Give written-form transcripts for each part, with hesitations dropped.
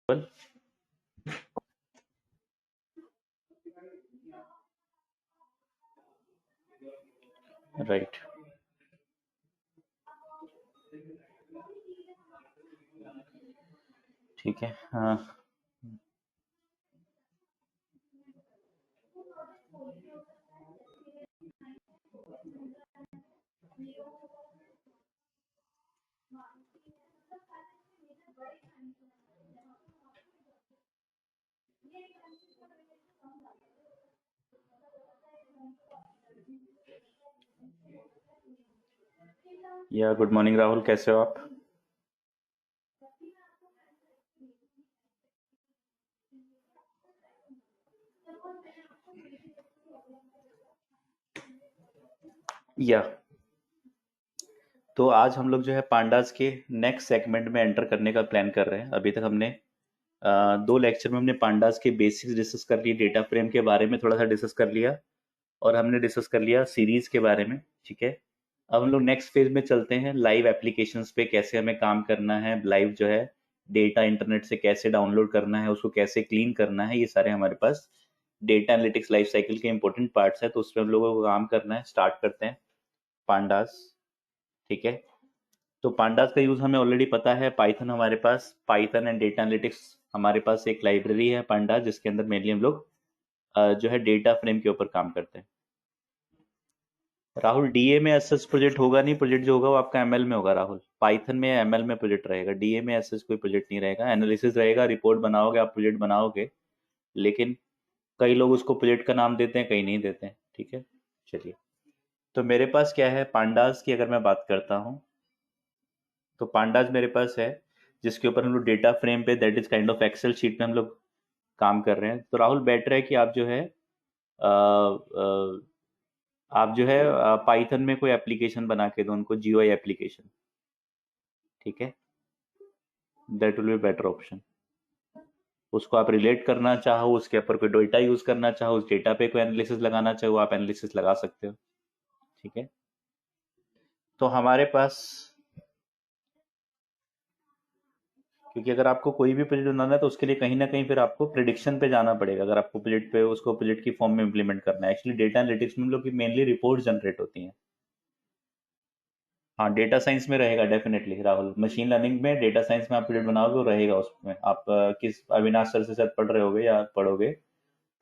Right. ठीक है। हाँ, या गुड मॉर्निंग राहुल, कैसे हो आप? या तो आज हम लोग जो है पांडास के नेक्स्ट सेगमेंट में एंटर करने का प्लान कर रहे हैं। अभी तक हमने दो लेक्चर में हमने पांडास के बेसिक्स डिस्कस कर लिए, डेटा फ्रेम के बारे में थोड़ा सा डिस्कस कर लिया, और हमने डिस्कस कर लिया सीरीज के बारे में। ठीक है, अब हम लोग नेक्स्ट फेज में चलते हैं, लाइव एप्लीकेशंस पे कैसे हमें काम करना है, लाइव जो है डेटा इंटरनेट से कैसे डाउनलोड करना है, उसको कैसे क्लीन करना है, ये सारे हमारे पास डेटा एनालिटिक्स लाइफ साइकिल के इंपॉर्टेंट पार्ट्स है। तो उस पर हम लोगों को काम करना है। स्टार्ट करते हैं पांडास। ठीक है, तो पांडास का यूज हमें ऑलरेडी पता है। पाइथन हमारे पास, पाइथन एंड डेटा एनालिटिक्स हमारे पास एक लाइब्रेरी है पांडास, जिसके अंदर मेनली हम लोग जो है डेटा फ्रेम के ऊपर काम करते हैं। राहुल, डीए में एसएस प्रोजेक्ट होगा नहीं, प्रोजेक्ट जो होगा वो आपका एमएल में होगा राहुल। पाइथन में एमएल में प्रोजेक्ट रहेगा, डीए में एसएस कोई प्रोजेक्ट नहीं रहेगा। एनालिसिस रहेगा, रिपोर्ट बनाओगे आप, प्रोजेक्ट बनाओगे, लेकिन कई लोग उसको प्रोजेक्ट का नाम देते हैं, कई नहीं देते हैं। ठीक है, चलिए। तो मेरे पास क्या है, पांडास की अगर मैं बात करता हूँ तो पांडास मेरे पास है, जिसके ऊपर हम लोग डेटा फ्रेम पे, that is kind of Excel sheet में हम लोग काम कर रहे हैं। तो राहुल, बेटर है कि आप जो है आप जो है पाइथन में कोई एप्लीकेशन बना के दो उनको, जीयूआई एप्लीकेशन। ठीक है, that will be better option. उसको आप रिलेट करना चाहो, उसके ऊपर कोई डेटा यूज करना चाहो, उस डेटा पे कोई एनालिसिस लगाना चाहो, आप एनालिसिस लगा सकते हो। ठीक है, तो हमारे पास, क्योंकि अगर आपको कोई भी प्रोजेक्ट बनाना है तो उसके लिए कहीं ना कहीं फिर आपको प्रिडिक्शन पे जाना पड़ेगा। अगर आपको प्रोजेक्ट पे उसको प्रोजेक्ट की फॉर्म में इंप्लीमेंट करना है, एक्चुअली डेटा एनालिटिक्स में हम लोग की मेनली रिपोर्ट जनरेट होती हैं। हाँ, डेटा साइंस में रहेगा डेफिनेटली राहुल। मशीन लर्निंग में, डेटा साइंस में आप प्रोजेक्ट बनाओगे वो रहेगा उसमें। आप किस अविनाश सर से शायद पढ़ रहे होगे या पढ़ोगे,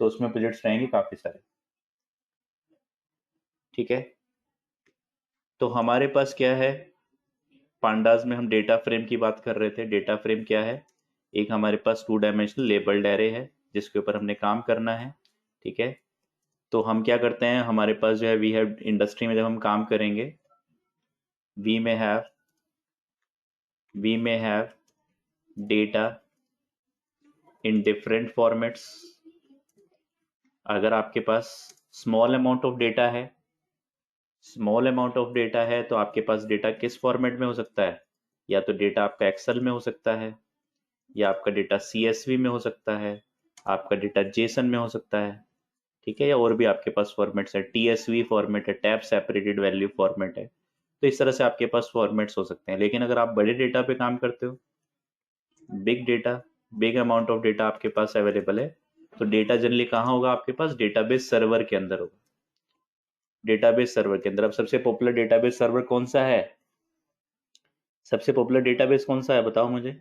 तो उसमें प्रोजेक्ट्स रहेंगे काफी सारे। ठीक है, तो हमारे पास क्या है, पांडास में हम डेटा फ्रेम की बात कर रहे थे। डेटा फ्रेम क्या है, एक हमारे पास टू डायमेंशनल लेबल्ड एरे है, जिसके ऊपर हमने काम करना है। ठीक है, तो हम क्या करते हैं, हमारे पास जो है, वी हैव इंडस्ट्री में जब हम काम करेंगे, वी में have data in different formats. अगर आपके पास स्मॉल अमाउंट ऑफ डेटा है, तो आपके पास डेटा किस फॉर्मेट में हो सकता है? या तो डेटा आपका एक्सेल में हो सकता है, या आपका डेटा सीएसवी में हो सकता है, आपका डेटा जेसन में हो सकता है। ठीक है, या और भी आपके पास फॉर्मेट्स है, टीएसवी फॉर्मेट है, टैब सेपरेटेड वैल्यू फॉर्मेट है। तो इस तरह से आपके पास फॉर्मेट्स हो सकते हैं। लेकिन अगर आप बड़े डेटा पे काम करते हो, big data, big amount of data आपके पास अवेलेबल है, तो डेटा जनरली कहाँ होगा आपके पास? डेटाबेस सर्वर के अंदर होगा। डेटाबेस सर्वर के अंदर। अब सबसे पॉपुलर डेटाबेस सर्वर कौन सा है? सबसे पॉपुलर डेटाबेस कौन सा है, बताओ मुझे।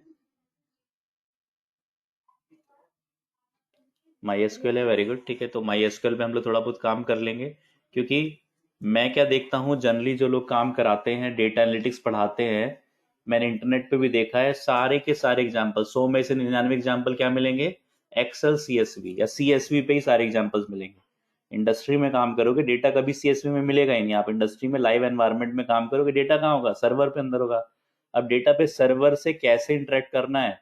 माई एसक्यूएल है, वेरी गुड। ठीक है, तो माई एसक्यूएल पे हम लोग थोड़ा बहुत काम कर लेंगे, क्योंकि मैं क्या देखता हूँ, जनरली जो लोग काम कराते हैं, डेटा एनालिटिक्स पढ़ाते हैं, मैंने इंटरनेट पे भी देखा है, सारे के सारे एग्जाम्पल, 100 में से 99 एग्जाम्पल क्या मिलेंगे? एक्सेल सीएसवी या सीएसवी पे ही सारे एग्जाम्पल्स मिलेंगे। इंडस्ट्री में काम करोगे, डेटा कभी सीएसवी में मिलेगा ही नहीं। आप इंडस्ट्री में लाइव एनवायरनमेंट में काम करोगे, डेटा कहाँ होगा? सर्वर पे अंदर होगा। अब डेटा पे सर्वर से कैसे इंटरेक्ट करना है,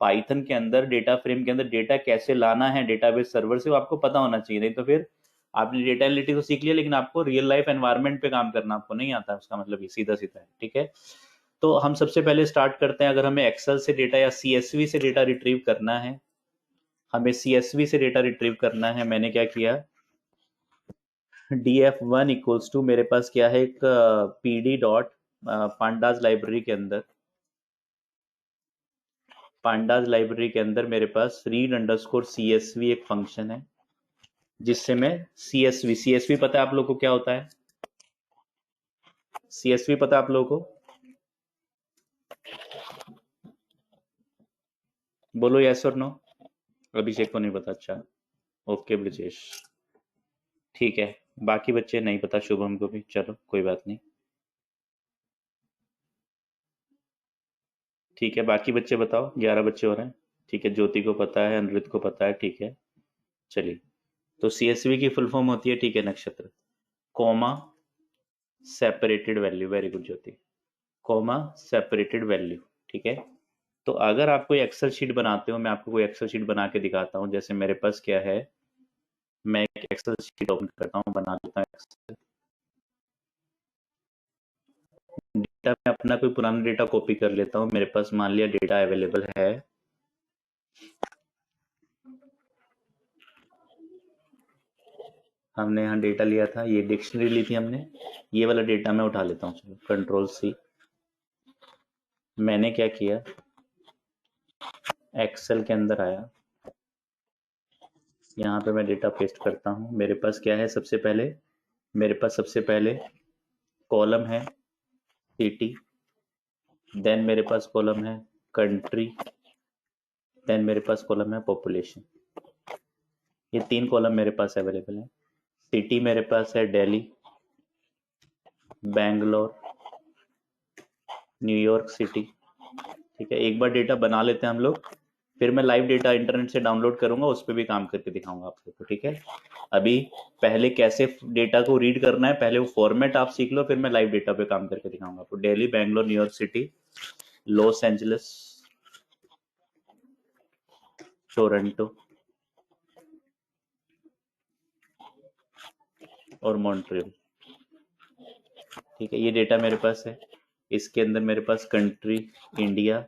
पाइथन के अंदर, डेटा फ्रेम के अंदर डेटा कैसे लाना है डेटाबेस सर्वर से, वो आपको पता होना चाहिए। नहीं तो फिर आपने डेटा एनालिटिक्स तो सीख लिया, लेकिन आपको रियल लाइफ एनवायरनमेंट पे काम करना आपको नहीं आता। उसका मतलब ये सीधा सीधा है। ठीक है, तो हम सबसे पहले स्टार्ट करते हैं। अगर हमें एक्सेल से डेटा या सीएसवी से डेटा रिट्रीव करना है, हमें सीएसवी से डेटा रिट्रीव करना है, मैंने क्या किया, df1 इक्वल्स टू, मेरे पास क्या है, एक pd डॉट पांडास लाइब्रेरी के अंदर, पांडाज लाइब्रेरी के अंदर मेरे पास read_csv एक फंक्शन है, जिससे मैं CSV पता है आप लोगों को क्या होता है? CSV पता है आप लोगों को? बोलो यस और नो। अभिषेक को नहीं पता, अच्छा ओके ब्रजेश, ठीक है। बाकी बच्चे नहीं पता, शुभम को भी, चलो कोई बात नहीं, ठीक है। बाकी बच्चे बताओ, 11 बच्चे हो रहे हैं, ठीक है। ज्योति को पता है, अनिरुद्ध को पता है, ठीक है। चलिए, तो CSV की फुल फॉर्म होती है, ठीक है, Nakshatra, comma separated value, very good Jyoti, comma separated value, ठीक है। तो अगर आप कोई एक्सेल शीट बनाते हो, मैं आपको कोई एक्सेल शीट बना के दिखाता हूँ, जैसे मेरे पास क्या है, मैं एक एक्सेल शीट ओपन करता हूँ, बना लेता हूँ एक्सेल डेटा में अपना कोई पुराना डेटा कॉपी कर लेता हूँ, मेरे पास मान लिया डेटा अवेलेबल है, हमने यहाँ डेटा लिया था, ये डिक्शनरी ली थी हमने, ये वाला डेटा मैं उठा लेता हूँ, चलो Ctrl+C। मैंने क्या किया, एक्सेल के अंदर आया, यहाँ पे मैं डेटा पेस्ट करता हूँ। मेरे पास क्या है, सबसे पहले मेरे पास सबसे पहले कॉलम है सिटी, देन मेरे पास कॉलम है कंट्री, देन मेरे पास कॉलम है पॉपुलेशन। ये 3 कॉलम मेरे पास अवेलेबल है। सिटी मेरे पास है दिल्ली, बैंगलोर, न्यूयॉर्क सिटी, ठीक है। एक बार डेटा बना लेते हैं हम लोग, फिर मैं लाइव डेटा इंटरनेट से डाउनलोड करूंगा, उस पर भी काम करके दिखाऊंगा आप लोग को, ठीक है। अभी पहले कैसे डेटा को रीड करना है, पहले वो फॉर्मेट आप सीख लो, फिर मैं लाइव डेटा पे काम करके दिखाऊंगा आपको। Delhi, Bangalore, New York city, Los Angeles, Toronto और मॉन्ट्रियल, ठीक है। ये डेटा मेरे पास है। इसके अंदर मेरे पास कंट्री इंडिया,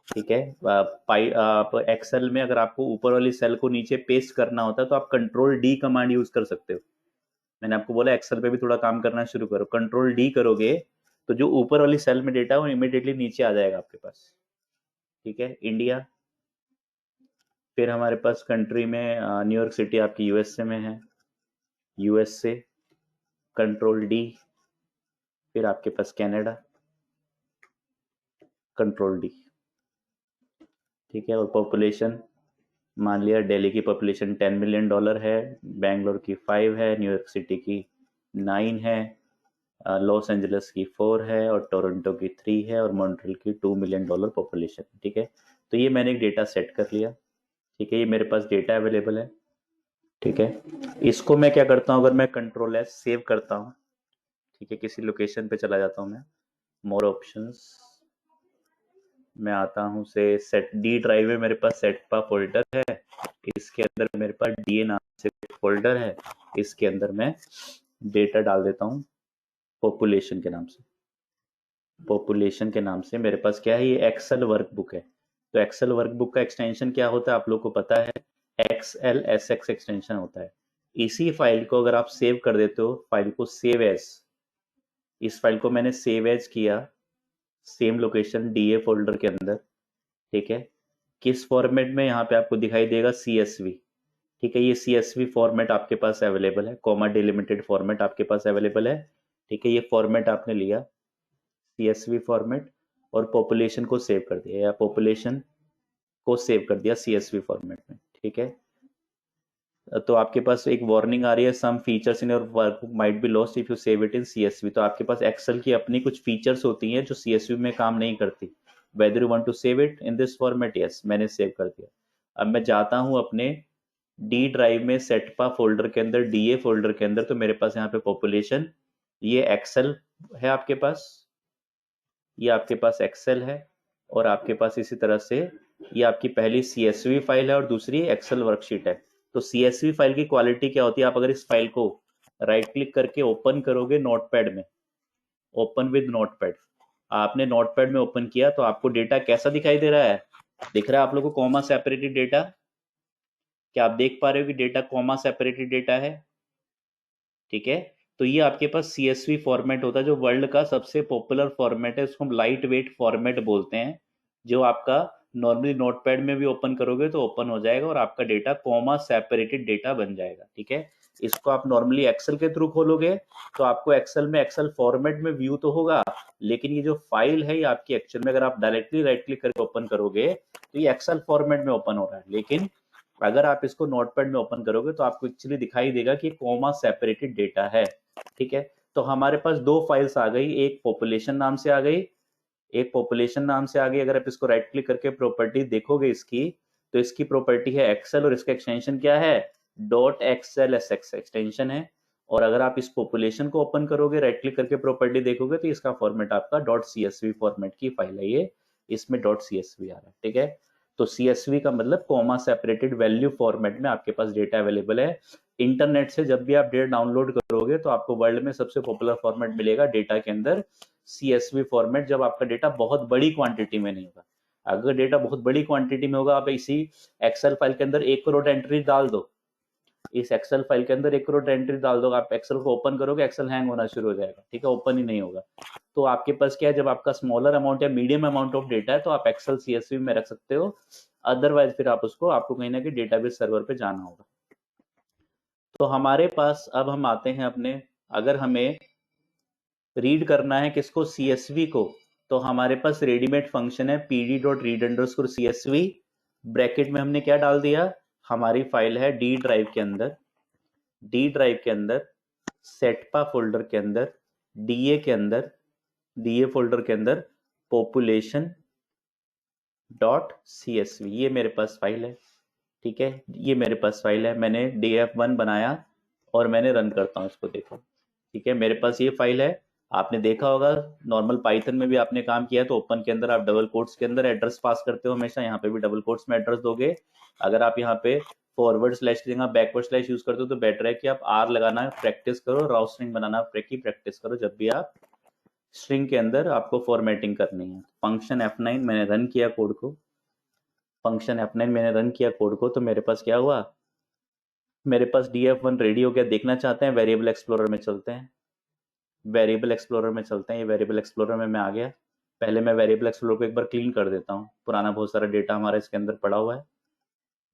ठीक है। आप एक्सेल में अगर आपको ऊपर वाली सेल को नीचे पेस्ट करना होता है तो आप Ctrl+D कमांड यूज कर सकते हो। मैंने आपको बोला एक्सेल पे भी थोड़ा काम करना शुरू करो, Ctrl+D करोगे तो जो ऊपर वाली सेल में डेटा है वो इमीडिएटली नीचे आ जाएगा आपके पास, ठीक है। इंडिया, फिर हमारे पास कंट्री में न्यूयॉर्क सिटी आपकी यूएसए में है, यूएसए, Ctrl+D, फिर आपके पास कनाडा, Ctrl+D, ठीक है। और पॉपुलेशन, मान लिया दिल्ली की पॉपुलेशन $10 मिलियन है, बैंगलोर की 5 है, न्यूयॉर्क सिटी की 9 है, लॉस एंजलिस की 4 है, और टोरंटो की 3 है, और मॉन्ट्रियल की $2 मिलियन पॉपुलेशन, ठीक है। तो ये मैंने एक डेटा सेट कर लिया, ठीक है। ये मेरे पास डेटा अवेलेबल है, ठीक है। इसको मैं क्या करता हूँ, अगर मैं Ctrl+S सेव करता हूँ, ठीक है, किसी लोकेशन पे चला जाता हूँ मैं, मोर ऑप्शंस में आता हूँ, से सेट डी ड्राइव में मेरे पास सेट पा फोल्डर है, इसके अंदर मेरे पास डीए नाम से फोल्डर है, इसके अंदर मैं डेटा डाल देता हूँ पॉपुलेशन के नाम से। पॉपुलेशन के नाम से मेरे पास क्या है, ये एक्सेल वर्कबुक है। तो एक्सेल वर्कबुक का एक्सटेंशन क्या होता है आप लोग को पता है, XLSX एक्सटेंशन होता है। इसी फाइल को अगर आप सेव कर देते हो, फाइल को सेव एज, इस फाइल को मैंने सेव एज किया सेम लोकेशन डीए फोल्डर के अंदर, ठीक है। किस फॉर्मेट में, यहाँ पे आपको दिखाई देगा CSV, ठीक है। ये CSV फॉर्मेट आपके पास अवेलेबल है, कॉमा डिलिमिटेड फॉर्मेट आपके पास अवेलेबल है, ठीक है। ये फॉर्मेट आपने लिया CSV फॉर्मेट, और पॉपुलेशन को सेव कर दिया, या पॉपुलेशन को सेव कर दिया CSV फॉर्मेट में, ठीक है। तो आपके पास एक वार्निंग आ रही है, some features in your workbook might be lost if you save it in CSV। तो आपके पास एक्सेल की अपनी कुछ फीचर्स होती हैं जो CSV में काम नहीं करती। Whether you want to save it in this format, yes, मैंने सेव कर दिया। अब मैं जाता हूं अपने डी ड्राइव में, सेटपा फोल्डर के अंदर, डीए फोल्डर के अंदर, तो मेरे पास यहाँ पे पॉपुलेशन, ये एक्सेल है आपके पास, ये आपके पास एक्सेल है, और आपके पास इसी तरह से ये आपकी पहली CSV फाइल है और दूसरी एक्सेल वर्कशीट है। तो CSV फाइल की क्वालिटी क्या होती है, आप अगर इस फाइल को राइट क्लिक करके ओपन करोगे नोटपैड में, ओपन विद नोटपैड, आपने नोटपैड में ओपन किया तो आपको डेटा कैसा दिखाई दे रहा है, दिख रहा है आप लोगों को कॉमा सेपरेटेड डेटा, क्या आप देख पा रहे हो कि डेटा कॉमा सेपरेटेड डेटा है, ठीक है। तो ये आपके पास CSV फॉर्मेट होता है, जो वर्ल्ड का सबसे पॉपुलर फॉर्मेट है, उसको हम लाइट वेट फॉर्मेट बोलते हैं, जो आपका नॉर्मली नोटपैड में भी ओपन करोगे तो ओपन हो जाएगा और आपका डेटा कॉमा सेपरेटेड डेटा बन जाएगा। ठीक है, इसको आप नॉर्मली एक्सेल के थ्रू खोलोगे तो आपको एक्सेल में एक्सेल फॉर्मेट में व्यू तो होगा, लेकिन ये जो फाइल है ये आपकी एक्चुअल में अगर आप डायरेक्टली राइट क्लिक करके ओपन करोगे तो ये एक्सेल फॉर्मेट में ओपन हो रहा है, लेकिन अगर आप इसको नोटपैड में ओपन करोगे तो आपको एक्चुअली दिखाई देगा कि कॉमा सेपरेटेड डेटा है। ठीक है, तो हमारे पास दो फाइल्स आ गई, एक पॉपुलेशन नाम से आ गई, एक पॉपुलेशन नाम से आ गई। अगर आप इसको राइट क्लिक करके प्रॉपर्टी देखोगे इसकी, तो इसकी प्रॉपर्टी है एक्सेल और इसका एक्सटेंशन क्या है, डॉट एक्सएल एक्सटेंशन है। और अगर आप इस पॉपुलेशन को ओपन करोगे राइट क्लिक करके प्रॉपर्टी देखोगे तो इसका फॉर्मेट आपका डॉट सीएसवी फॉर्मेट की फाइल है ये, इसमें डॉट सीएसवी आ रहा है। ठीक है, तो सीएसवी का मतलब कॉमा सेपरेटेड वैल्यू फॉर्मेट में आपके पास डेटा अवेलेबल है। इंटरनेट से जब भी आप डेटा डाउनलोड करोगे तो आपको वर्ल्ड में सबसे पॉपुलर फॉर्मेट मिलेगा डेटा के अंदर सीएसवी फॉर्मेट, जब आपका डेटा बहुत बड़ी क्वांटिटी में नहीं होगा। अगर डेटा बहुत बड़ी क्वांटिटी में होगा, आप इसी एक्सेल फाइल के अंदर 1 करोड़ एंट्री डाल दो, इस एक्सेल फाइल के अंदर 1 करोड़ एंट्री डाल दो, आप एक्सेल को ओपन करोगे एक्सेल हैंग होना शुरू हो जाएगा। ठीक है, ओपन ही नहीं होगा। तो आपके पास क्या है, जब आपका स्मॉलर अमाउंट या मीडियम अमाउंट ऑफ डेटा है तो आप एक्सेल सीएसवी में रख सकते हो, अदरवाइज फिर आप उसको आपको कहीं ना कहीं डेटाबेस सर्वर पे जाना होगा। तो हमारे पास अब हम आते हैं अपने, अगर हमें रीड करना है किसको, सीएसवी को, तो हमारे पास रेडीमेड फंक्शन है pd.read_csv, ब्रैकेट में हमने क्या डाल दिया, हमारी फाइल है डी ड्राइव के अंदर, डी ड्राइव के अंदर सेटपा फोल्डर के अंदर डीए के अंदर, डीए फोल्डर के अंदर पॉपुलेशन डॉट सीएसवी, ये मेरे पास फाइल है। ठीक है, ये मेरे पास फाइल है, मैंने df1 बनाया और मैंने रन करता हूँ इसको, देखो। ठीक है, मेरे पास ये फाइल है। आपने देखा होगा नॉर्मल पाइथन में भी आपने काम किया है तो ओपन के अंदर आप डबल कोट्स के अंदर एड्रेस पास करते हो हमेशा, यहाँ पे भी डबल कोट्स में एड्रेस दोगे। अगर आप यहाँ पे फॉरवर्ड स्लैश की जगह बैकवर्ड स्लैश यूज करते हो तो बेटर है कि आप आर लगाना प्रैक्टिस करो, राउ स्ट्रिंग बनाना की प्रैक्टिस करो जब भी आप स्ट्रिंग के अंदर आपको फॉर्मेटिंग करनी है। फंक्शन F9 मैंने रन किया कोड को, फंक्शन F9 मैंने रन किया कोड को, तो मेरे पास क्या हुआ, मेरे पास df1 रेडी हो गया। देखना चाहते हैं वेरिएबल एक्सप्लोरर में चलते हैं, वेरिएबल एक्सप्लोरर में चलते हैं, ये वेरिएबल एक्सप्लोरर में मैं आ गया। पहले मैं वेरिएबल एक्सप्लोरर को एक बार क्लीन कर देता हूँ, पुराना बहुत सारा डेटा हमारा इसके अंदर पड़ा हुआ है,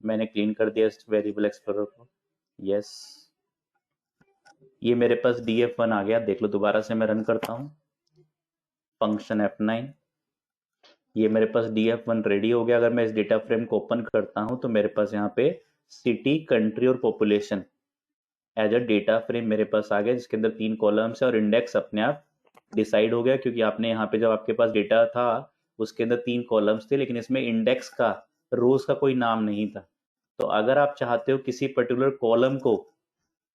मैंने क्लीन कर दिया इस वेरिएबल एक्सप्लोरर को। यस, ये मेरे पास df1 आ गया, देख लो दोबारा से मैं रन करता हूँ फंक्शन F9, ये मेरे पास df1 रेडी हो गया। अगर मैं इस डेटा फ्रेम को ओपन करता हूँ तो मेरे पास यहाँ पे सिटी, कंट्री और population as a data frame मेरे पास आ गया, जिसके अंदर 3 कॉलम्स है और इंडेक्स अपने आप डिसाइड हो गया, क्योंकि आपने यहाँ पे जब आपके पास डेटा था उसके अंदर 3 कॉलम्स थे, लेकिन इसमें इंडेक्स का, रोज का कोई नाम नहीं था। तो अगर आप चाहते हो किसी पर्टिकुलर कॉलम को,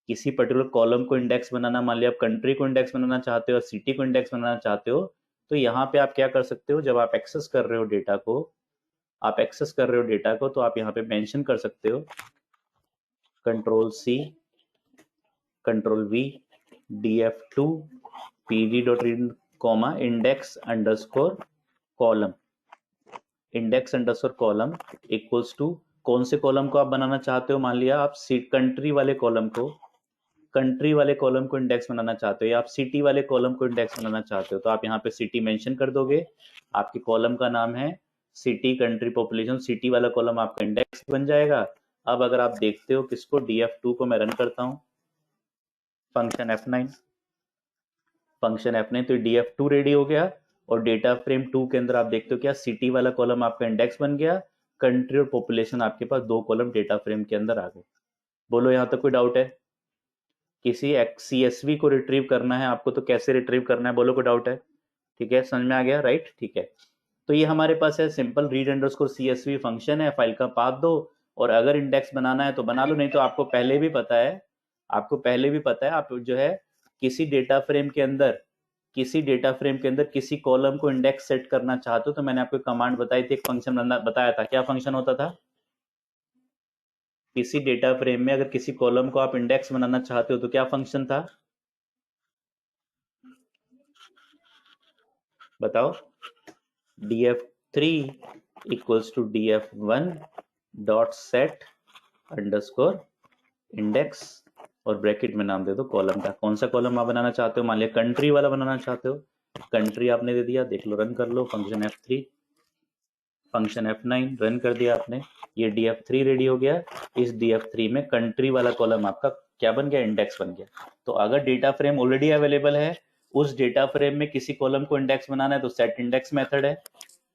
किसी पर्टिकुलर कॉलम को इंडेक्स बनाना, मान लिया आप कंट्री को इंडेक्स बनाना चाहते हो, सिटी को इंडेक्स बनाना चाहते हो, तो यहाँ पे आप क्या कर सकते हो, जब आप एक्सेस कर रहे हो डेटा को, आप एक्सेस कर रहे हो डेटा को, तो आप यहाँ पे मेंशन कर सकते हो Ctrl+C Ctrl+V df2 pd.read comma index underscore column, index underscore column equals to, कौन से कॉलम को आप बनाना चाहते हो, मान लिया आप कंट्री वाले कॉलम को, कंट्री वाले कॉलम को इंडेक्स बनाना चाहते हो, या आप सिटी वाले कॉलम को इंडेक्स बनाना चाहते हो, तो आप यहाँ पे सिटी मेंशन कर दोगे, आपके कॉलम का नाम है सिटी, कंट्री, पॉपुलेशन, सिटी वाला कॉलम आपका इंडेक्स बन जाएगा। अब अगर आप देखते हो किसको, df2 को मैं रन करता हूँ फंक्शन F9, फंक्शन F9, तो df2 रेडी हो गया और डेटा फ्रेम 2 के अंदर आप देखते हो क्या, सिटी वाला कॉलम आपका इंडेक्स बन गया, कंट्री और पॉपुलेशन आपके पास 2 कॉलम डेटा फ्रेम के अंदर आ गए। बोलो यहाँ तक कोई डाउट है? किसी CSV को रिट्रीव करना है आपको तो कैसे रिट्रीव करना है, बोलो कोई डाउट है? ठीक है, समझ में आ गया, राइट? ठीक है, तो ये हमारे पास है सिंपल read_csv फंक्शन है, फाइल का पाथ दो और अगर इंडेक्स बनाना है तो बना लो, नहीं तो आपको पहले भी पता है, आपको पहले भी पता है, आप जो है किसी डेटा फ्रेम के अंदर, किसी डेटा फ्रेम के अंदर किसी कॉलम को इंडेक्स सेट करना चाहते हो तो मैंने आपको कमांड बताई थी, एक फंक्शन बताया था, क्या फंक्शन होता था? किसी डेटा फ्रेम में अगर किसी कॉलम को आप इंडेक्स बनाना चाहते हो तो क्या फंक्शन था, बताओ? df3 equals to df1 dot set underscore index और ब्रैकेट में नाम दे दो कॉलम का, कौन सा कॉलम आप बनाना चाहते हो, मान लिया कंट्री वाला बनाना चाहते हो, कंट्री आपने दे दिया, देख लो, रन कर लो function F3, function F9 run कर दिया आपने, ये DF3 रेडी हो गया। इस DF3 में कंट्री वाला कॉलम आपका क्या बन गया, इंडेक्स बन गया। तो अगर डेटा फ्रेम ऑलरेडी अवेलेबल है, उस डेटा फ्रेम में किसी कॉलम को इंडेक्स बनाना है तो सेट इंडेक्स मेथड है।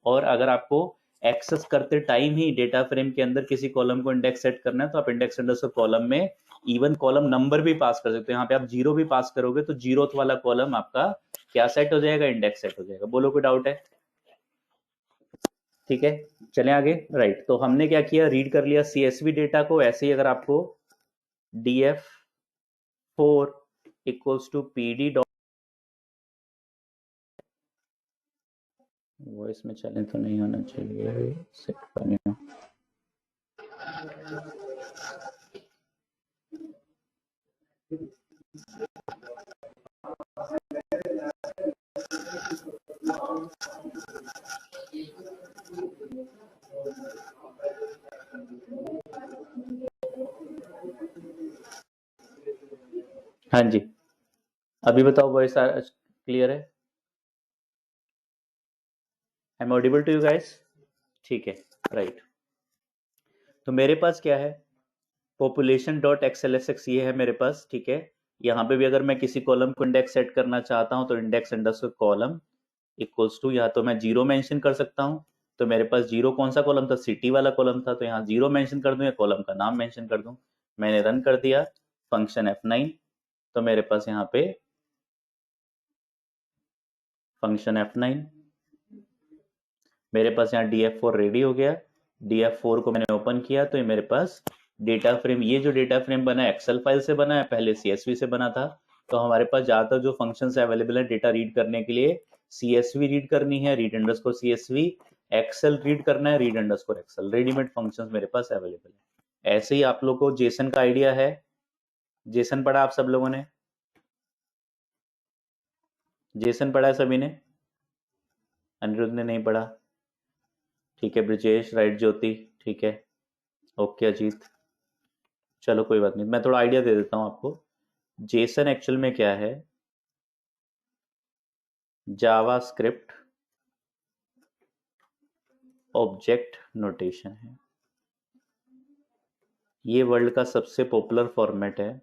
और अगर आपको एक्सेस करते टाइम ही डेटा फ्रेम के अंदर किसी कॉलम को इंडेक्स सेट करना है तो आप इंडेक्स अंडरस्कोर कॉलम में इवन कॉलम नंबर भी पास कर सकते हो। यहाँ पे आप 0 भी पास करोगे तो 0th वाला कॉलम आपका क्या सेट हो जाएगा, इंडेक्स सेट हो जाएगा। बोलो कोई डाउट है? ठीक है, चलें आगे। राइट, तो हमने क्या किया, रीड कर लिया CSV डेटा को। ऐसे ही अगर आपको DF4 equals to PD dot, voice में चलें तो नहीं होना चाहिए, सेट करने हो। हाँ जी, अभी बताओ, वॉइस क्लियर है? I am audible to you guys? ठीक है, राइट। तो मेरे पास क्या है, पॉपुलेशन डॉट XLSX ये है मेरे पास। ठीक है, यहाँ पे भी अगर मैं किसी कॉलम को इंडेक्स सेट करना चाहता हूँ तो index underscore column equals to, या तो मैं 0 मेंशन कर सकता हूँ। तो मेरे पास 0 कौन सा कॉलम था, सिटी वाला कॉलम था, तो यहाँ 0 मेंशन कर दूं या कॉलम का नाम मेंशन कर दूं। मैंने रन कर दिया फंक्शन F9, तो मेरे पास यहाँ पे फंक्शन F9, मेरे पास यहाँ DF4 रेडी हो गया। DF4 को मैंने ओपन किया तो ये मेरे पास डेटा फ्रेम, ये जो डेटा फ्रेम बना है एक्सेल फाइल से बना है, पहले CSV से बना था। तो हमारे पास ज्यादातर जो फंक्शंस अवेलेबल है डेटा रीड करने के लिए, CSV रीड करनी है, read underscore CSV, Excel read करना है, read underscore excel, readymade functions मेरे पास अवेलेबल है। ऐसे ही आप लोग को जेसन का आइडिया है, जेसन पढ़ा आप सब लोगों ने? जेसन पढ़ा है सभी ने? अनिरुद्ध ने नहीं पढ़ा? ठीक है, ब्रिजेश, राइट, ज्योति, ठीक है, ओके अजीत, चलो कोई बात नहीं, मैं थोड़ा आइडिया दे देता हूँ आपको। जेसन एक्चुअल में क्या है, जावा स्क्रिप्ट ऑब्जेक्ट नोटेशन है। ये वर्ल्ड का सबसे पॉपुलर फॉर्मेट है,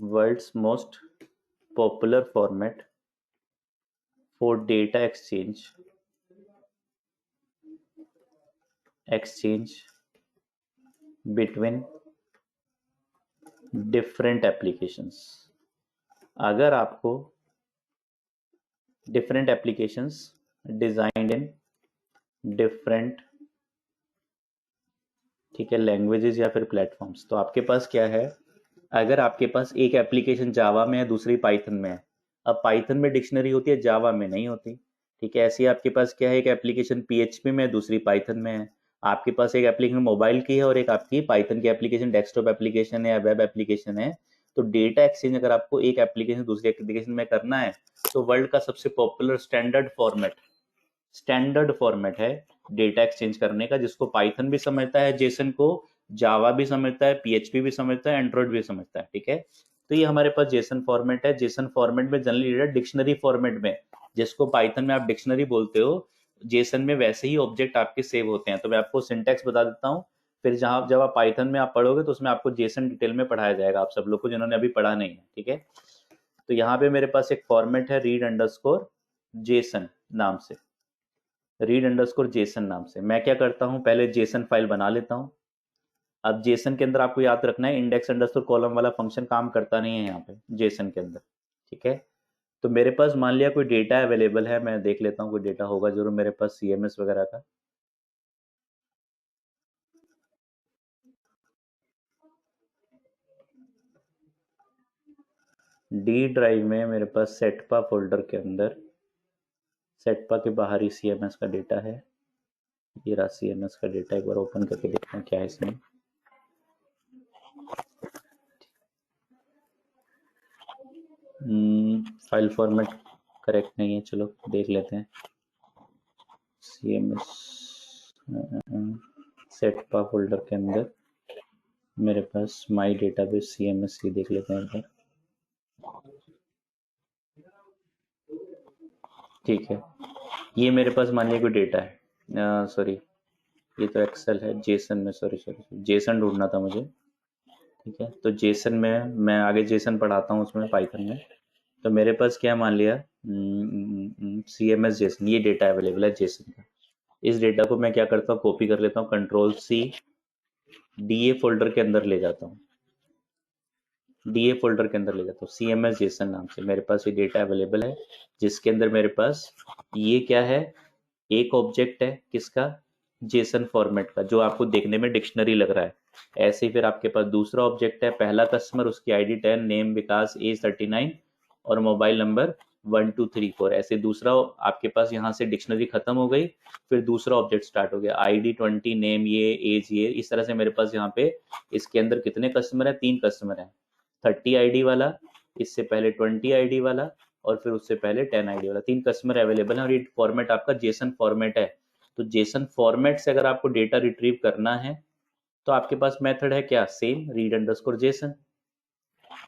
world's most popular format for data exchange between different applications. अगर आपको different applications designed in different, ठीक है, लैंग्वेजेस या फिर प्लेटफॉर्म्स, तो आपके पास क्या है, अगर आपके पास एक एप्लीकेशन जावा में है, दूसरी पाइथन में है, अब पाइथन में डिक्शनरी होती है, जावा में नहीं होती। ठीक है, ऐसे ही आपके पास क्या है, एक एप्लीकेशन PHP में है, दूसरी पाइथन में है। आपके पास एक एप्लीकेशन मोबाइल की है और एक आपकी पाइथन की एप्लीकेशन डेस्कटॉप एप्लीकेशन है या वेब एप्लीकेशन है। तो डेटा एक्सचेंज अगर आपको एक एप्लीकेशन दूसरी एप्लीकेशन में करना है तो वर्ल्ड का सबसे पॉपुलर स्टैंडर्ड फॉर्मेट है डेटा एक्सचेंज करने का, जिसको पाइथन भी समझता है, जेसन को जावा भी समझता है, PHP भी समझता है, एंड्रॉइड भी समझता है। ठीक है, तो ये हमारे पास जेसन फॉर्मेट है। जेसन फॉर्मेट में जनरली डेटा डिक्शनरी फॉर्मेट में, जिसको पाइथन में आप डिक्शनरी बोलते हो, जेसन में वैसे ही ऑब्जेक्ट आपके सेव होते हैं। तो मैं आपको सिंटैक्स बता देता हूँ, फिर जहां जब आप पाइथन में आप पढ़ोगे तो उसमें आपको जेसन डिटेल में पढ़ाया जाएगा, आप सब लोग को जिन्होंने अभी पढ़ा नहीं है। ठीक है, तो यहाँ पे मेरे पास एक फॉर्मेट है रीड अंडरस्कोर जेसन नाम से, रीड अंडरस्कोर जेसन नाम से। मैं क्या करता हूँ, पहले जेसन फाइल बना लेता हूँ। अब जेसन के अंदर आपको याद रखना है, इंडेक्स अंडरस्कोर कॉलम वाला फंक्शन काम करता नहीं है यहाँ पे जेसन के अंदर। ठीक है, तो मेरे पास मान लिया कोई डेटा अवेलेबल है, मैं देख लेता हूँ कोई डेटा होगा जरूर मेरे पास CMS वगैरह का। डी ड्राइव में मेरे पास सेटपा फोल्डर के अंदर, सेटपा के बाहर ही CMS का डेटा है। ये रहा CMS का डेटा, एक बार ओपन करके देखते हैं क्या है इसमें। फाइल फॉर्मेट करेक्ट नहीं है, चलो देख लेते हैं। CMS सेटपा फोल्डर के अंदर मेरे पास माई डेटाबेस CMS ही देख लेते हैं एक बार। ठीक है, ये मेरे पास मान लिया कोई डेटा है। सॉरी, ये तो एक्सेल है, जेसन में, सॉरी सॉरी, जेसन ढूंढना था मुझे। ठीक है, तो जेसन में मैं आगे जेसन पढ़ाता हूँ उसमें, पाइथन में। तो मेरे पास क्या मान लिया, सी एम एस जेसन, ये डेटा अवेलेबल है जेसन का। इस डेटा को मैं क्या करता हूँ, कॉपी कर लेता हूँ, कंट्रोल सी, डीए फोल्डर के अंदर ले जाता हूँ, डीए फोल्डर के अंदर ले जाता हूँ, सी एम एस जेसन नाम से मेरे पास ये डेटा अवेलेबल है, जिसके अंदर मेरे पास ये क्या है, एक ऑब्जेक्ट है, किसका, जेसन फॉर्मेट का, जो आपको देखने में डिक्शनरी लग रहा है। ऐसे ही फिर आपके पास दूसरा ऑब्जेक्ट है, पहला कस्टमर, उसकी आईडी 10, नेम विकास एज 39 और मोबाइल नंबर 1234। ऐसे दूसरा आपके पास यहाँ से डिक्शनरी खत्म हो गई, फिर दूसरा ऑब्जेक्ट स्टार्ट हो गया, आईडी 20, नेम ये, एज ये, इस तरह से मेरे पास यहाँ पे इसके अंदर कितने कस्टमर है, 3 कस्टमर है, 30 आईडी वाला, इससे पहले 20 आईडी वाला, और फिर उससे पहले 10 आईडी वाला, 3 कस्टमर अवेलेबल है। और ये फॉर्मेट आपका जेसन फॉर्मेट है। तो जेसन फॉर्मेट से अगर आपको डेटा रिट्रीव करना है तो आपके पास मेथड है क्या, सेम, रीड अंडरस्कोर जेसन।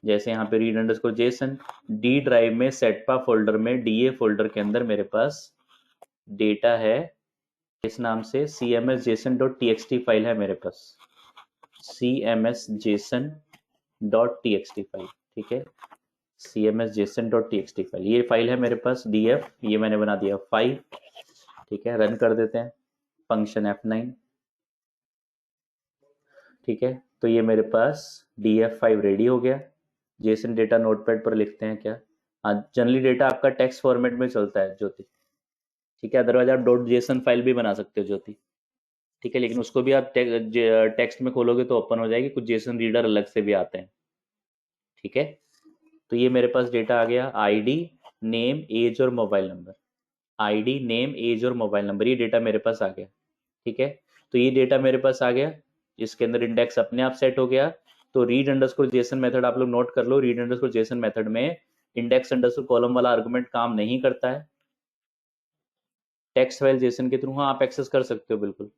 जैसे यहाँ पे read underscore Jason, D drive में सेटपा फोल्डर में डीए फोल्डर के अंदर मेरे पास डेटा है, इस नाम से cms json dot txt file है मेरे पास, cms json dot txt file. ठीक है, cms json dot txt file, ये फाइल है मेरे पास, df, ये मैंने बना दिया 5। ठीक है, रन कर देते हैं, फंक्शन F9। ठीक है, तो ये मेरे पास df5 रेडी हो गया। जेसन डेटा नोटपैड पर लिखते हैं क्या, हाँ, जनरली डेटा आपका टेक्स्ट फॉर्मेट में चलता है ज्योति। ठीक है, अदरवाइज आप डॉट जेसन फाइल भी बना सकते हो ज्योति। ठीक है, लेकिन उसको भी आप टेक्स्ट में खोलोगे तो ओपन हो जाएगी, कुछ जेसन रीडर अलग से भी आते हैं। ठीक है, तो ये मेरे पास डेटा आ गया, आईडी, नेम, एज और mobile number, ID, name, age और मोबाइल नंबर, ये डेटा मेरे पास आ गया। ठीक है, तो ये डेटा मेरे पास आ गया, इसके अंदर इंडेक्स अपने आप सेट हो गया। तो रीड अंडरस्कोर जेसन मेथड आप लोग नोट कर लो, रीड अंडरस्कोर जेसन मेथड में इंडेक्स अंडरस्कोर कॉलम वाला आर्गुमेंट काम नहीं करता है। टेक्स्ट फाइल जेसन के थ्रू हाँ आप एक्सेस कर सकते हो, बिल्कुल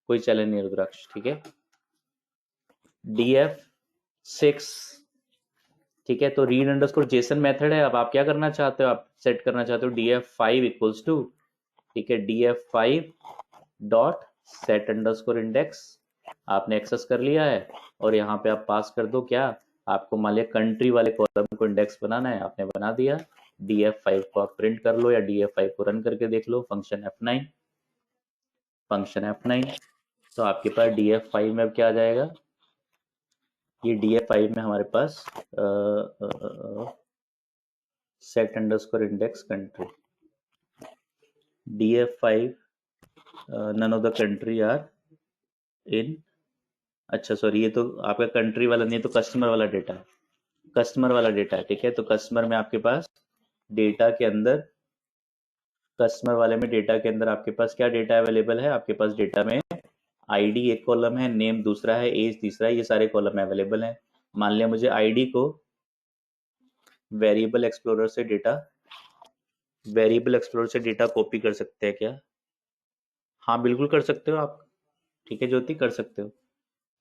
कोई चैलेंज नहीं रुद्राक्ष। ठीक है, df6, ठीक है, तो रीड अंडरस्कोर जेसन मेथड है। अब आप क्या करना चाहते हो, आप सेट करना चाहते हो df5 इक्वल्स टू, ठीक है, df5 dot set underscore index, आपने एक्सेस कर लिया है, और यहाँ पे आप पास कर दो क्या, आपको मान लिया कंट्री वाले कॉलम को इंडेक्स बनाना है, आपने बना दिया, df5 को आप प्रिंट कर लो या df5 को रन करके देख लो, फंक्शन F9, फंक्शन F9। तो आपके पास df5 में अब क्या आ जाएगा, ये df5 में हमारे पास set underscore index country, df5 none of the country are in, अच्छा सॉरी, ये तो आपका कंट्री वाला नहीं, तो कस्टमर वाला डेटा है, कस्टमर वाला डेटा है। ठीक है, तो कस्टमर में आपके पास डेटा के अंदर, कस्टमर वाले में डेटा के अंदर आपके पास क्या डेटा अवेलेबल है, आपके पास डेटा में आईडी एक कॉलम है, नेम दूसरा है, एज तीसरा है, ये सारे कॉलम अवेलेबल हैं। मान लिया मुझे आईडी को वेरिएबल एक्सप्लोरर से डेटा, वेरिएबल एक्सप्लोरर से डेटा कॉपी कर सकते हैं क्या, हाँ बिल्कुल कर सकते हो आप। ठीक है ज्योति, कर सकते हो।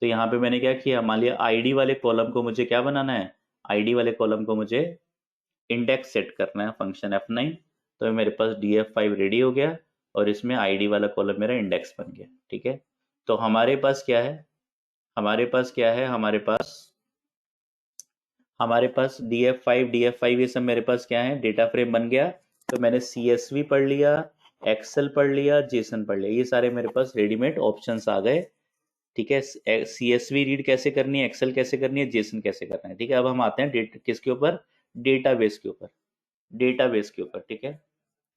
तो यहाँ पे मैंने क्या किया, मान लिया आईडी वाले कॉलम को मुझे क्या बनाना है, आईडी वाले कॉलम को मुझे इंडेक्स सेट करना है, फंक्शन F9। तो मेरे पास df5 रेडी हो गया, और इसमें आईडी वाला कॉलम मेरा इंडेक्स बन गया। ठीक है, तो हमारे पास क्या है, हमारे पास क्या है, हमारे पास df5 ये सब मेरे पास क्या है, डेटा फ्रेम बन गया। तो मैंने CSV पढ़ लिया, एक्सेल पढ़ लिया, जेसन पढ़ लिया, ये सारे मेरे पास रेडीमेड ऑप्शंस आ गए। ठीक है, CSV रीड कैसे करनी है, एक्सेल कैसे करनी है, जेसन कैसे करना है। ठीक है, अब हम आते हैं किसके ऊपर, डेटाबेस के ऊपर, डेटाबेस के ऊपर। ठीक है,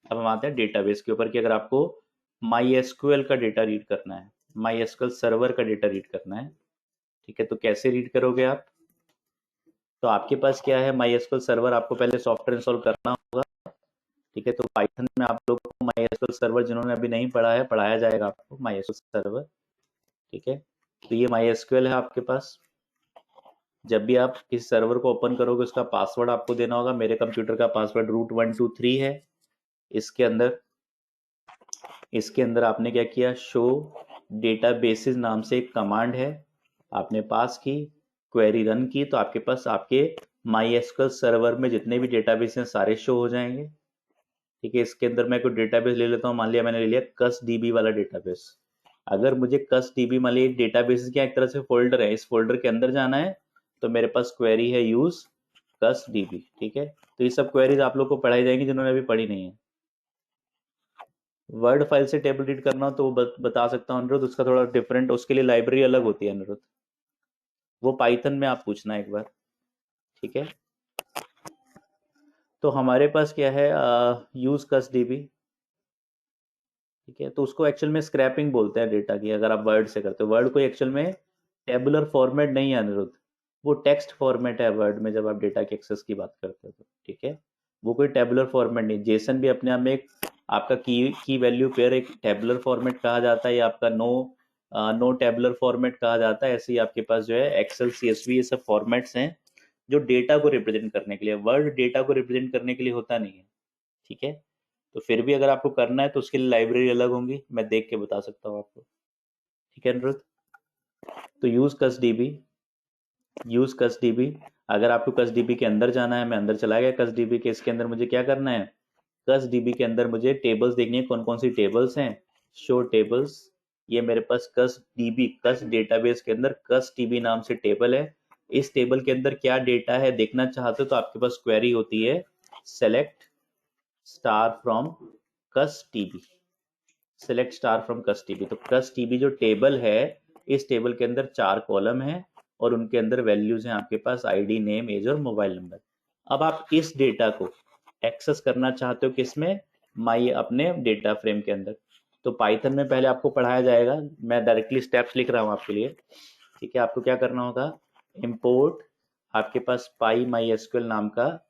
अब हम आते हैं डेटाबेस के ऊपर कि अगर आपको MySQL का डेटा रीड करना है, MySQL सर्वर का डेटा रीड करना है, ठीक है, तो कैसे रीड करोगे आप, तो आपके पास क्या है, MySQL सर्वर आपको पहले सॉफ्टवेयर इंस्टॉल करना होगा। ठीक है, तो पाइथन में आप लोगों को MySQL सर्वर जिन्होंने अभी नहीं पढ़ा है, पढ़ाया जाएगा आपको MySQL सर्वर। ठीक है, तो ये MySQL है आपके पास। जब भी आप इस सर्वर को ओपन करोगे उसका पासवर्ड आपको देना होगा, मेरे कंप्यूटर का पासवर्ड root123 है। इसके अंदर, इसके अंदर आपने क्या किया, शो डेटाबेसेस नाम से एक कमांड है, आपने पास की, क्वेरी रन की, तो आपके पास आपके MySQL सर्वर में जितने भी डेटाबेस हैं सारे शो हो जाएंगे। ठीक है, इसके अंदर मैं कोई डेटाबेस ले लेता हूँ, मान लिया मैंने ले लिया कस डीबी वाला डेटाबेस। अगर मुझे कस डीबी मान लिया डेटाबेस क्या एक तरह से फोल्डर है, इस फोल्डर के अंदर जाना है तो मेरे पास क्वेरी है यूज कस डीबी। ठीक है, तो ये सब क्वेरीज आप लोग को पढ़ाई जाएंगी जिन्होंने अभी पढ़ी नहीं है। वर्ड फाइल से टेबल रीड करना हो तो वो बता सकता हूँ अनिरुद्ध, उसका थोड़ा डिफरेंट, उसके लिए लाइब्रेरी अलग होती है अनिरुद्ध, वो पाइथन में आप पूछना एक बार। ठीक है, तो हमारे पास क्या है, यूज कस डीबी। ठीक है, तो उसको एक्चुअल में स्क्रैपिंग बोलते हैं डेटा की, अगर आप वर्ड से करते हो। वर्ड को एक्चुअल में टेबुलर फॉर्मेट नहीं है अनिरुद्ध, वो टेक्स्ट फॉर्मेट है वर्ड में जब आप डेटा के एक्सेस की बात करते हो तो। ठीक है, वो कोई टेबुलर फॉर्मेट नहीं। जेसन भी अपने आप में एक आपका की वैल्यू पेयर एक टेबुलर फॉर्मेट कहा जाता है, या आपका नो टेबुलर फॉर्मेट कहा जाता है। ऐसे ही आपके पास जो है एक्सेल, सीएसवी, ये सब फॉर्मेट्स हैं जो डेटा को रिप्रेजेंट करने के लिए। वर्ड डेटा को रिप्रेजेंट करने के लिए होता नहीं है। ठीक है, तो फिर भी अगर आपको करना है तो उसके लिए लाइब्रेरी अलग होंगी, मैं देख के बता सकता हूँ आपको। ठीक है अनिरुद्ध, तो यूज कस डीबी। अगर आपको कस डीबी के अंदर जाना है, मैं अंदर चला गया कस डीबी के, इसके अंदर मुझे क्या करना है, कस डीबी के अंदर मुझे टेबल्स देखनी है, कौन कौन सी टेबल्स हैं, शो टेबल्स। ये मेरे पास कस डीबी, कस डेटाबेस के अंदर कस टीबी नाम से टेबल है। इस टेबल के अंदर क्या डेटा है देखना चाहते हो तो आपके पास क्वेरी होती है select star from cus TB. Select star from cus TB, तो कस टीबी जो टेबल है, इस टेबल के अंदर 4 कॉलम है और उनके अंदर वैल्यूज हैं आपके पास आईडी, नेम, एज और मोबाइल नंबर। अब आप इस डेटा को एक्सेस करना चाहते हो किसमें, माई अपने डेटा फ्रेम के अंदर। तो पाइथन में पहले आपको पढ़ाया जाएगा, मैं डायरेक्टली स्टेप्स लिख रहा हूँ आपके लिए। ठीक है, आपको क्या करना होगा, इंपोर्ट, आपके पास पाई माई एसक्यूएल नाम का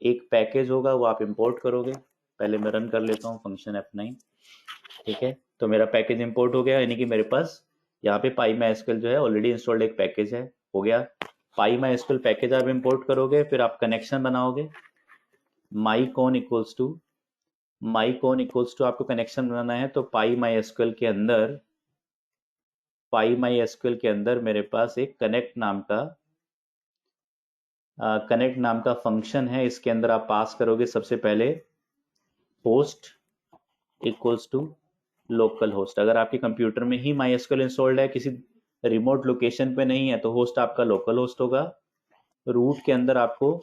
एक पैकेज होगा, वो आप इंपोर्ट करोगे। पहले मैं रन कर लेता हूँ फंक्शन F9। ठीक है, तो मेरा पैकेज इंपोर्ट हो गया, यानी कि मेरे पास यहाँ पे पाई माई एसक्यूएल जो है ऑलरेडी इंस्टॉल्ड एक पैकेज है, हो गया। पाई माई एसक्यूएल पैकेज आप इंपोर्ट करोगे, फिर आप कनेक्शन बनाओगे। माई कॉन इक्वल्स टू, आपको कनेक्शन बनाना है, तो पाई माई एसक्यूएल के अंदर मेरे पास एक कनेक्ट नाम का फंक्शन है। इसके अंदर आप पास करोगे सबसे पहले host equals to local host. अगर आपके कंप्यूटर में ही माई एसक्यूएल इंस्टॉल्ड है, किसी रिमोट लोकेशन पे नहीं है, तो होस्ट आपका लोकल होस्ट होगा। रूट के अंदर आपको,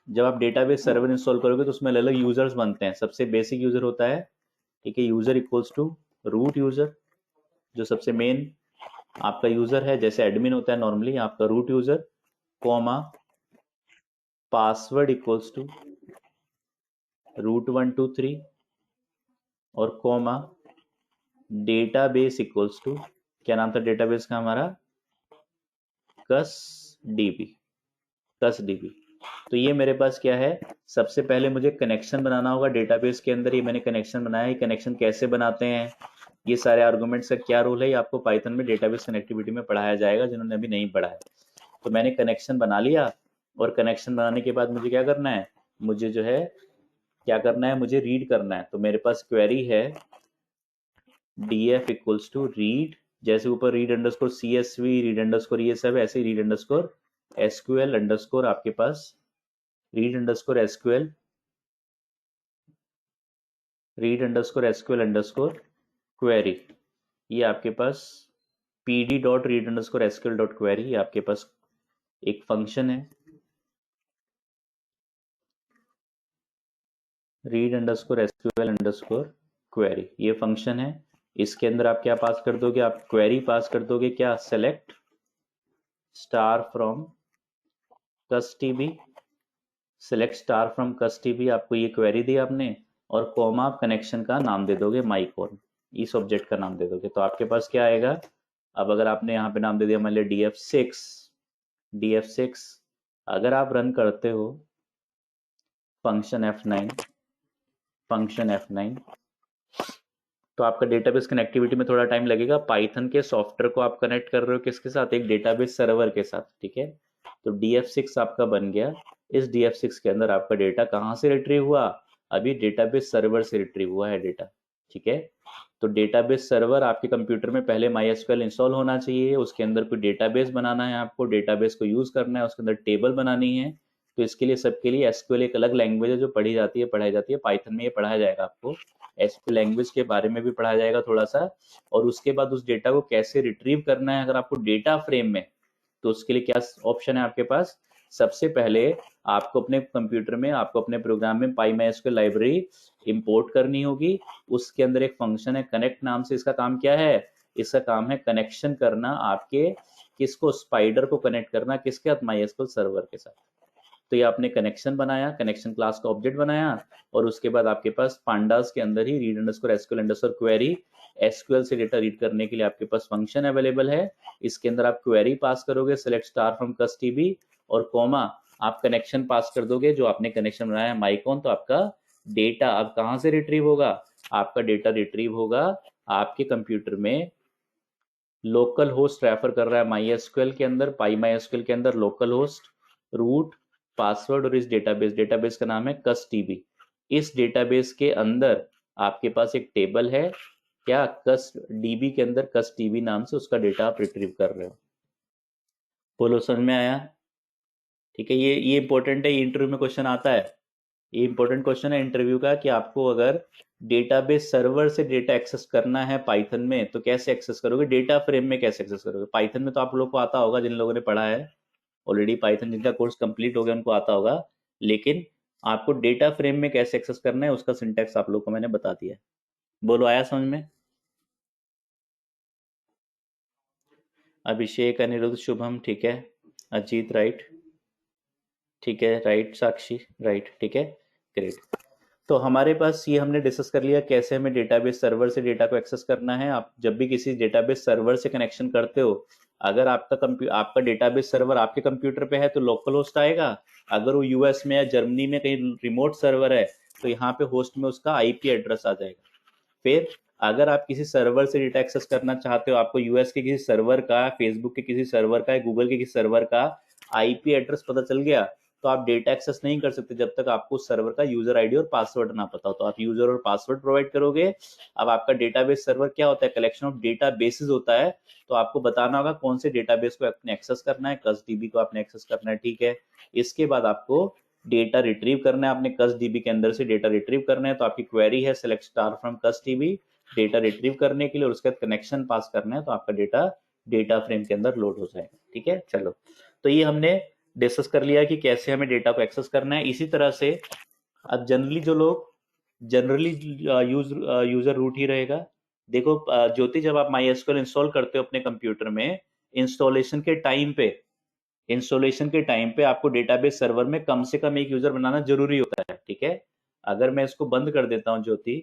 जब आप डेटाबेस सर्वर इंस्टॉल करोगे तो उसमें अलग अलग यूजर्स बनते हैं। सबसे बेसिक यूजर होता है, ठीक है, user equals to root user, जो सबसे मेन आपका यूजर है, जैसे एडमिन होता है नॉर्मली आपका root user, comma password equals to root123 और कॉमा डेटाबेस इक्वल्स टू, क्या नाम था डेटाबेस का हमारा, कस डीबी। तो ये मेरे पास क्या है, सबसे पहले मुझे कनेक्शन बनाना होगा डेटाबेस के अंदर। ये मैंने कनेक्शन बनाया, ये कनेक्शन कैसे बनाते हैं, ये सारे आर्गुमेंट्स का क्या रोल है, ये आपको पाइथन में डेटाबेस कनेक्टिविटी में पढ़ाया जाएगा जिन्होंने अभी नहीं पढ़ा है। तो मैंने कनेक्शन बना लिया, और कनेक्शन बनाने के बाद मुझे क्या करना है, मुझे जो है क्या करना है, मुझे रीड करना है। तो मेरे पास क्वेरी है df इक्वल्स टू रीड, जैसे ऊपर read underscore CSV, read underscore ये सब, ऐसे रीड अंडरस्कोर SQL अंडरस्कोर आपके पास read underscore SQL, read underscore SQL underscore query, ये आपके पास pd dot read underscore SQL dot query, आपके पास एक फंक्शन है read underscore SQL underscore query, ये फंक्शन है। इसके अंदर आप क्या पास कर दोगे, आप क्वेरी पास कर दोगे, क्या, select star from cus TB, select star from cus TB, आपको ये क्वेरी दी आपने, और कॉमा आप कनेक्शन का नाम दे दोगे माइकॉन, इस ऑब्जेक्ट का नाम दे दोगे, तो आपके पास क्या आएगा। अब अगर आपने यहाँ पे नाम दे दिया मान लिया df6, अगर आप रन करते हो फंक्शन F9, तो आपका डेटाबेस कनेक्टिविटी में थोड़ा टाइम लगेगा। पाइथन के सॉफ्टवेयर को आप कनेक्ट कर रहे हो किसके साथ, एक डेटाबेस सर्वर के साथ। ठीक है, तो df6 आपका बन गया। इस df6 के अंदर आपका डेटा कहाँ से रिट्रीव हुआ, अभी डेटाबेस सर्वर से रिट्रीव हुआ है डेटा। ठीक है, तो डेटाबेस सर्वर आपके कंप्यूटर में पहले MySQL इंस्टॉल होना चाहिए, उसके अंदर कोई डेटाबेस बनाना है, आपको डेटाबेस को यूज करना है, उसके अंदर टेबल बनानी है। तो इसके लिए सबके लिए एसक्यूएल एक अलग लैंग्वेज है जो पढ़ाई जाती है। पाइथन में ये पढ़ाया जाएगा आपको, एसक्यूएल लैंग्वेज के बारे में भी पढ़ाया जाएगा थोड़ा सा। और उसके बाद उस डेटा को कैसे रिट्रीव करना है अगर आपको डेटा फ्रेम में, तो उसके लिए क्या ऑप्शन है आपके पास। सबसे पहले आपको अपने कंप्यूटर में, आपको अपने प्रोग्राम में PyMySQL लाइब्रेरी इंपोर्ट करनी होगी। उसके अंदर एक फंक्शन है कनेक्ट नाम से, इसका काम क्या है, इसका काम है कनेक्शन करना आपके, किसको, स्पाइडर को कनेक्ट करना किसके साथ, MySQL सर्वर के साथ। तो ये आपने कनेक्शन बनाया, कनेक्शन क्लास का ऑब्जेक्ट बनाया, और उसके बाद आपके पास पांडास के अंदर ही read underscore SQL underscore query, SQL से डेटा रीड करने के लिए आपके पास फंक्शन अवेलेबल है। इसके अंदर आप क्वेरी पास करोगे, सेलेक्ट स्टार फ्रॉम कस्टडीबी, और कॉमा आप कनेक्शन पास कर दोगे जो आपने कनेक्शन बनाया है माइकॉन। तो आपका डेटा अब कहां से रिट्रीव होगा, आपका डेटा रिट्रीव होगा आपके कंप्यूटर में, लोकल होस्ट रेफर कर रहा है MySQL के अंदर, PyMySQL के अंदर लोकल होस्ट, रूट, पासवर्ड, और इस डेटाबेस का नाम है कस्टडीबी। इस डेटाबेस के अंदर आपके पास एक टेबल है, क्या, कस्टडीबी के अंदर कस्टडीबी नाम से उसका डेटा आप रिट्रीव कर रहे हो। बोलो समझ में आया। ठीक है, ये इंपॉर्टेंट है, ये इंटरव्यू में क्वेश्चन आता है। ये इंपॉर्टेंट क्वेश्चन है इंटरव्यू का कि आपको अगर डेटाबेस सर्वर से डेटा एक्सेस करना है पाइथन में तो कैसे एक्सेस करोगे, डेटा फ्रेम में कैसे एक्सेस करोगे। पाइथन में तो आप लोग को आता होगा, जिन लोगों ने पढ़ा है ऑलरेडी पाइथन, जिनका कोर्स कंप्लीट हो गया उनको आता होगा, लेकिन आपको डेटा फ्रेम में कैसे एक्सेस करना है उसका सिंटैक्स आप लोग को मैंने बता दिया है। बोलो आया समझ में। अभिषेक, अनिरुद्ध, शुभम, ठीक है, अजीत राइट, ठीक है राइट, साक्षी राइट, ठीक है, ग्रेट। तो हमारे पास ये हमने डिस्कस कर लिया कैसे हमें डेटाबेस सर्वर से डेटा को एक्सेस करना है। आप जब भी किसी डेटाबेस सर्वर से कनेक्शन करते हो, अगर आपका डेटाबेस सर्वर आपके कंप्यूटर पे है तो लोकल होस्ट आएगा, अगर वो यूएस में या जर्मनी में कहीं रिमोट सर्वर है तो यहाँ पे होस्ट में उसका आईपी एड्रेस आ जाएगा। फिर अगर आप किसी सर्वर से डेटा एक्सेस करना चाहते हो, आपको यूएस के किसी सर्वर का, फेसबुक के किसी सर्वर का, गूगल के किसी सर्वर का आईपी एड्रेस पता चल गया, तो आप डेटा एक्सेस नहीं कर सकते जब तक आपको सर्वर का यूजर आईडी और पासवर्ड ना पता हो। तो आप यूजर और पासवर्ड प्रोवाइड करोगे। अब आपका डेटाबेस सर्वर क्या होता है, कलेक्शन ऑफ डेटा बेसिस होता है, तो आपको बताना होगा कौन से डेटाबेस को आपने एक्सेस करना है, कस्टडीबी को आपने एक्सेस करना है, ठीक है। इसके बाद आपको डेटा रिट्रीव करना है, आपने कस्टडीबी के अंदर से डेटा रिट्रीव करना है, तो आपकी क्वेरी है सेलेक्ट स्टार फ्रॉम कस्टडीबी, डेटा रिट्रीव करने के लिए, और उसके बाद कनेक्शन पास करना है, तो आपका डेटा डेटा फ्रेम के अंदर लोड हो जाएगा। ठीक है, चलो, तो ये हमने डिस्कस कर लिया कि कैसे हमें डेटा को एक्सेस करना है। इसी तरह से अब जनरली यूजर रूट ही रहेगा। देखो ज्योति, जब आप MySQL इंस्टॉल करते हो अपने कंप्यूटर में, इंस्टॉलेशन के टाइम पे आपको डेटाबेस सर्वर में कम से कम एक यूजर बनाना जरूरी होता है। ठीक है, अगर मैं इसको बंद कर देता हूँ ज्योति,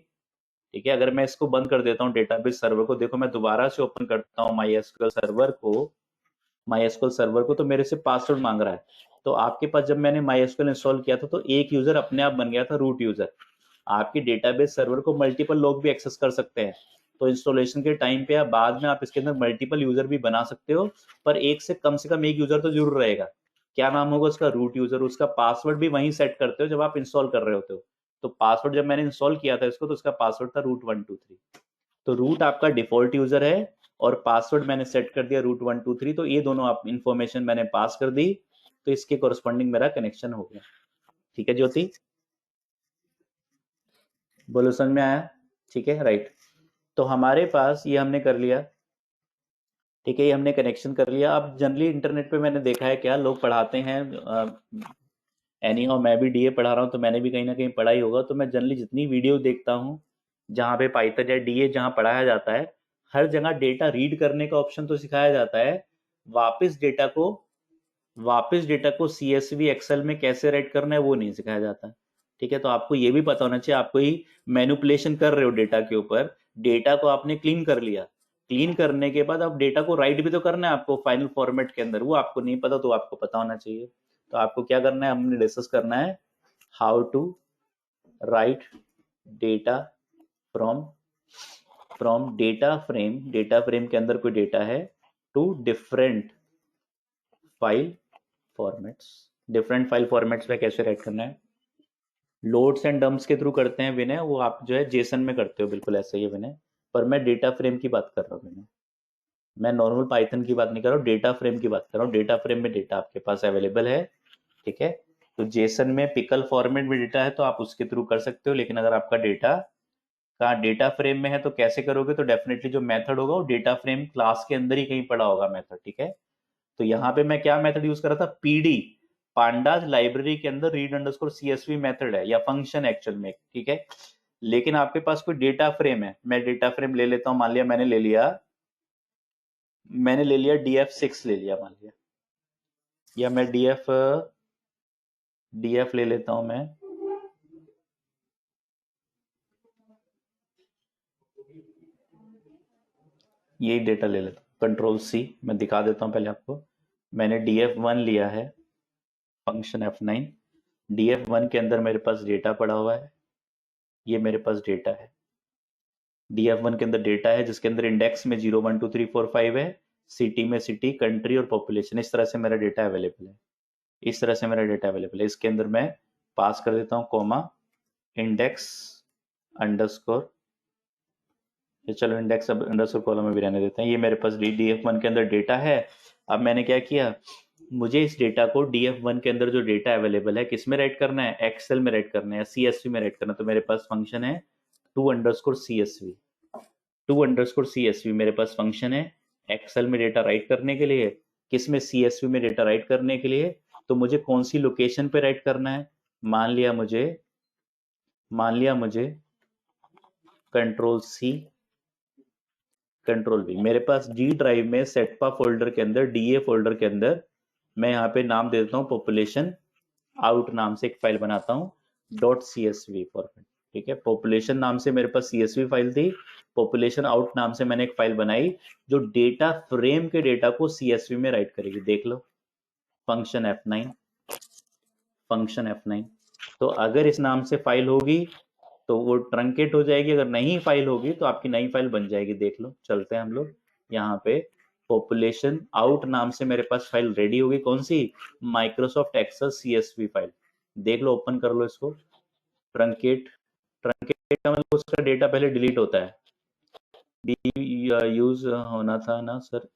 ठीक है, अगर मैं इसको बंद कर देता हूँ डेटाबेस सर्वर को, देखो मैं दोबारा से ओपन करता हूँ MySQL सर्वर को, तो मेरे से पासवर्ड मांग रहा है। तो आपके पास जब मैंने MySQL इंस्टॉल किया था तो एक यूजर अपने आप बन गया था, रूट यूजर। आपके डेटाबेस सर्वर को मल्टीपल लोग भी एक्सेस कर सकते हैं, तो इंस्टॉलेशन के टाइम पे या बाद में आप इसके अंदर मल्टीपल यूजर भी बना सकते हो, पर एक से कम से कम एक यूजर तो जरूर रहेगा। क्या नाम होगा उसका, रूट यूजर। उसका पासवर्ड भी वहीं सेट करते हो जब आप इंस्टॉल कर रहे होते हो। तो पासवर्ड जब मैंने इंस्टॉल किया था इसको, तो उसका पासवर्ड था root123। तो रूट आपका डिफॉल्ट यूजर है और पासवर्ड मैंने सेट कर दिया root123, तो ये दोनों आप इंफॉर्मेशन मैंने पास कर दी, तो इसके कोरस्पॉन्डिंग मेरा कनेक्शन हो गया। ठीक है ज्योति, बोलो समझ में आया। ठीक है राइट, तो हमारे पास ये हमने कर लिया। ठीक है, ये हमने कनेक्शन कर लिया। अब जनरली इंटरनेट पे मैंने देखा है क्या लोग पढ़ाते हैं, एनी हाउ मैं भी डीए पढ़ा रहा हूँ तो मैंने भी कहीं ना कहीं पढ़ा ही होगा, तो मैं जनरली जितनी वीडियो देखता हूँ जहाँ पे पाइथन या डीए जहाँ पढ़ाया जाता है, हर जगह डेटा रीड करने का ऑप्शन तो सिखाया जाता है, वापस डेटा को CSV एक्सेल में कैसे राइट करना है वो नहीं सिखाया जाता। ठीक है, तो आपको ये भी पता होना चाहिए, आप कोई मैनिपुलेशन कर रहे हो डेटा के ऊपर, डेटा को आपने क्लीन कर लिया, क्लीन करने के बाद अब डेटा को राइट भी तो करना है आपको फाइनल फॉर्मेट के अंदर, वो आपको नहीं पता तो आपको पता होना चाहिए। तो आपको क्या करना है, हमने डिस्कस करना है how to write data from data frame के अंदर कोई डेटा है टू डिफरेंट फाइल फॉर्मेट्स में कैसे राइट करना है। लोड्स एंड डम्प्स के थ्रू करते हैं विनय, वो आप जो है जेसन में करते हो, बिल्कुल ऐसे ही है विनय, पर मैं डेटा फ्रेम की बात कर रहा हूँ विनय, मैं नॉर्मल पाइथन की बात नहीं कर रहा हूँ, डेटा फ्रेम की बात कर रहा हूँ। डेटा फ्रेम में डेटा आपके पास अवेलेबल है, ठीक है, तो जेसन में पिकल फॉर्मेट में डेटा है तो आप उसके थ्रू कर सकते हो, लेकिन अगर आपका डेटा का डेटा फ्रेम में है तो कैसे करोगे? तो डेफिनेटली जो मेथड होगा वो डेटा फ्रेम क्लास के अंदर ही कहीं पड़ा होगा मेथड, ठीक है। तो यहाँ पे मैं क्या मेथड यूज कर रहा था? पीडी, पांडाज लाइब्रेरी के अंदर रीड अंडरस्कोर सीएसवी मेथड है या फंक्शन एक्चुअल में, ठीक है। लेकिन आपके पास कोई डेटा फ्रेम है, मैं डेटा फ्रेम ले लेता हूं, मान लिया मैंने ले लिया DF6 ले लिया मान लिया, या मैं DF ले लेता हूं मैं, यही डेटा ले लेता हूं, कंट्रोल C, मैं दिखा देता हूं पहले आपको। मैंने DF1 लिया है, फंक्शन F9, DF1 के अंदर मेरे पास डेटा पड़ा हुआ है, ये मेरे पास डेटा है। DF1 के अंदर डेटा है जिसके अंदर इंडेक्स में 0 1 2 3 4 5 है, सिटी में सिटी, कंट्री और पॉपुलेशन, इस तरह से मेरा डेटा अवेलेबल है। इस तरह से मेरा डेटा अवेलेबल है। इसके अंदर मैं पास कर देता हूँ कॉमा इंडेक्स अंडरस्कोर, चलो इंडेक्स अंडरस्कोर कॉलम में भी रहने देते हैं। ये मेरे पास DF1 के अंदर डेटा है। अब मैंने क्या किया, मुझे इस डेटा को DF1 के अंदर जो डेटा अवेलेबल है किस में राइट करना है? एक्सेल में राइट करना है या CSV में राइट करना है। तो मेरे पास फंक्शन है to_CSV, to_CSV मेरे पास फंक्शन है एक्सेल में डेटा राइट करने के लिए, किस में? CSV में डेटा राइट करने के लिए। तो मुझे कौन सी लोकेशन पे राइट करना है? मान लिया मुझे कंट्रोल C कंट्रोल V, मेरे पास D ड्राइव में सेटपा फोल्डर के अंदर, DA फोल्डर के अंदर मैं यहाँ पे नाम दे देता हूँ पॉपुलेशन आउट नाम से एक फाइल बनाता हूँ .CSV फॉर्मेट, ठीक है। पॉपुलेशन नाम से मेरे पास CSV फाइल थी, पॉपुलेशन आउट नाम से मैंने एक फाइल बनाई जो डेटा फ्रेम के डेटा को CSV में राइट करेगी। देख लो फंक्शन F9। तो अगर इस नाम से फाइल होगी तो वो ट्रंकेट हो जाएगी, अगर नहीं फाइल होगी तो आपकी नई फाइल बन जाएगी। देख लो, चलते हैं हम लोग यहाँ पे, पॉपुलेशन आउट नाम से मेरे पास फाइल रेडी होगी, कौन सी? Microsoft Excel CSV file. देख लो, ओपन कर लो इसको। ट्रंकेट का मतलब उसका डेटा पहले डिलीट होता है, यूज होना था ना सर,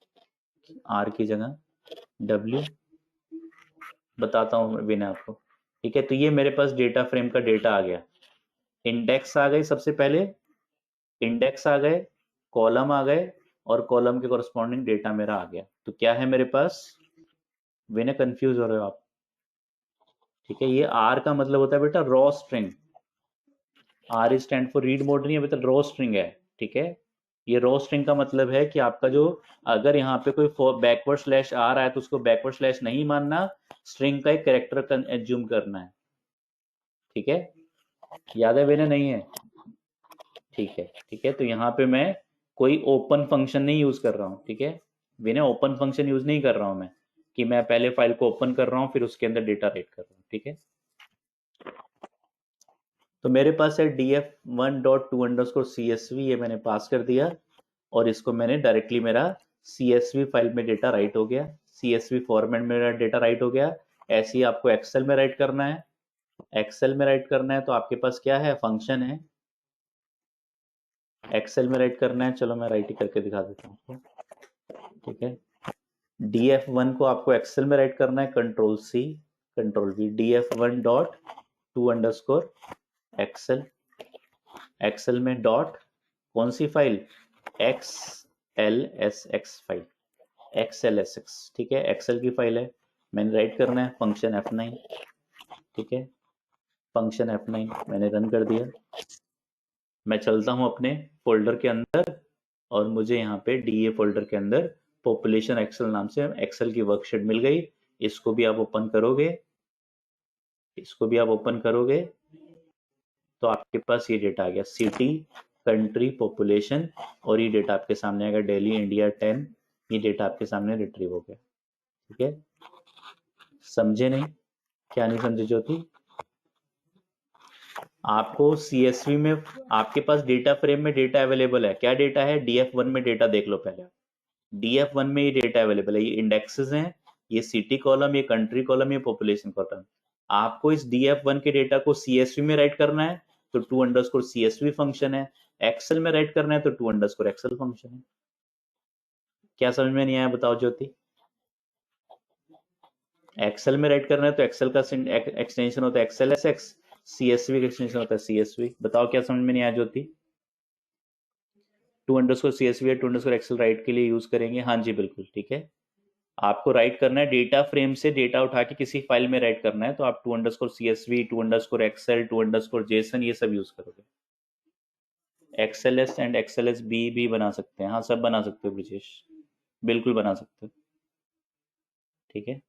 R की जगह W, बताता हूँ विनय आपको, ठीक है। तो ये मेरे पास डेटा फ्रेम का डेटा आ गया, इंडेक्स आ गई, सबसे पहले इंडेक्स आ गए, कॉलम आ गए, और कॉलम के कॉरस्पॉन्डिंग डेटा मेरा आ गया। तो क्या है मेरे पास? विनय कंफ्यूज हो रहे हो आप, ठीक है। ये R का मतलब होता है बेटा raw string, R stand for read mode नहीं है बेटा, रॉ स्ट्रिंग है, ठीक है। ये रॉ स्ट्रिंग का मतलब है कि आपका जो, अगर यहाँ पे कोई बैकवर्ड स्लैश आ रहा है तो उसको बैकवर्ड स्लैश नहीं मानना, स्ट्रिंग का एक कैरेक्टर एज्यूम करना है, ठीक है। याद है विनय? नहीं है? ठीक है। तो यहाँ पे मैं कोई ओपन फंक्शन नहीं यूज कर रहा हूँ, ठीक है। विनय ओपन फंक्शन यूज नहीं कर रहा हूँ मैं, कि मैं पहले फाइल को ओपन कर रहा हूँ फिर उसके अंदर डेटा राइट कर रहा हूँ, ठीक है। तो मेरे पास है DF1.to_CSV, ये मैंने पास कर दिया और इसको मैंने डायरेक्टली मेरा CSV फाइल में डेटा राइट हो गया, CSV फॉर्मेट में मेरा डेटा राइट हो गया। ऐसे ही आपको एक्सेल में राइट करना है, एक्सेल में राइट करना है तो आपके पास क्या है? फंक्शन है, एक्सेल में राइट करना है। चलो मैं राइट ही करके दिखा देता हूँ, ठीक है। DF1 को आपको एक्सेल में राइट करना है, कंट्रोल C कंट्रोल V, DF1.to_एक्सेल, एक्सेल में डॉट, कौन सी फाइल? XLSX फाइल, XLSX, ठीक है, एक्सेल की फाइल है, मैंने राइट करना है फंक्शन F9, ठीक है। फंक्शन F9 मैंने रन कर दिया। मैं चलता हूं अपने फोल्डर के अंदर और मुझे यहाँ पे DA फोल्डर के अंदर पॉपुलेशन एक्सेल नाम से एक्सेल की वर्कशीट मिल गई। इसको भी आप ओपन करोगे, तो आपके पास ये डेटा आ गया, सिटी, कंट्री, पॉपुलेशन, और ये डेटा आपके सामने आएगा, दिल्ली इंडिया 10, ये डेटा आपके सामने रिट्रीव हो गया, ठीक है। समझे नहीं? क्या नहीं समझे ज्योति? आपको CSV में आपके पास डेटा फ्रेम में डेटा अवेलेबल है, क्या डेटा है? DF1 में डेटा देख लो पहले, DF1 में ये डेटा अवेलेबल है, ये इंडेक्सेस हैं, ये सिटी कॉलम, ये कंट्री कॉलम, ये पॉपुलेशन कॉलम। आपको इस DF1 के डेटा को CSV में राइट करना है तो to_CSV फंक्शन है, एक्सेल में राइट करना है तो to_एक्सेल फंक्शन है। क्या समझ में नहीं आया बताओ ज्योति? एक्सेल में राइट करना है तो एक्सेल का एक्सटेंशन होता है XLSX, CSV का एक्सटेंशन होता है CSV। बताओ क्या समझ में नहीं आया ज्योति? 2_CSV या 2_Excel राइट के लिए यूज करेंगे? हाँ जी बिल्कुल ठीक है। आपको राइट करना है डेटा फ्रेम से डेटा उठा के किसी फाइल में राइट करना है तो आप 2_CSV, 2_Excel, 2_JSON ये सब यूज करोगे। XLS एंड XLSB भी बना सकते हैं, हाँ सब बना सकते हो ब्रिजेश, बिल्कुल बना सकते हो। ठीक है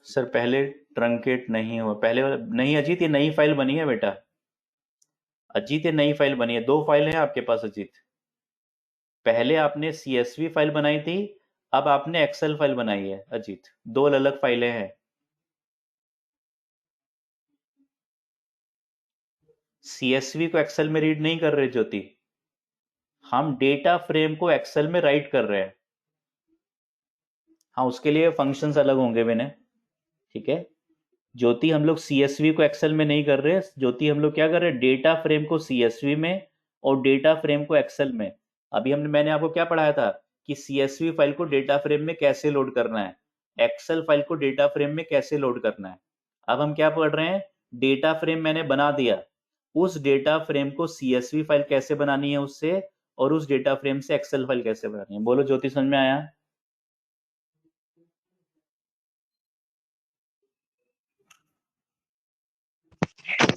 सर, पहले ट्रंकेट नहीं हुआ, पहले नहीं अजीत, ये नई फाइल बनी है बेटा। अजीत ये नई फाइल बनी है, 2 फाइल है आपके पास अजीत। पहले आपने CSV फाइल बनाई थी, अब आपने एक्सेल फाइल बनाई है अजीत, 2 अलग फाइलें हैं। CSV को एक्सेल में रीड नहीं कर रहे ज्योति, हम डेटा फ्रेम को एक्सेल में राइट कर रहे हैं। हाँ उसके लिए फंक्शंस अलग होंगे मैंने, ठीक है ज्योति। हम लोग CSV को एक्सेल में नहीं कर रहे ज्योति, हम लोग क्या कर रहे हैं, डेटा फ्रेम को CSV में और डेटा फ्रेम को एक्सेल में। अभी मैंने आपको क्या पढ़ाया था कि CSV फाइल को डेटा फ्रेम में कैसे लोड करना है, एक्सेल फाइल को डेटा फ्रेम में कैसे लोड करना है। अब हम क्या पढ़ रहे हैं, डेटा फ्रेम मैंने बना दिया, उस डेटा फ्रेम को CSV फाइल कैसे बनानी है उससे, और उस डेटा फ्रेम से एक्सेल फाइल कैसे बनानी है। बोलो ज्योति समझ में आया?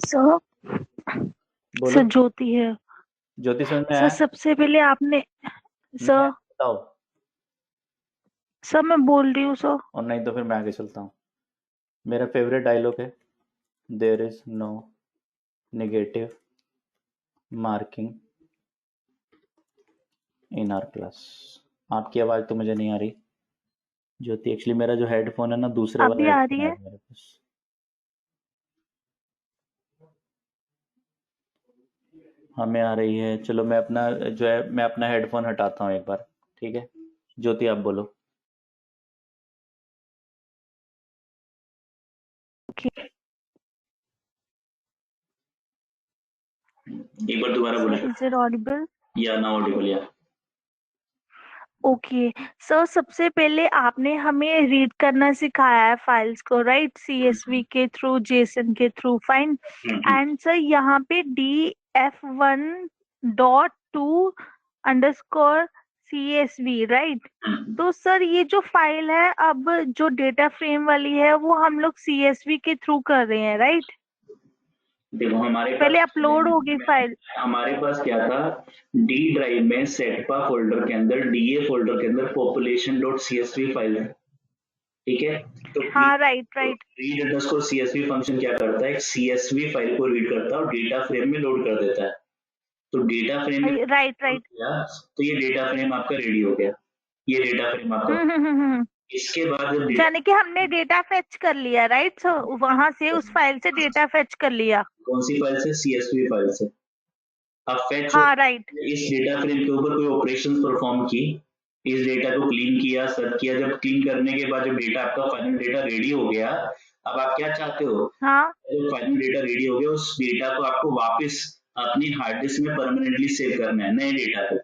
सर बोलो सर ज्योति है ज्योति, समझ में सर। आया? सबसे पहले आपने सर बताओ। सर मैं बोल रही हूँ सर। और नहीं तो फिर मैं आगे चलता हूँ। मेरा फेवरेट डायलॉग है, there is no negative marking in our class. आपकी आवाज़ तो मुझे नहीं आ रही ज्योति, एक्चुअली मेरा जो हेडफोन है ना दूसरे वाला अभी आ हेडफोन रही है है? मेरे पास। हमें आ रही है, चलो मैं अपना जो है मैं अपना हेडफोन हटाता हूँ एक बार, ठीक है ज्योति आप बोलो। एक बार दोबारा बोलो। Sir is it Audible? या ना ऑडिबल या? ओके सर, सबसे पहले आपने हमें रीड करना सिखाया है फाइल्स को, राइट? CSV के थ्रू, जेसन के थ्रू, फाइन। एंड सर यहाँ पे DF1.2_CSV, राइट? तो सर ये जो फाइल है, अब जो डेटा फ्रेम वाली है वो हम लोग CSV के थ्रू कर रहे हैं, राइट? देखो हमारे पहले पास अपलोड होगी फाइल। हमारे पास क्या था, डी ड्राइव में सेटपा फोल्डर के अंदर, DA फोल्डर के अंदर population.csv फाइल है, ठीक है। तो हाँ राइट राइट। read_csv फंक्शन क्या करता है, एक CSV फाइल को रीड करता है और डेटा फ्रेम में लोड कर देता है। तो डेटा फ्रेम में राइट राइट। तो ये डेटा फ्रेम आपका रेडी हो गया, ये डेटा फ्रेम आपका। हम्म। इसके बाद जब यानी कि हमने डेटा फेच कर लिया, राइट? सो वहां से उस फाइल से डेटा फेच कर लिया। कौन सी फाइल से, CSV फाइल से। अब फेच हाँ राइट। इस डेटा फ्रेम के ऊपर कोई ऑपरेशन परफॉर्म की, इस डेटा को क्लीन किया, सर्च किया। जब क्लीन करने के बाद जब डेटा आपका फाइनल डेटा रेडी हो गया, अब आप क्या चाहते हो, हाँ जब फाइनल डेटा रेडी हो गया उस डेटा को आपको वापस अपनी हार्ड डिस्क में परमानेंटली सेव करना है, नए डेटा को।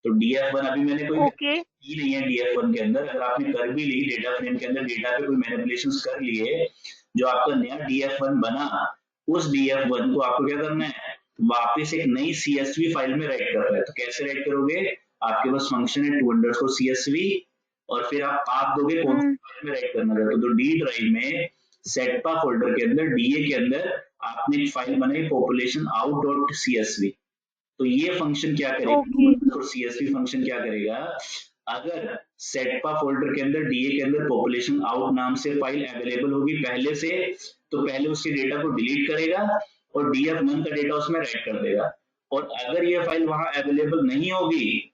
तो DF1 अभी मैंने कोई ओके। की नहीं है, DF1 के अंदर अगर आपने कर भी ली डेटा फ्रेम के अंदर, डेटा पे कोई मैनिपुलेशंस कर लिए, जो आपका नया DF1 बना, उस DF1 को आपको क्या करना है, वापस एक नई CSV फाइल में राइट करना है। तो कैसे राइट करोगे, आपके पास फंक्शन है 2_CSV और फिर आप पाथ दोगे कौन सी फाइल में राइट करना है। तो D ड्राइव में सेटपा फोल्डर के अंदर, DA के अंदर आपने एक फाइल बनाई population_out.csv। तो ये फंक्शन क्या ओके। करेगा, तो CSV फंक्शन क्या करेगा, अगर सेटपा फोल्डर के अंदर DA के अंदर पॉपुलेशन आउट नाम से फाइल अवेलेबल होगी पहले से, तो पहले उसके डेटा को डिलीट करेगा और DF1 का डेटा उसमें राइट कर देगा। और अगर ये फाइल वहां अवेलेबल नहीं होगी,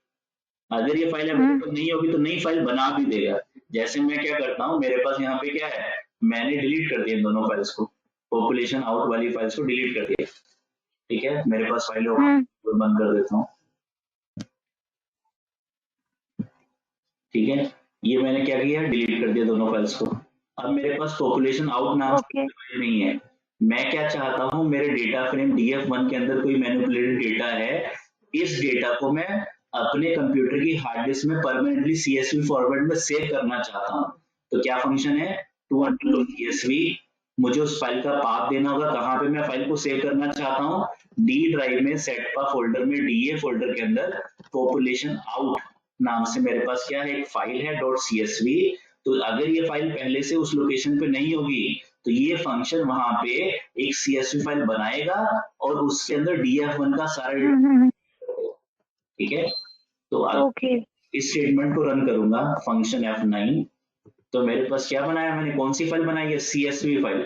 अगर ये फाइल अवेलेबल नहीं होगी तो नई फाइल बना भी देगा। जैसे मैं क्या करता हूँ, मेरे पास यहाँ पे क्या है, मैंने डिलीट कर दिया दोनों फाइल्स को, पॉपुलेशन आउट वाली फाइल्स को डिलीट कर दिया, ठीक है। मेरे पास फाइल बंद कर देता हूँ, ठीक है। ये मैंने क्या किया, डिलीट कर दिया दोनों फाइल्स को। अब मेरे पास पॉपुलेशन आउट नाम ओके। फाइल नहीं है। मैं क्या चाहता हूँ, मेरे डेटा फ्रेम DF1 के अंदर कोई मैनिपुलेटेड डेटा है, इस डेटा को मैं अपने कंप्यूटर की हार्ड डिस्क में परमानेंटली CSV फॉर्मेट में सेव करना चाहता हूँ, तो क्या फंक्शन है टू CSV, मुझे उस फाइल का पाथ देना होगा कहाँ पे मैं फाइल को सेव करना चाहता हूँ, डी ड्राइव में सेटपा फोल्डर में DA फोल्डर के अंदर पॉपुलेशन आउट नाम से मेरे पास क्या है एक फाइल है .csv। तो अगर ये फाइल पहले से उस लोकेशन पे नहीं होगी तो ये फंक्शन वहां पे एक CSV फाइल बनाएगा और उसके अंदर DF1 का सारा, ठीक है। तो ओके इस स्टेटमेंट को रन करूंगा फंक्शन F9, तो मेरे पास क्या बनाया मैंने, कौन सी फाइल बनाई है CSV फाइल।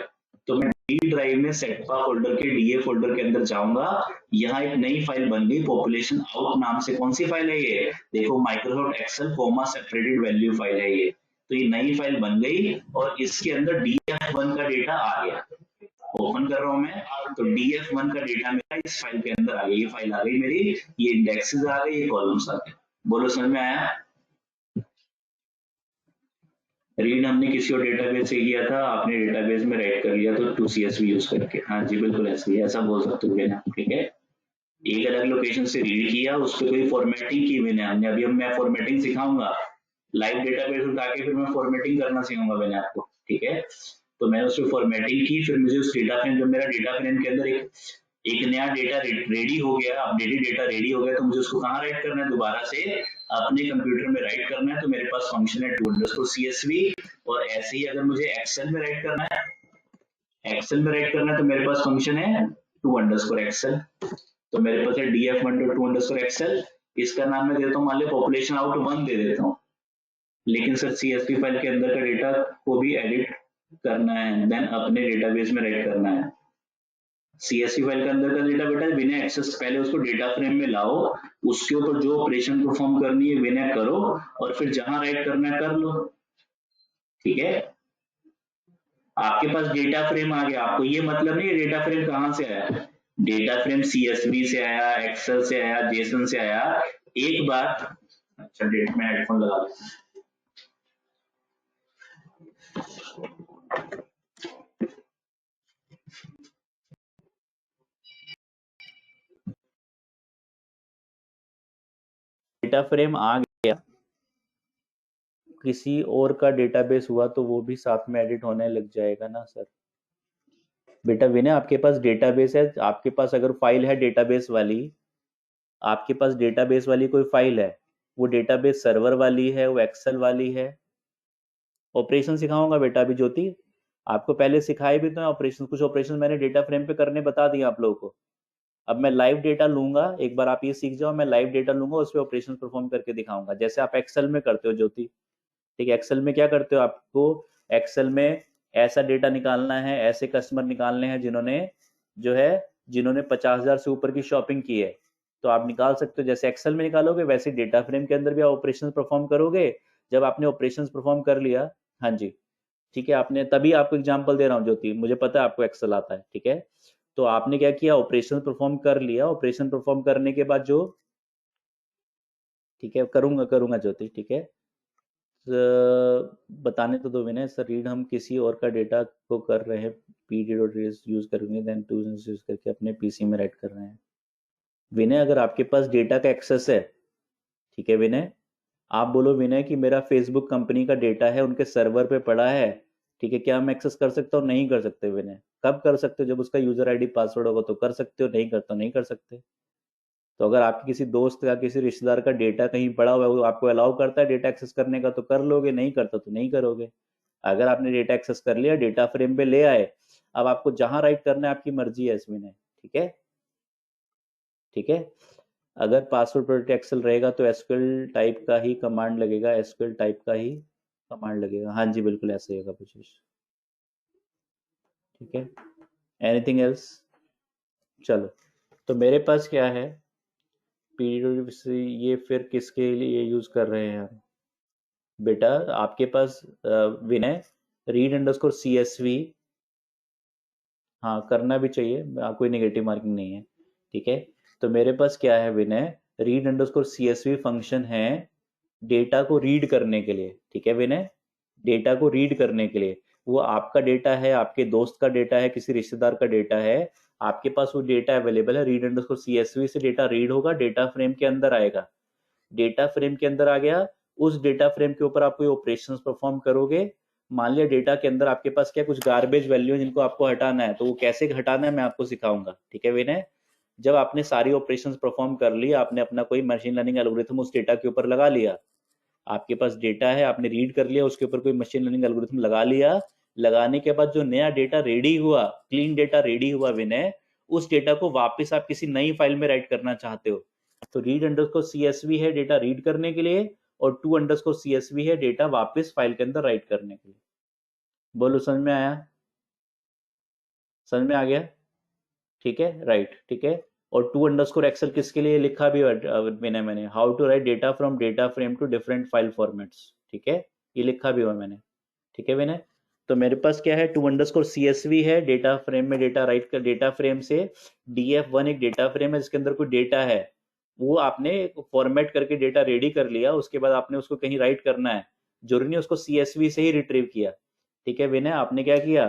तो मैं डी ड्राइव में सेटपा फोल्डर के DA फोल्डर के अंदर जाऊंगा, यहाँ एक नई फाइल बन गई पॉपुलेशन आउट नाम से। कौन सी फाइल है ये, देखो Microsoft Excel comma separated value file है ये। तो ये नई फाइल बन गई और इसके अंदर DF1 का डेटा आ गया। ओपन कर रहा हूं मैं, तो DF1 का डेटा मेरा इस फाइल के अंदर आ गया, ये फाइल आ गई मेरी, ये इंडेक्सेस आ गए, ये कॉलम्स आ गए। बोलो समझ में आया। रीड हमने किसी और डेटाबेस से किया था, आपने डेटाबेस में राइट कर लिया तो 2CSV यूज करके। हाँ जी बिल्कुल ऐसे ही, ऐसा बोल सकते हो ना, ठीक है। एक अलग लोकेशन से रीड किया, उस पर कोई फॉर्मेटिंग की मैंने, हमने अभी हम मैं फॉर्मेटिंग सिखाऊंगा, लाइव डेटाबेस उठा के फिर मैं फॉर्मेटिंग करना सिखाऊंगा मैंने आपको, ठीक है। तो मैंने उस पर फॉर्मेटिंग की, फिर मुझे उस डेटा फ्रेम, जब मेरा डेटा फ्रेम के अंदर एक नया डेटा रेडी हो गया, अपडेटेड डेटा रेडी हो गया, तो मुझे उसको कहाँ राइट करना है, दोबारा से अपने कंप्यूटर में राइट करना है। तो मेरे पास फंक्शन है to_csv, और ऐसे ही अगर मुझे एक्सेल में राइट करना है, एक्सेल में राइट करना है तो मेरे पास फंक्शन है to_excel। तो मेरे पास है df1.to_excel, इसका नाम मैं देता हूँ मान लो पॉपुलेशन आउट 1 दे देता हूँ, लेकिन सर CSV फाइल के अंदर का डेटा को भी एडिट करना है, देन अपने डेटाबेस में राइट करना है। CSV फाइल के अंदर का डेटा बेटा बिना एक्सेस, पहले उसको डेटा फ्रेम में लाओ, उसके ऊपर जो ऑपरेशन परफॉर्म करनी है विनय करो, और फिर जहां राइट करना है कर लो, ठीक है। आपके पास डेटा फ्रेम आ गया, आपको ये मतलब नहीं डेटा फ्रेम कहां से आया, डेटा फ्रेम CSV से आया, एक्सेल से आया, जेसन से आया। एक बार, अच्छा डेट में हेडफोन लगा देता हूं। डेटा फ्रेम आ गया, किसी और का डेटाबेस हुआ तो वो भी साथ में एडिट होने लग जाएगा ना सर। बेटा विनय आपके पास डेटाबेस है, आपके पास अगर फाइल है डेटाबेस वाली, आपके पास डेटाबेस वाली कोई फाइल है, वो डेटाबेस सर्वर वाली है, वो एक्सेल वाली है। ऑपरेशन सिखाऊंगा बेटा अभी ज्योति, आपको पहले सिखाए भी तो ऑपरेशन, कुछ ऑपरेशन मैंने डेटा फ्रेम पे करने बता दिए आप लोगों को। अब मैं लाइव डेटा लूंगा, एक बार आप ये सीख जाओ, मैं लाइव डेटा लूंगा, उस पर ऑपरेशन परफॉर्म करके दिखाऊंगा, जैसे आप एक्सेल में करते हो ज्योति। ठीक है, एक्सेल में क्या करते हो, आपको एक्सेल में ऐसा डेटा निकालना है, ऐसे कस्टमर निकालने हैं जिन्होंने जो है जिन्होंने 50,000 से ऊपर की शॉपिंग की है, तो आप निकाल सकते हो, जैसे एक्सेल में निकालोगे वैसे डेटा फ्रेम के अंदर भी आप ऑपरेशन परफॉर्म करोगे। जब आपने ऑपरेशन परफॉर्म कर लिया, हाँ जी ठीक है, आपने, तभी आपको एग्जांपल दे रहा हूँ ज्योति, मुझे पता है आपको एक्सेल आता है, ठीक है। तो आपने क्या किया, ऑपरेशन परफॉर्म कर लिया, ऑपरेशन परफॉर्म करने के बाद जो, ठीक है करूंगा करूंगा ज्योति, ठीक है। बताने तो दो विनय सर, रीड हम किसी और का डेटा को कर रहे हैं, pd.res यूज करेंगे, देन टू यूज करके अपने पीसी में राइट कर रहे हैं। विनय अगर आपके पास डेटा का एक्सेस है, ठीक है विनय, आप बोलो विनय कि मेरा फेसबुक कंपनी का डेटा है, उनके सर्वर पे पड़ा है, ठीक है, क्या हम एक्सेस कर सकते हो, नहीं कर सकते विनय। कब कर सकते हो, जब उसका यूजर आईडी पासवर्ड होगा तो कर सकते हो, नहीं करते हो नहीं कर सकते। तो अगर आपके किसी दोस्त या किसी रिश्तेदार का डेटा कहीं पड़ा हुआ है, वो आपको अलाउ करता है डेटा एक्सेस करने का तो कर लोगे, नहीं करता तो नहीं करोगे। अगर आपने डेटा एक्सेस कर लिया, डेटा फ्रेम पे ले आए, अब आपको जहां राइट करना है आपकी मर्जी है इसमें, ठीक है, ठीक है। अगर पासवर्ड प्रोटेक्ट एक्सेल रहेगा तो एसक्यूएल टाइप का ही कमांड लगेगा, एसक्यूएल टाइप का ही कमांड लगेगा, हाँ जी बिल्कुल ऐसे ही होगा कुछ, ठीक है। एनीथिंग एल्स, चलो, तो मेरे पास क्या है, पीरियड, ये फिर किसके लिए यूज कर रहे हैं हम बेटा, आपके पास विनय रीड अंडरस्कोर CSV, हाँ करना भी चाहिए, कोई नेगेटिव मार्किंग नहीं है, ठीक है। तो मेरे पास क्या है विनय, रीड अंडरस्कोर CSV फंक्शन है डेटा को रीड करने के लिए, ठीक है विनय, डेटा को रीड करने के लिए। वो आपका डेटा है, आपके दोस्त का डेटा है, किसी रिश्तेदार का डेटा है, आपके पास वो डेटा अवेलेबल है, रीड अंडरस्कोर CSV से डेटा रीड होगा, डेटा फ्रेम के अंदर आएगा। डेटा फ्रेम के अंदर आ गया, उस डेटा फ्रेम के ऊपर आप कोई ऑपरेशंस परफॉर्म करोगे। मान लिया डेटा के अंदर आपके पास क्या कुछ गार्बेज वैल्यू है जिनको आपको हटाना है, तो वो कैसे हटाना है मैं आपको सिखाऊंगा, ठीक है विनय। जब आपने सारी ऑपरेशंस परफॉर्म कर ली, आपने अपना कोई मशीन लर्निंग एल्गोरिथम उस डेटा के ऊपर लगा लिया, आपके पास डेटा है, आपने रीड कर लिया, उसके ऊपर कोई मशीन लर्निंग एल्गोरिथम लगा लिया, लगाने के बाद जो नया डेटा रेडी हुआ, क्लीन डेटा रेडी हुआ विनय, उस डेटा को वापस आप किसी नई फाइल में राइट करना चाहते हो, तो रीड अंडरस्कोर सीएसवी है डेटा रीड करने के लिए, और टू अंडरस्कोर सीएसवी है डेटा वापस फाइल के अंदर राइट करने के लिए। बोलो समझ में आया? समझ में आ गया? ठीक है, राइट, ठीक है। और टू अंडरस्कोर एक्सेल किसके लिए लिखा भी मैंने how to write data from data frame to different file formats, ठीक है, ये लिखा भी हुआ मैंने, ठीक है विनय। तो मेरे पास क्या है, टू अंडरस्कोर सीएसवी है, डेटा फ्रेम में डेटा राइट कर, डेटा फ्रेम से DF1 एक डेटा फ्रेम है जिसके अंदर कोई डेटा है, वो आपने फॉर्मेट करके डेटा रेडी कर लिया, उसके बाद आपने उसको कहीं राइट करना है, जरूरी नहीं उसको सीएसवी से ही रिट्रीव किया, ठीक है विनय। आपने क्या किया,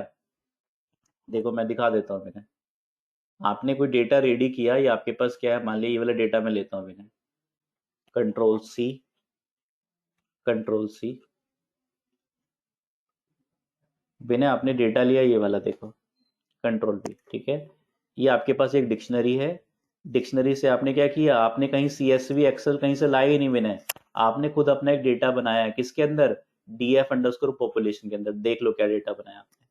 देखो मैं दिखा देता हूँ विनय। आपने कोई डेटा रेडी किया, ये आपके पास क्या है, मान लिया ये वाला डेटा मैं लेता हूँ विनय, कंट्रोल सी, कंट्रोल सी, विनय आपने डेटा लिया ये वाला, देखो कंट्रोल V, ठीक है। ये आपके पास एक डिक्शनरी है, डिक्शनरी से आपने क्या किया, आपने कहीं CSV एक्सेल कहीं से लाए ही नहीं विनय, आपने खुद अपना एक डेटा बनाया है, किसके अंदर, DF अंडरस्कोर पॉपुलेशन के अंदर। देख लो क्या डेटा बनाया आपने,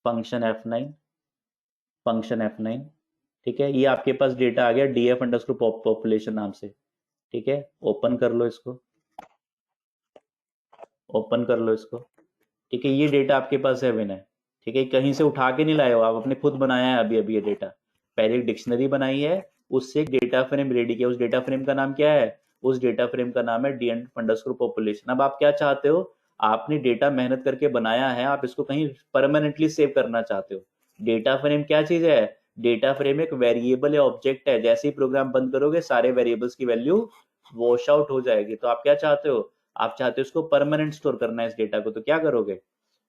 फंक्शन F9, फंक्शन F9, ठीक है। ये आपके पास डेटा आ गया DF अंडरस्कोर पॉपुलेशन नाम से, ठीक है। ओपन कर लो इसको, ओपन कर लो इसको, ठीक है। ये डेटा आपके पास है विनय, ठीक है, कहीं से उठा के नहीं लाए हो आप, आपने खुद बनाया है अभी अभी ये डेटा। पहले एक डिक्शनरी बनाई है, उससे एक डेटा फ्रेम रेडी किया, उस डेटा फ्रेम का नाम क्या है, उस डेटा फ्रेम का नाम है डी अंडरस्कोर पॉपुलेशन। अब आप क्या चाहते हो, आपने डेटा मेहनत करके बनाया है, आप इसको कहीं परमानेंटली सेव करना चाहते हो। डेटा फ्रेम क्या चीज है, डेटा फ्रेम एक वेरिएबल या ऑब्जेक्ट है, जैसे ही प्रोग्राम बंद करोगे सारे वेरिएबल्स की वैल्यू वॉश आउट हो जाएगी। तो आप क्या चाहते हो, आप चाहते हो इसको परमानेंट स्टोर करना है इस डेटा को, तो क्या करोगे,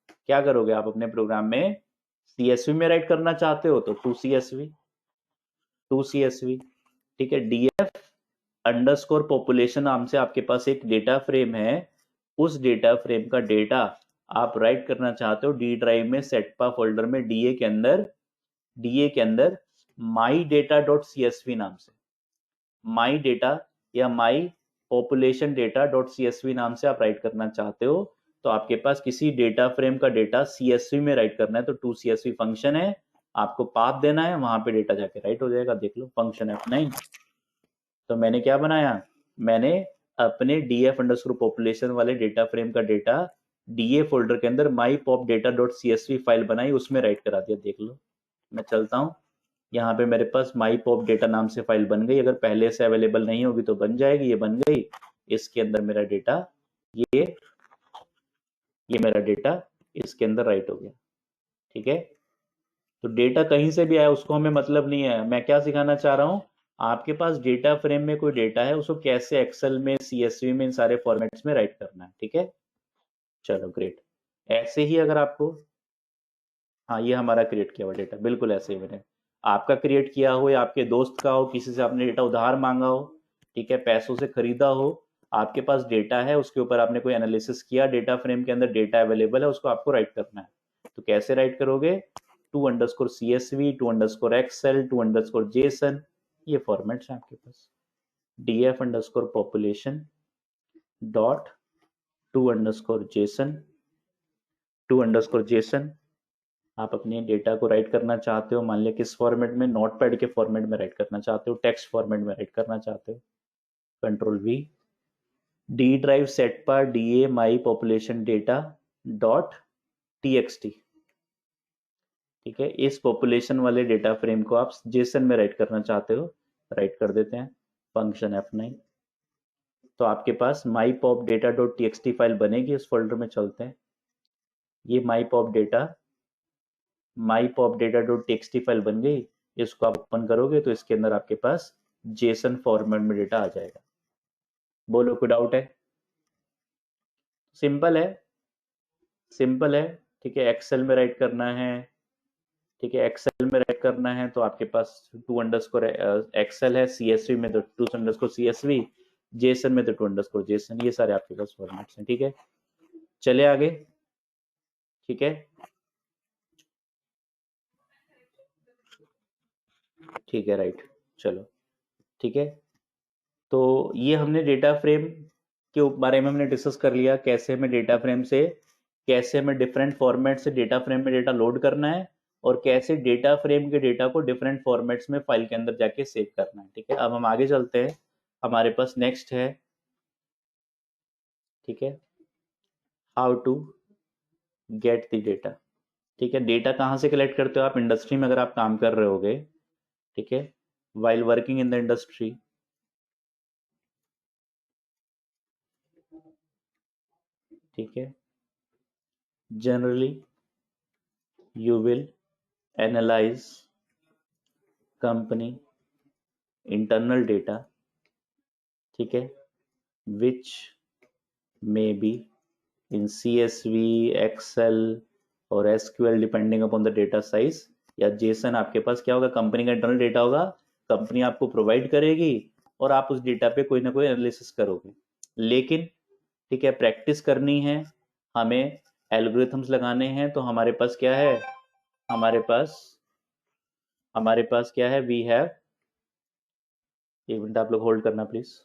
क्या करोगे आप अपने प्रोग्राम में CSV में राइट करना चाहते हो तो टू CSV, ठीक है। DF अंडरस्कोर पॉपुलेशन नाम से आपके पास एक डेटा फ्रेम है, उस डेटा फ्रेम का डेटा आप राइट करना चाहते हो डी ड्राइव में, सेटपा फोल्डर में, DA के अंदर माई डेटा डॉट CSV नाम से, माई डेटा या माई पॉपुलेशन डेटा डॉट CSV नाम से आप राइट करना चाहते हो। तो आपके पास किसी डेटा फ्रेम का डेटा CSV में राइट करना है, तो टू CSV फंक्शन है, आपको पाथ देना है, वहां पे डेटा जाके राइट हो जाएगा। देख लो फंक्शन F9। तो मैंने क्या बनाया, मैंने अपने DF अंडरस्कोर पॉपुलेशन वाले डेटा फ्रेम का डेटा DA फोल्डर के अंदर my pop data dot CSV file बनाई, उसमें राइट करा दिया। देख लो मैं चलता हूँ, यहाँ पे मेरे पास माई पॉप डेटा नाम से फाइल बन गई, अगर पहले से अवेलेबल नहीं होगी तो बन जाएगी, ये बन गई। इसके अंदर मेरा डेटा, ये मेरा डेटा इसके अंदर राइट हो गया, ठीक है। तो डेटा कहीं से भी आया उसको हमें मतलब नहीं है। मैं क्या सिखाना चाह रहा हूँ, आपके पास डेटा फ्रेम में कोई डेटा है, उसको कैसे एक्सेल में, CSV में, इन सारे फॉर्मेट्स में राइट करना है, ठीक है। चलो ग्रेट। ऐसे ही अगर आपको, हाँ ये हमारा क्रिएट किया हुआ डेटा बिल्कुल ऐसे ही मैंने, आपका क्रिएट किया हो या आपके दोस्त का हो, किसी से आपने डेटा उधार मांगा हो, ठीक है, पैसों से खरीदा हो, आपके पास डेटा है, उसके ऊपर आपने कोई एनालिसिस किया, डेटा फ्रेम के अंदर डेटा अवेलेबल है, उसको आपको राइट करना है। तो कैसे राइट करोगे, to underscore CSV, to underscore excel, to underscore JSON, ये फॉर्मेट्स हैं आपके पास। DF underscore population dot to underscore JSON, to underscore JSON, आप अपने डेटा को राइट करना चाहते हो, मान लिया किस फॉर्मेट में, नोटपैड के फॉर्मेट में राइट करना चाहते हो, टेक्स्ट फॉर्मेट में राइट करना चाहते हो, control V, D drive set पर DA माई पॉपुलेशन डेटा डॉट TXT, ठीक है। इस पॉपुलेशन वाले डेटा फ्रेम को आप जेसन में राइट करना चाहते हो, राइट कर देते हैं, फंक्शन F9। तो आपके पास my pop data dot TXT file बनेगी, इस फोल्डर में चलते हैं। ये my pop data dot TXT file बन गई, इसको आप ओपन करोगे तो इसके अंदर आपके पास जेसन फॉर्मेट में डेटा आ जाएगा। बोलो कोई डाउट है? सिंपल है, सिंपल है, ठीक है। एक्सेल में राइट करना है, ठीक है, एक्सेल में राइट करना है तो आपके पास टू अंडरस्कोर एक्सेल है, CSV में तो टू अंडरस्कोर CSV, जेसन में तो _जेसन, ये सारे आपके पास फॉर्मेट्स हैं। ठीक है, चले आगे। ठीक है, ठीक है, राइट, चलो ठीक है। तो ये हमने डेटा फ्रेम के बारे में हमने डिस्कस कर लिया, कैसे हमें डेटा फ्रेम से, कैसे हमें डिफरेंट फॉर्मेट से डेटा फ्रेम में डेटा लोड करना है, और कैसे डेटा फ्रेम के डेटा को डिफरेंट फॉर्मेट्स में फाइल के अंदर जाके सेव करना है। ठीक है, अब हम आगे चलते हैं, हमारे पास नेक्स्ट है, ठीक है, how to get the data. ठीक है, डेटा कहाँ से कलेक्ट करते हो आप? इंडस्ट्री में अगर आप काम कर रहे होगे, ठीक है, while working in the industry, ठीक है, generally you will analyze company internal data, ठीक है, which may be in CSV, Excel और SQL depending upon the data size, या JSON आपके पास क्या होगा, कंपनी का इंटरनल डेटा होगा, कंपनी आपको प्रोवाइड करेगी और आप उस डेटा पे कोई ना कोई एनालिसिस करोगे। लेकिन ठीक है, प्रैक्टिस करनी है, हमें एल्गोरिथम्स लगाने हैं, तो हमारे पास क्या है, हमारे पास क्या है, वी हैव, एक मिनट आप लोग होल्ड करना प्लीज।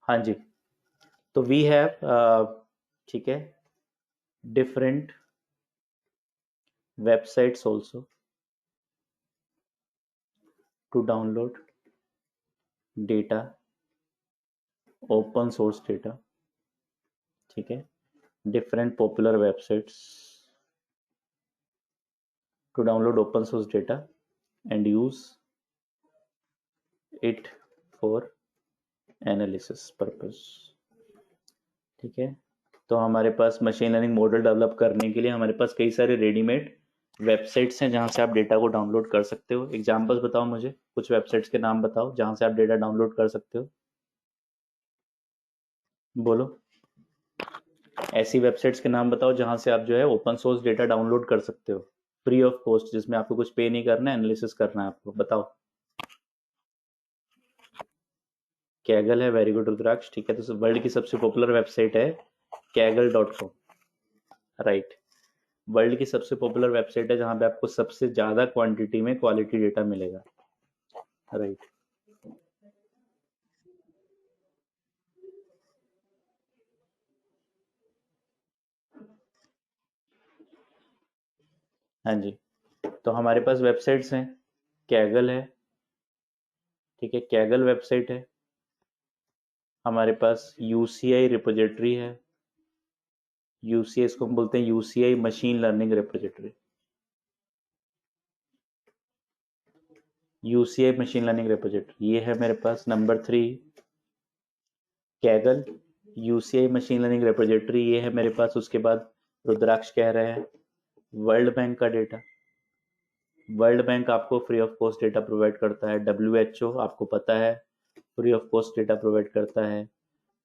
हाँ जी, तो वी हैव, ठीक है, different websites also to download data, open source data, ठीक है, different popular websites to download open source data and use it for analysis purpose. ठीक है, तो हमारे पास मशीन लर्निंग मॉडल डेवलप करने के लिए हमारे पास कई सारे रेडीमेड वेबसाइट्स हैं जहां से आप डेटा को डाउनलोड कर सकते हो। एग्जांपल्स बताओ मुझे, कुछ वेबसाइट्स के नाम बताओ जहां से आप डेटा डाउनलोड कर सकते हो, बोलो। ऐसी वेबसाइट्स के नाम बताओ जहां से आप जो है ओपन सोर्स डेटा डाउनलोड कर सकते हो फ्री ऑफ कॉस्ट, जिसमें आपको कुछ पे नहीं करना है, एनालिसिस करना है आपको, बताओ। कैगल है, वेरी गुड रुद्राक्ष, ठीक है, तो वर्ल्ड की सबसे पॉपुलर वेबसाइट है कैगल.com, राइट। वर्ल्ड की सबसे पॉपुलर वेबसाइट है जहां पे आपको सबसे ज्यादा क्वांटिटी में क्वालिटी डेटा मिलेगा, राइट। हाँ जी, तो हमारे पास वेबसाइट्स हैं, कैगल है, ठीक है, कैगल वेबसाइट है, हमारे पास यूसीआई रिपोजिटरी है, यूसीआई इसको हम बोलते हैं UCI machine learning repository, UCI machine learning repository, ये है मेरे पास number 3 Kaggle UCI machine learning repository, ये है मेरे पास। उसके बाद रुद्राक्ष कह रहे हैं वर्ल्ड बैंक का डेटा, वर्ल्ड बैंक आपको free of cost data provide करता है, WHO आपको पता है free of cost data provide करता है।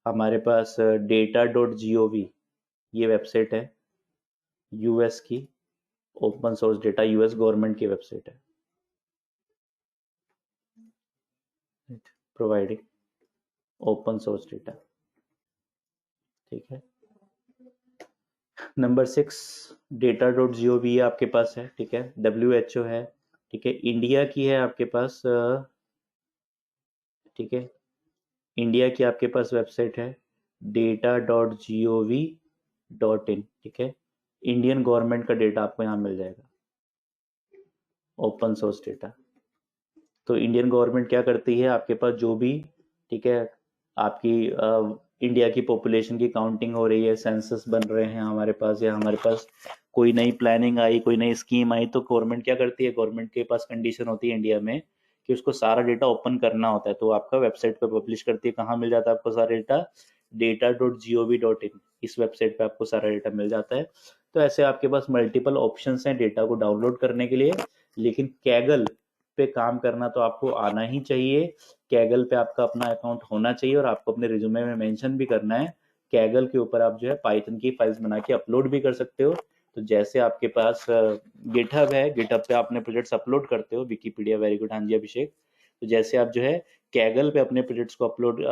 हमारे पास data.gov ये वेबसाइट है, यूएस की open source data, US government की वेबसाइट है, प्रोवाइडिंग ओपन सोर्स डेटा, ठीक है। नंबर 6 data.gov आपके पास है, ठीक है, WHO है, ठीक है, इंडिया की है आपके पास, ठीक है, इंडिया की आपके पास वेबसाइट है data.gov.in, ठीक है, इंडियन गवर्नमेंट का डेटा आपको यहाँ मिल जाएगा, ओपन सोर्स डेटा। तो इंडियन गवर्नमेंट क्या करती है, आपके पास जो भी, ठीक है, आपकी इंडिया की पॉपुलेशन की काउंटिंग हो रही है, सेंसस बन रहे हैं हमारे पास, या हमारे पास कोई नई प्लानिंग आई, कोई नई स्कीम आई, तो गवर्नमेंट क्या करती है, गवर्नमेंट के पास कंडीशन होती है इंडिया में कि उसको सारा डेटा ओपन करना होता है, तो आपका वेबसाइट पे पब्लिश करती है। कहाँ मिल जाता है आपको सारा डेटा? data.gov.in, इस वेबसाइट पे आपको सारा डेटा मिल जाता है। तो ऐसे आपके पास मल्टीपल ऑप्शंस हैं डेटा को डाउनलोड करने के लिए, लेकिन कैगल पे काम करना तो आपको आना ही चाहिए। कैगल पे आपका अपना अकाउंट होना चाहिए और आपको अपने रिज्यूमे में मेंशन भी करना है। कैगल के ऊपर आप जो है पाइथन की फाइल्स बना के अपलोड भी कर सकते हो। तो जैसे आपके पास गिटहब है, गिटहब पे आपने प्रोजेक्ट्स अपलोड करते हो, विकिपीडिया, वेरी गुड, हाँ जी अभिषेक। तो जैसे आप जो है कैगल पे अपने प्रोजेक्ट्स को अपलोड,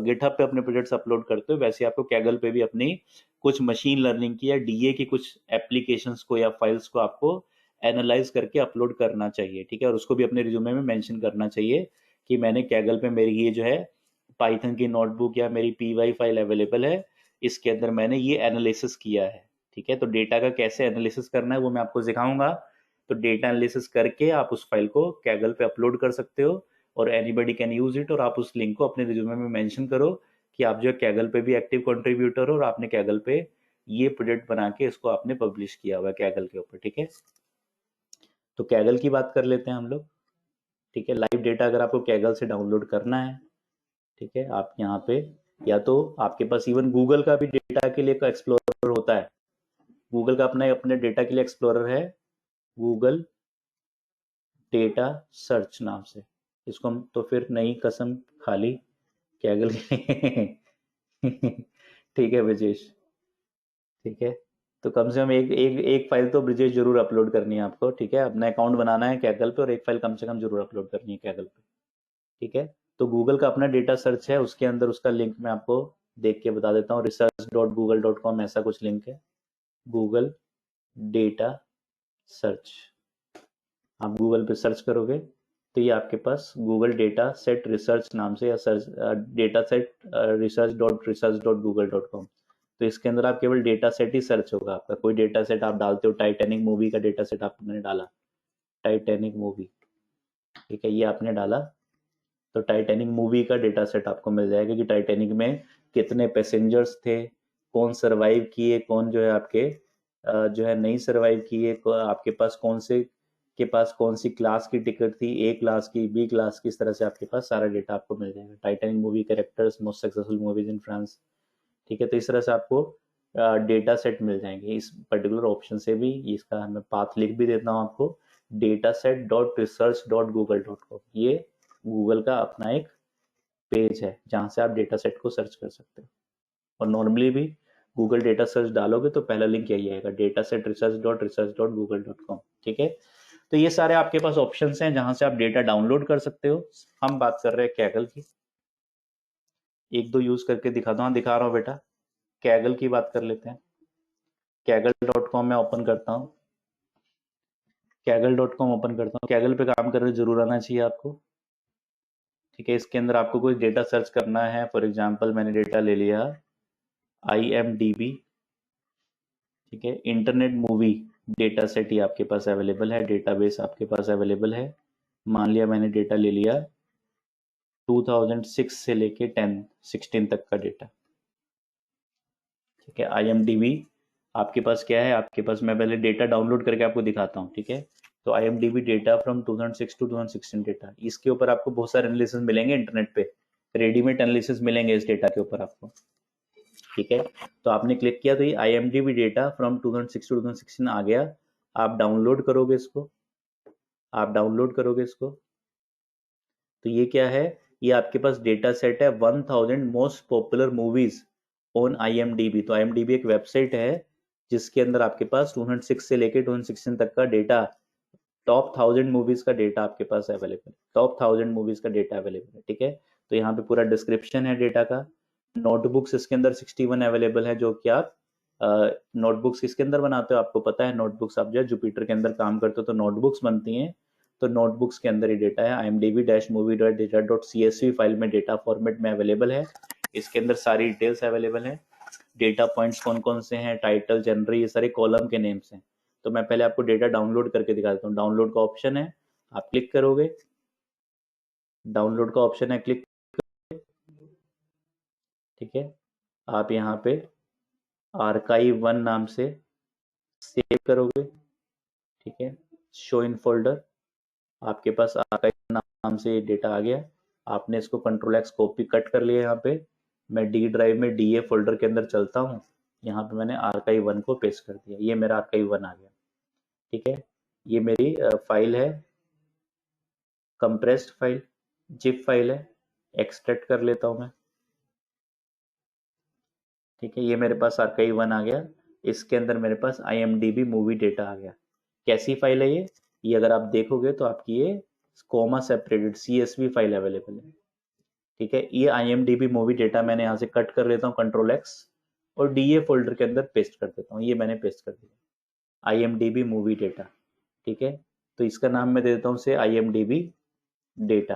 गिटहब पे अपने प्रोजेक्ट्स अपलोड करते हो, वैसे आपको कैगल पे भी अपनी कुछ मशीन लर्निंग की या डीए की कुछ एप्लीकेशंस को या फाइल्स को आपको एनालाइज करके अपलोड करना चाहिए, ठीक है। और उसको भी अपने रिज्यूमे में मेंशन करना चाहिए कि मैंने कैगल पे मेरी ये जो है पाइथन की नोटबुक या मेरी पीवाई फाइल अवेलेबल है, इसके अंदर मैंने ये एनालिसिस किया है, ठीक है। तो डेटा का कैसे एनालिसिस करना है वो मैं आपको सिखाऊंगा। तो डेटा एनालिसिस करके आप उस फाइल को कैगल पे अपलोड कर सकते हो और एनीबडी कैन यूज इट, और आप उस लिंक को अपने रिज्यूमे में मेंशन करो कि आप जो है कैगल पे भी एक्टिव कंट्रीब्यूटर हो और आपने कैगल पे ये प्रोजेक्ट बना के इसको आपने पब्लिश किया हुआ है कैगल के ऊपर, ठीक है। तो कैगल की बात कर लेते हैं हम लोग, ठीक है। लाइव डेटा अगर आपको कैगल से डाउनलोड करना है, ठीक है, आप यहाँ पे, या तो आपके पास इवन गूगल का भी डेटा के लिए एक्सप्लोरर होता है। गूगल का अपने अपने डेटा के लिए एक्सप्लोरर है, गूगल डेटा सर्च नाम से। इसको हम तो फिर नई कसम खाली कैगल ठीक है ब्रजेश, ठीक है। तो कम से कम एक एक एक फाइल तो ब्रजेश जरूर अपलोड करनी है आपको, ठीक है। अपना अकाउंट बनाना है कैगल पे और एक फाइल कम से कम जरूर अपलोड करनी है कैगल पे, ठीक है। तो गूगल का अपना डेटा सर्च है, उसके अंदर उसका लिंक मैं आपको देख के बता देता हूँ, research.google.com ऐसा कुछ लिंक है, गूगल डेटा सर्च। आप गूगल पे सर्च करोगे तो ये आपके पास गूगल डेटा सेट रिसर्च नाम से, या सर्च डेटा सेट research.research.google.com। तो इसके अंदर आप केवल डेटा सेट ही सर्च होगा आपका, कोई डेटा सेट आप डालते हो, टाइटैनिक मूवी का डेटा सेट आपने डाला, टाइटैनिक मूवी, ठीक है, ये आपने डाला, तो टाइटैनिक मूवी का डेटा सेट आपको मिल जाएगा कि टाइटैनिक में कितने पैसेंजर्स थे, कौन सरवाइव किए, कौन जो है आपके जो है नहीं सरवाइव किए, आपके पास कौन से के पास कौन सी क्लास की टिकट थी, ए क्लास की, बी क्लास की, इस तरह से आपके पास सारा डेटा आपको मिल जाएगा। Titanic movie characters, most successful movies in France, ठीक है। तो इस तरह से आपको डेटा सेट मिल जाएंगे इस पर्टिकुलर ऑप्शन से भी। इसका मैं पाथ लिख भी देता हूँ आपको, dataset.research.google.com, ये गूगल का अपना एक पेज है जहाँ से आप डेटा सेट को सर्च कर सकते हो। और नॉर्मली भी गूगल डेटा सर्च डालोगे तो पहला लिंक यही आएगा, dataset.research.research.google.com, ठीक है। तो ये सारे आपके पास ऑप्शंस हैं जहां से आप डेटा डाउनलोड कर सकते हो। हम बात कर रहे हैं कैगल की, एक दो यूज करके दिखा दो, हाँ दिखा रहा हूँ बेटा। कैगल की बात कर लेते हैं, कैगल.com में ओपन करता हूँ, कैगल.com ओपन करता हूँ। कैगल पे काम करने जरूर आना चाहिए आपको, ठीक है। इसके अंदर आपको कोई डेटा सर्च करना है, फॉर एग्जांपल मैंने डेटा ले लिया IMDb, ठीक है। इंटरनेट मूवी डेटा सेट ही आपके पास अवेलेबल है, डेटाबेस आपके पास अवेलेबल है। मान लिया मैंने डेटा ले लिया 2006 से लेके 16 तक का डेटा, ठीक है। IMDb आपके पास क्या है, आपके पास, मैं पहले डेटा डाउनलोड करके आपको दिखाता हूँ, ठीक है। तो IMDb data from 2006 to 2016 data, इसके ऊपर आपको बहुत सारे एनालिसिस मिलेंगे इंटरनेट पे, रेडीमेड एनालिसिस मिलेंगे इस डेटा के ऊपर आपको, ठीक है। तो आपने क्लिक किया तो ये IMDb डेटा फ्रॉम 2006 टू 2016 आ गया। आप डाउनलोड करोगे इसको, आप डाउनलोड करोगे इसको, तो ये क्या है, ये आपके पास डेटा सेट है 1000 most popular movies on IMDb। तो IMDb एक वेबसाइट है जिसके अंदर आपके पास 2006 से लेके 2016 तक का डेटा, टॉप 1000 मूवीज का डेटा आपके पास अवेलेबल, टॉप 1000 मूवीज का डेटा अवेलेबल है, ठीक है। तो यहाँ पे पूरा डिस्क्रिप्शन है डेटा का। नोटबुक्स इसके अंदर 61 अवेलेबल है, जो कि आप नोटबुक्स किसके अंदर बनाते हो आपको पता है, नोटबुक्स आप जो है जुपिटर के अंदर काम करते हो तो नोटबुक्स बनती हैं। तो नोटबुक्स के अंदर ये डेटा है, imdb-movie.data.csv फाइल में डेटा फॉर्मेट में अवेलेबल है। इसके अंदर सारी डिटेल्स अवेलेबल है, डेटा पॉइंट्स कौन कौन से हैं, टाइटल, जनरल, ये सारे कॉलम के नेम्स हैं। तो मैं पहले आपको डेटा डाउनलोड करके दिखा देता हूँ। डाउनलोड का ऑप्शन है, आप क्लिक करोगे, डाउनलोड का ऑप्शन है, क्लिक, ठीक है। आप यहाँ पे आर्काइव 1 नाम से सेव करोगे, ठीक है। शो इन फोल्डर, आपके पास आर्काइव नाम से डेटा आ गया। आपने इसको Ctrl+X कॉपी कट कर लिया यहाँ पे, मैं डी ड्राइव में DA फोल्डर के अंदर चलता हूँ, यहाँ पे मैंने आर्काइव 1 को पेस्ट कर दिया, ये मेरा आर्काइव 1 आ गया। ठीक है, ये मेरी फाइल है, कंप्रेस्ड फाइल, जिप फाइल है, एक्सट्रैक्ट कर लेता हूँ मैं। ठीक है, ये मेरे पास आर्काइव 1 आ गया, इसके अंदर मेरे पास IMDb मूवी डेटा आ गया। कैसी फाइल है ये अगर आप देखोगे तो आपकी ये comma separated CSV file available है। ठीक है, ये IMDb मूवी डेटा मैंने यहाँ से कट कर लेता हूँ Ctrl+X और DA फोल्डर के अंदर पेस्ट कर देता हूँ, ये मैंने पेस्ट कर दिया IMDb मूवी डेटा। ठीक है, तो इसका नाम मैं दे देता हूँ से IMDb डेटा।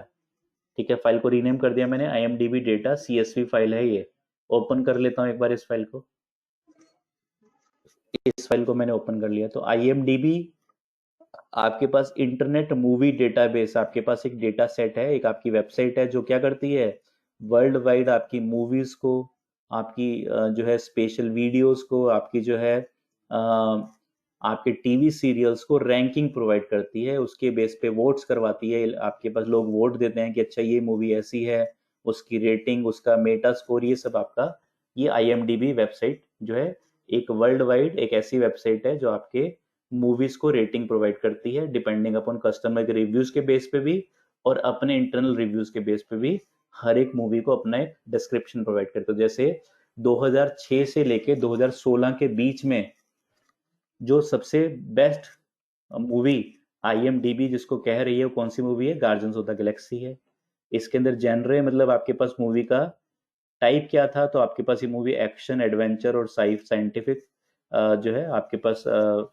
ठीक है, फाइल को रीनेम कर दिया मैंने, IMDb डेटा CSV फाइल है ये। ओपन कर लेता हूँ एक बार इस फाइल को, इस फाइल को मैंने ओपन कर लिया। तो IMDb आपके पास इंटरनेट मूवी डेटाबेस, आपके पास एक डेटा सेट है, एक आपकी वेबसाइट है जो क्या करती है, वर्ल्ड वाइड आपकी मूवीज को, आपकी जो है स्पेशल वीडियोस को, आपकी जो है आपके टीवी सीरियल्स को रैंकिंग प्रोवाइड करती है, उसके बेस पे वोट्स करवाती है। आपके पास लोग वोट देते हैं कि अच्छा ये मूवी ऐसी है, उसकी रेटिंग, उसका मेटा स्कोर, ये सब आपका ये IMDb वेबसाइट जो है एक वर्ल्ड वाइड एक ऐसी वेबसाइट है जो आपके मूवीज को रेटिंग प्रोवाइड करती है डिपेंडिंग अपॉन कस्टमर के रिव्यूज के बेस पे भी और अपने इंटरनल रिव्यूज के बेस पे भी हर एक मूवी को अपना एक डिस्क्रिप्शन प्रोवाइड करते हो। जैसे 2006 से लेके 2016 के बीच में जो सबसे बेस्ट मूवी IMDb जिसको कह रही है वो कौन सी मूवी है, गार्जियंस ऑफ द गैलेक्सी है। इसके अंदर जेनरे मतलब आपके पास मूवी का टाइप क्या था, तो आपके पास ये मूवी एक्शन, एडवेंचर और साइंटिफिक जो है आपके पास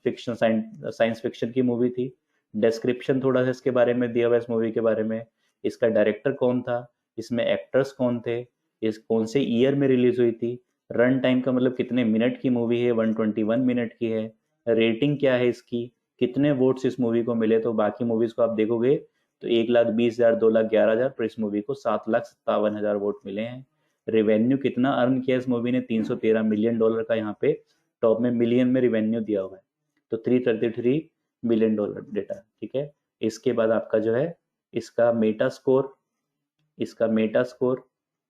फिक्शन, साइंस फिक्शन की मूवी थी। डिस्क्रिप्शन थोड़ा सा इसके बारे में दिया हुआ है इस मूवी के बारे में, इसका डायरेक्टर कौन था, इसमें एक्टर्स कौन थे, इस कौन से ईयर में रिलीज हुई थी, रन टाइम का मतलब कितने मिनट की मूवी है, 121 मिनट की है, रेटिंग क्या है इसकी, कितने वोट्स इस मूवी को मिले। तो बाकी मूवीज को आप देखोगे तो 1,20,000, 2,11,000, पर इस मूवी को 7,57,000 वोट मिले हैं। रेवेन्यू कितना अर्न किया इस मूवी ने, $313 मिलियन का यहाँ पे टॉप में मिलियन में रिवेन्यू दिया हुआ है, तो $333 मिलियन डेटा। ठीक है, इसके बाद आपका जो है इसका मेटा स्कोर, इसका मेटा स्कोर,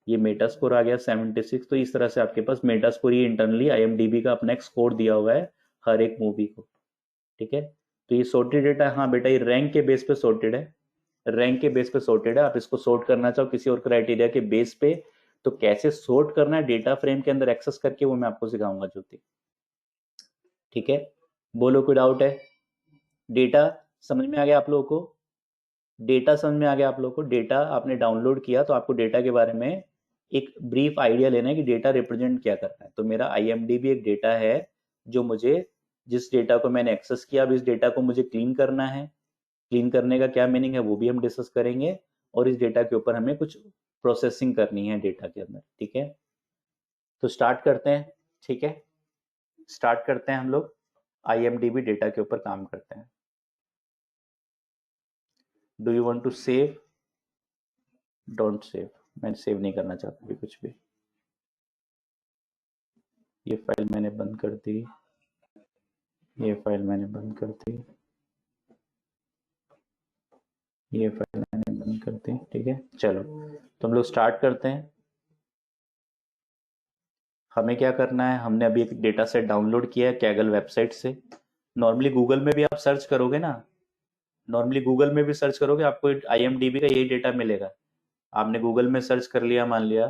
ये मेटा स्कोर आ गया 76। तो इस तरह से आपके पास मेटा स्कोर, ये इंटरनली IMDb का अपना एक स्कोर दिया हुआ है हर एक मूवी को। ठीक है, तो ये सॉर्टेड डेटा, हाँ बेटा ये रैंक के बेस पे सॉर्टेड है, रैंक के बेस पे सॉर्टेड है। आप इसको सॉर्ट करना चाहो किसी और क्राइटेरिया के बेस पे तो कैसे सॉर्ट करना है डेटा फ्रेम के अंदर एक्सेस करके, वो मैं आपको सिखाऊंगा ज्योति। ठीक है, बोलो कोई डाउट है? डेटा समझ में आ गया आप लोगों को? डेटा समझ में आ गया आप लोगों को? डेटा आपने डाउनलोड किया तो आपको डेटा के बारे में एक ब्रीफ आइडिया लेना है कि डेटा रिप्रेजेंट क्या करता है। तो मेरा IMDb एक डेटा है जो मुझे, जिस डेटा को मैंने एक्सेस किया, अब इस डेटा को मुझे क्लीन करना है। क्लीन करने का क्या मीनिंग है वो भी हम डिस्कस करेंगे, और इस डेटा के ऊपर हमें कुछ प्रोसेसिंग करनी है डेटा के अंदर। ठीक है, तो स्टार्ट करते हैं। ठीक है, स्टार्ट करते हैं हम लोग IMDb डेटा के ऊपर काम करते हैं। Do you want to save? Don't save, मैं सेव नहीं करना चाहता अभी कुछ भी। ये फाइल मैंने बंद कर दी, ये फाइल मैंने बंद कर दी, ये फाइल मैंने बंद कर दी। ठीक है, चलो तो हम लोग स्टार्ट करते हैं। हमें क्या करना है, हमने अभी एक डेटा सेट डाउनलोड किया है कैगल वेबसाइट से। नॉर्मली गूगल में भी आप सर्च करोगे ना, नॉर्मली गूगल में भी सर्च करोगे आपको IMDb का यही डेटा मिलेगा। आपने गूगल में सर्च कर लिया, मान लिया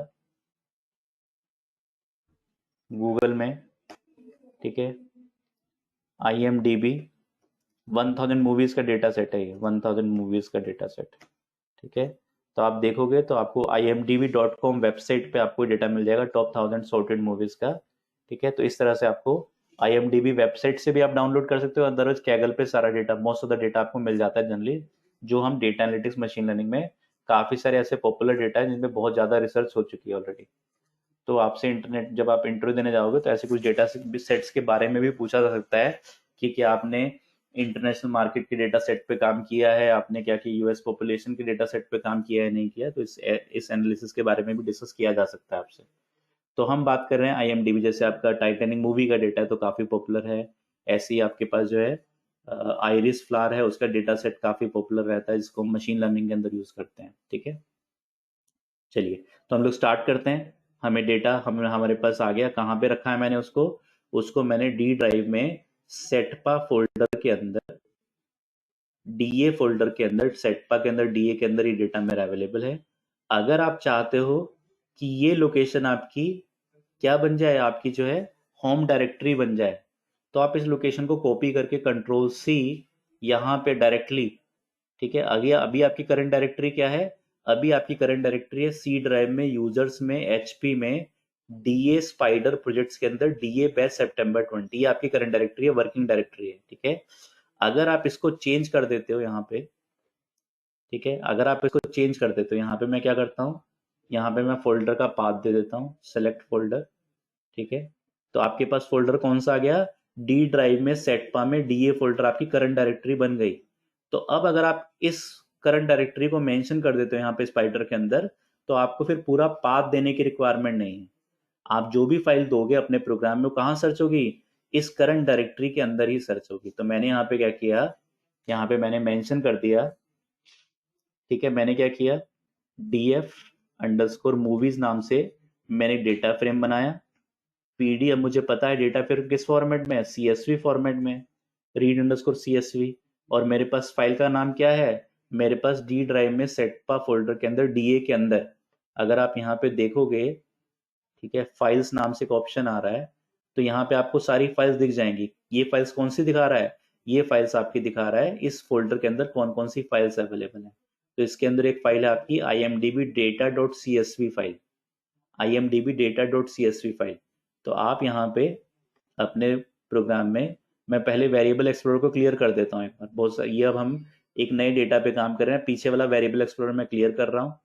गूगल में, ठीक है, IMDb 1000 मूवीज का डेटा सेट है ये, 1000 मूवीज का डेटा सेट। ठीक है, तो आप देखोगे तो आपको imdb.com वेबसाइट पे आपको डेटा मिल जाएगा टॉप 1000 सॉर्टेड मूवीज का। ठीक है, तो इस तरह से आपको IMDb वेबसाइट से भी आप डाउनलोड कर सकते हो, अदरवाइज कैगल पे सारा data, most of the data आपको मिल जाता है जनरली। जो हम डेटा एनालिटिक्स मशीन लर्निंग में काफी सारे ऐसे पॉपुलर डेटा है जिनमें बहुत ज्यादा रिसर्च हो चुकी है ऑलरेडी। तो आपसे इंटरनेट जब आप इंटरव्यू देने जाओगे तो ऐसे कुछ डेटा सेट्स के बारे में भी पूछा जा सकता है कि क्या आपने इंटरनेशनल मार्केट के डेटा सेट पे काम किया है, आपने क्या कि US पॉपुलेशन के डेटा सेट पे काम किया है नहीं किया, तो इस एनालिसिस के बारे में भी डिस्कस किया जा सकता है आपसे। तो हम बात कर रहे हैं IMDb, जैसे आपका टाइटैनिक मूवी का डेटा है तो काफी पॉपुलर है। ऐसे ही आपके पास जो है आइरिस फ्लावर है, उसका डेटा सेट काफी पॉपुलर रहता है जिसको हम मशीन लर्निंग के अंदर यूज करते हैं। ठीक है, चलिए तो हम लोग स्टार्ट करते हैं। हमें डेटा हमारे पास आ गया। कहाँ पे रखा है मैंने उसको मैंने डी ड्राइव में सेटपा फोल्डर के अंदर, डीए फोल्डर के अंदर, सेटपा के अंदर, डीए के अंदर ये डेटा मेरा अवेलेबल है। अगर आप चाहते हो कि ये लोकेशन आपकी क्या बन जाए, आपकी जो है होम डायरेक्टरी बन जाए, तो आप इस लोकेशन को कॉपी करके कंट्रोल सी यहाँ पे डायरेक्टली, ठीक है। अभी अभी आपकी करंट डायरेक्टरी क्या है? अभी आपकी करंट डायरेक्टरी है सी ड्राइव में, यूजर्स में, एचपी में, डीए स्पाइडर प्रोजेक्ट्स के अंदर डीए बैच सितंबर 20, ये आपकी करंट डायरेक्टरी है, वर्किंग डायरेक्टरी है, ठीक है। अगर आप इसको चेंज कर देते हो यहाँ पे, ठीक है, अगर आप इसको चेंज कर देते हो यहाँ पे, मैं क्या करता हूँ, यहाँ पे मैं फोल्डर का पाथ दे देता हूँ, सेलेक्ट फोल्डर, ठीक है। तो आपके पास फोल्डर कौन सा आ गया? डी ड्राइव में सेटपा में डीए फोल्डर आपकी करंट डायरेक्टरी बन गई। तो अब अगर आप इस करंट डायरेक्टरी को मेंशन कर देते हो यहाँ पे स्पाइडर के अंदर, तो आपको फिर पूरा पाथ देने की रिक्वायरमेंट नहीं है। आप जो भी फाइल दोगे अपने प्रोग्राम में, वो कहाँ सर्च होगी? इस करंट डायरेक्टरी के अंदर ही सर्च होगी। तो मैंने यहाँ पे क्या किया, यहाँ पे मैंने मेंशन कर दिया, ठीक है। मैंने क्या किया, df अंडरस्कोर मूवीज नाम से मैंने डेटा फ्रेम बनाया। पीडी, अब मुझे पता है डेटा फ्रेम किस फॉर्मेट में है, सीएसवी फॉर्मेट में, रीड अंडरस्कोर सीएसवी। और मेरे पास फाइल का नाम क्या है, मेरे पास डी ड्राइव में सेटपा फोल्डर के अंदर, डीए के अंदर, अगर आप यहाँ पे देखोगे, ठीक है, फाइल्स नाम से एक ऑप्शन आ रहा है, तो यहाँ पे आपको सारी फाइल्स दिख जाएंगी। ये फाइल्स कौन सी दिखा रहा है? ये फाइल्स आपकी दिखा रहा है इस फोल्डर के अंदर कौन कौन सी फाइल्स अवेलेबल है। तो इसके अंदर एक फाइल है आपकी imdb data.csv file, imdb data.csv file. तो आप यहाँ पे अपने प्रोग्राम में, मैं पहले वेरिएबल एक्सप्लोरर को क्लियर कर देता हूँ एक बार, बहुत ये अब हम एक नए डेटा पे काम कर रहे हैं, पीछे वाला वेरिएबल एक्सप्लोरर मैं क्लियर कर रहा हूँ,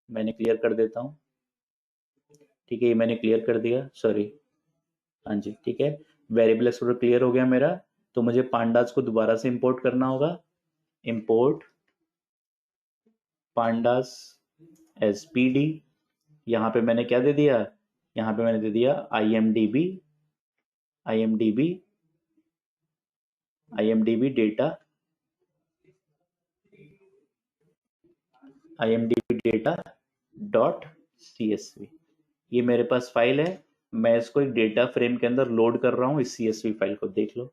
मैंने क्लियर कर देता हूँ, ठीक है, ये मैंने क्लियर कर दिया, सॉरी, हाँ जी, ठीक है। वेरिएबल एक्सप्लोरर क्लियर हो गया मेरा। तो मुझे पांडास को दोबारा से इंपोर्ट करना होगा, इंपोर्ट पांडास एसपीडी। यहाँ पे मैंने क्या दे दिया, यहाँ पे मैंने दे दिया imdb data, imdb data dot csv, ये मेरे पास फाइल है। मैं इसको एक डेटा फ्रेम के अंदर लोड कर रहा हूँ, इस csv फाइल को देख लो।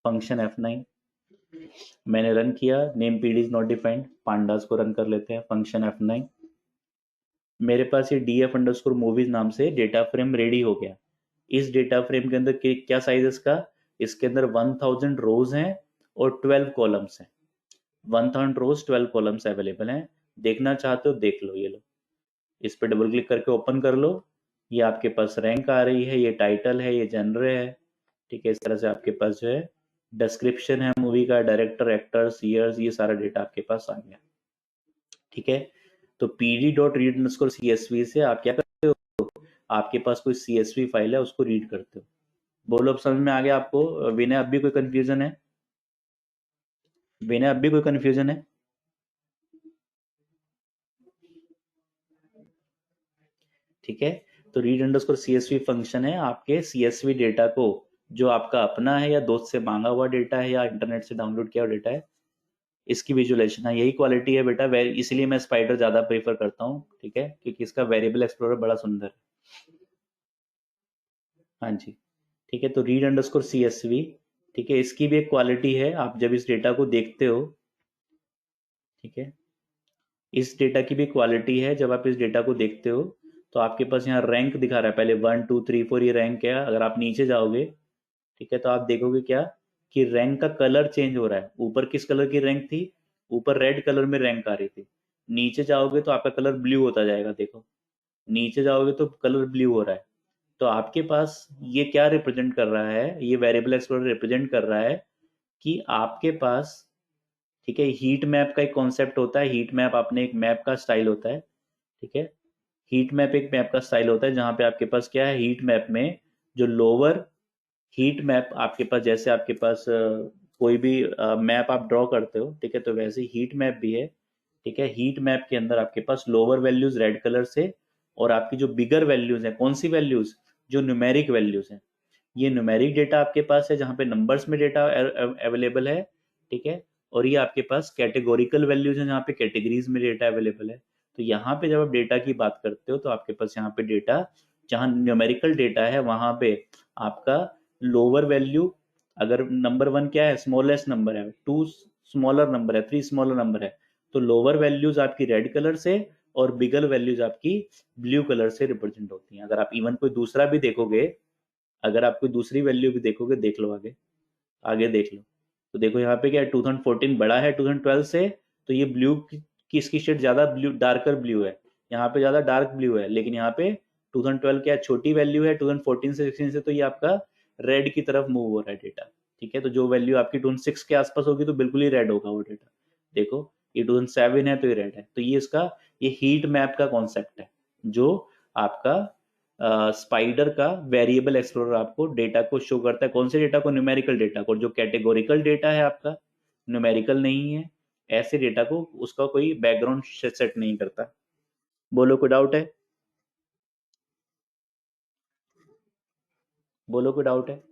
फंक्शन F9 मैंने रन किया, name PD is not defined, pandas को रन कर लेते हैं, फंक्शन F9। मेरे पास ये df अंडरस्कोर मूवीज नाम से डेटा फ्रेम रेडी हो गया। इस डेटा फ्रेम के अंदर क्या साइज है इसका? इसके अंदर 1000 रोज हैं और 12 कॉलम्स हैं। 1000 रोज 12 कॉलम्स अवेलेबल हैं। देखना चाहते हो देख लो, ये लो, इस पर डबल क्लिक करके ओपन कर लो। ये आपके पास रैंक आ रही है, ये टाइटल है, ये जनर है, ठीक है। इस तरह से आपके पास जो है डिस्क्रिप्शन है मूवी का, डायरेक्टर, एक्टर्स, ईयर्स, ये सारा डेटा आपके पास आ गया, ठीक है। तो pd.read_csv से आप क्या करते हो, आपके पास कोई csv फाइल है उसको रीड करते हो। बोलो, अब समझ में आ गया आपको? विनय, अब भी कोई कंफ्यूजन है? विनय, अब भी कोई कंफ्यूजन है? ठीक है। तो रीड अंडरस्कोर सीएसवी फंक्शन है आपके सीएसवी डेटा को, जो आपका अपना है या दोस्त से मांगा हुआ डेटा है या इंटरनेट से डाउनलोड किया हुआ डेटा है, इसकी विजुअलाइजेशन है। यही क्वालिटी है बेटा, इसलिए मैं स्पाइडर ज्यादा प्रेफर करता हूँ, ठीक है, क्योंकि इसका वेरिएबल एक्सप्लोरर बड़ा सुंदर है। हाँ जी, ठीक है। तो रीड अंडरस्कोर सीएसवी, ठीक है, इसकी भी एक क्वालिटी है। आप जब इस डेटा को देखते हो, ठीक है, इस डेटा की भी क्वालिटी है। जब आप इस डेटा को देखते हो तो आपके पास यहाँ रैंक दिखा रहा है, पहले 1 2 3 4 ये रैंक है। अगर आप नीचे जाओगे, ठीक है, तो आप देखोगे क्या कि रैंक का कलर चेंज हो रहा है। ऊपर किस कलर की रैंक थी? ऊपर रेड कलर में रैंक आ रही थी। नीचे जाओगे तो आपका कलर ब्लू होता जाएगा, देखो, नीचे जाओगे तो कलर ब्लू हो रहा है। तो आपके पास ये क्या रिप्रेजेंट कर रहा है, ये वेरिएबल एक्सप्लोरर रिप्रेजेंट कर रहा है कि आपके पास, ठीक है, हीट मैप का एक कॉन्सेप्ट होता है। हीट मैप अपने एक मैप का स्टाइल होता है, ठीक है। हीट मैप एक मैप का स्टाइल होता है जहां पे आपके पास क्या है, हीट मैप में जो लोअर हीट मैप आपके पास, जैसे आपके पास कोई भी मैप आप ड्रॉ करते हो, ठीक है, तो वैसे हीट मैप भी है, ठीक है। हीट मैप के अंदर आपके पास लोअर वैल्यूज रेड कलर से, और आपकी जो बिगर वैल्यूज है, कौन सी वैल्यूज? जो न्यूमेरिक वैल्यूज हैं। ये न्यूमेरिक डेटा आपके पास है जहाँ पे नंबर्स में डेटा अवेलेबल है, ठीक है। और ये आपके पास कैटेगोरिकल वैल्यूज है जहाँ पे कैटेगरीज में डेटा अवेलेबल है। तो यहाँ पे जब आप डेटा की बात करते हो तो आपके पास यहाँ पे डेटा, जहाँ न्यूमेरिकल डेटा है वहां पे आपका लोअर वैल्यू, अगर नंबर 1 क्या है, स्मॉलेस्ट नंबर है, 2 स्मॉलर नंबर है, 3 स्मॉलर नंबर है, तो लोअर वैल्यूज आपकी रेड कलर से और बिगर वैल्यूज आपकी ब्लू कलर से रिप्रेजेंट होती हैं। अगर आप इवन कोई दूसरा भी देखोगे, अगर आप कोई दूसरी वैल्यू भी देखोगे, देख लो आगे, आगे देख लो, तो देखो यहाँ पे क्या है, 2014 बड़ा है 2012 से, तो ये ब्लू की इसकी शेड ज्यादा ब्लू, डार्कर ब्लू है, यहाँ पे ज्यादा डार्क ब्लू है, लेकिन यहाँ पे 2012 क्या छोटी वैल्यू है, 2014 से 16 से तो ये आपका रेड की तरफ मूव हो रहा है डेटा। ठीक है, तो जो वैल्यू आपकी 2006 के आसपास होगी तो बिल्कुल ही रेड होगा वो डेटा। देखो ये 2007 है तो ये रेड है, तो ये इसका ये हीट मैप का कॉन्सेप्ट है, जो आपका स्पाइडर का वेरिएबल एक्सप्लोरर आपको डेटा को शो करता है। कौन से डेटा को? न्यूमेरिकल डेटा को। जो कैटेगोरिकल डेटा है आपका, न्यूमेरिकल नहीं है, ऐसे डेटा को उसका कोई बैकग्राउंड सेट नहीं करता। बोलो कोई डाउट है? बोलो कोई डाउट है?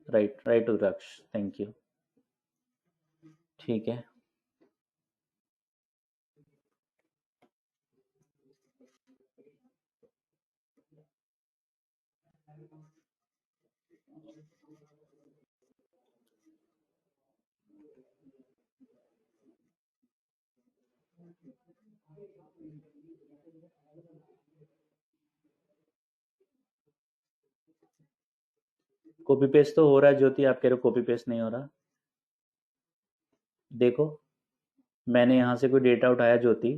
Right right Rudraksh, thank you. ठीक है, कॉपी पेस्ट तो हो रहा है ज्योति, आप कह रहे हो कॉपी पेस्ट नहीं हो रहा। देखो मैंने यहाँ से कोई डेटा उठाया ज्योति,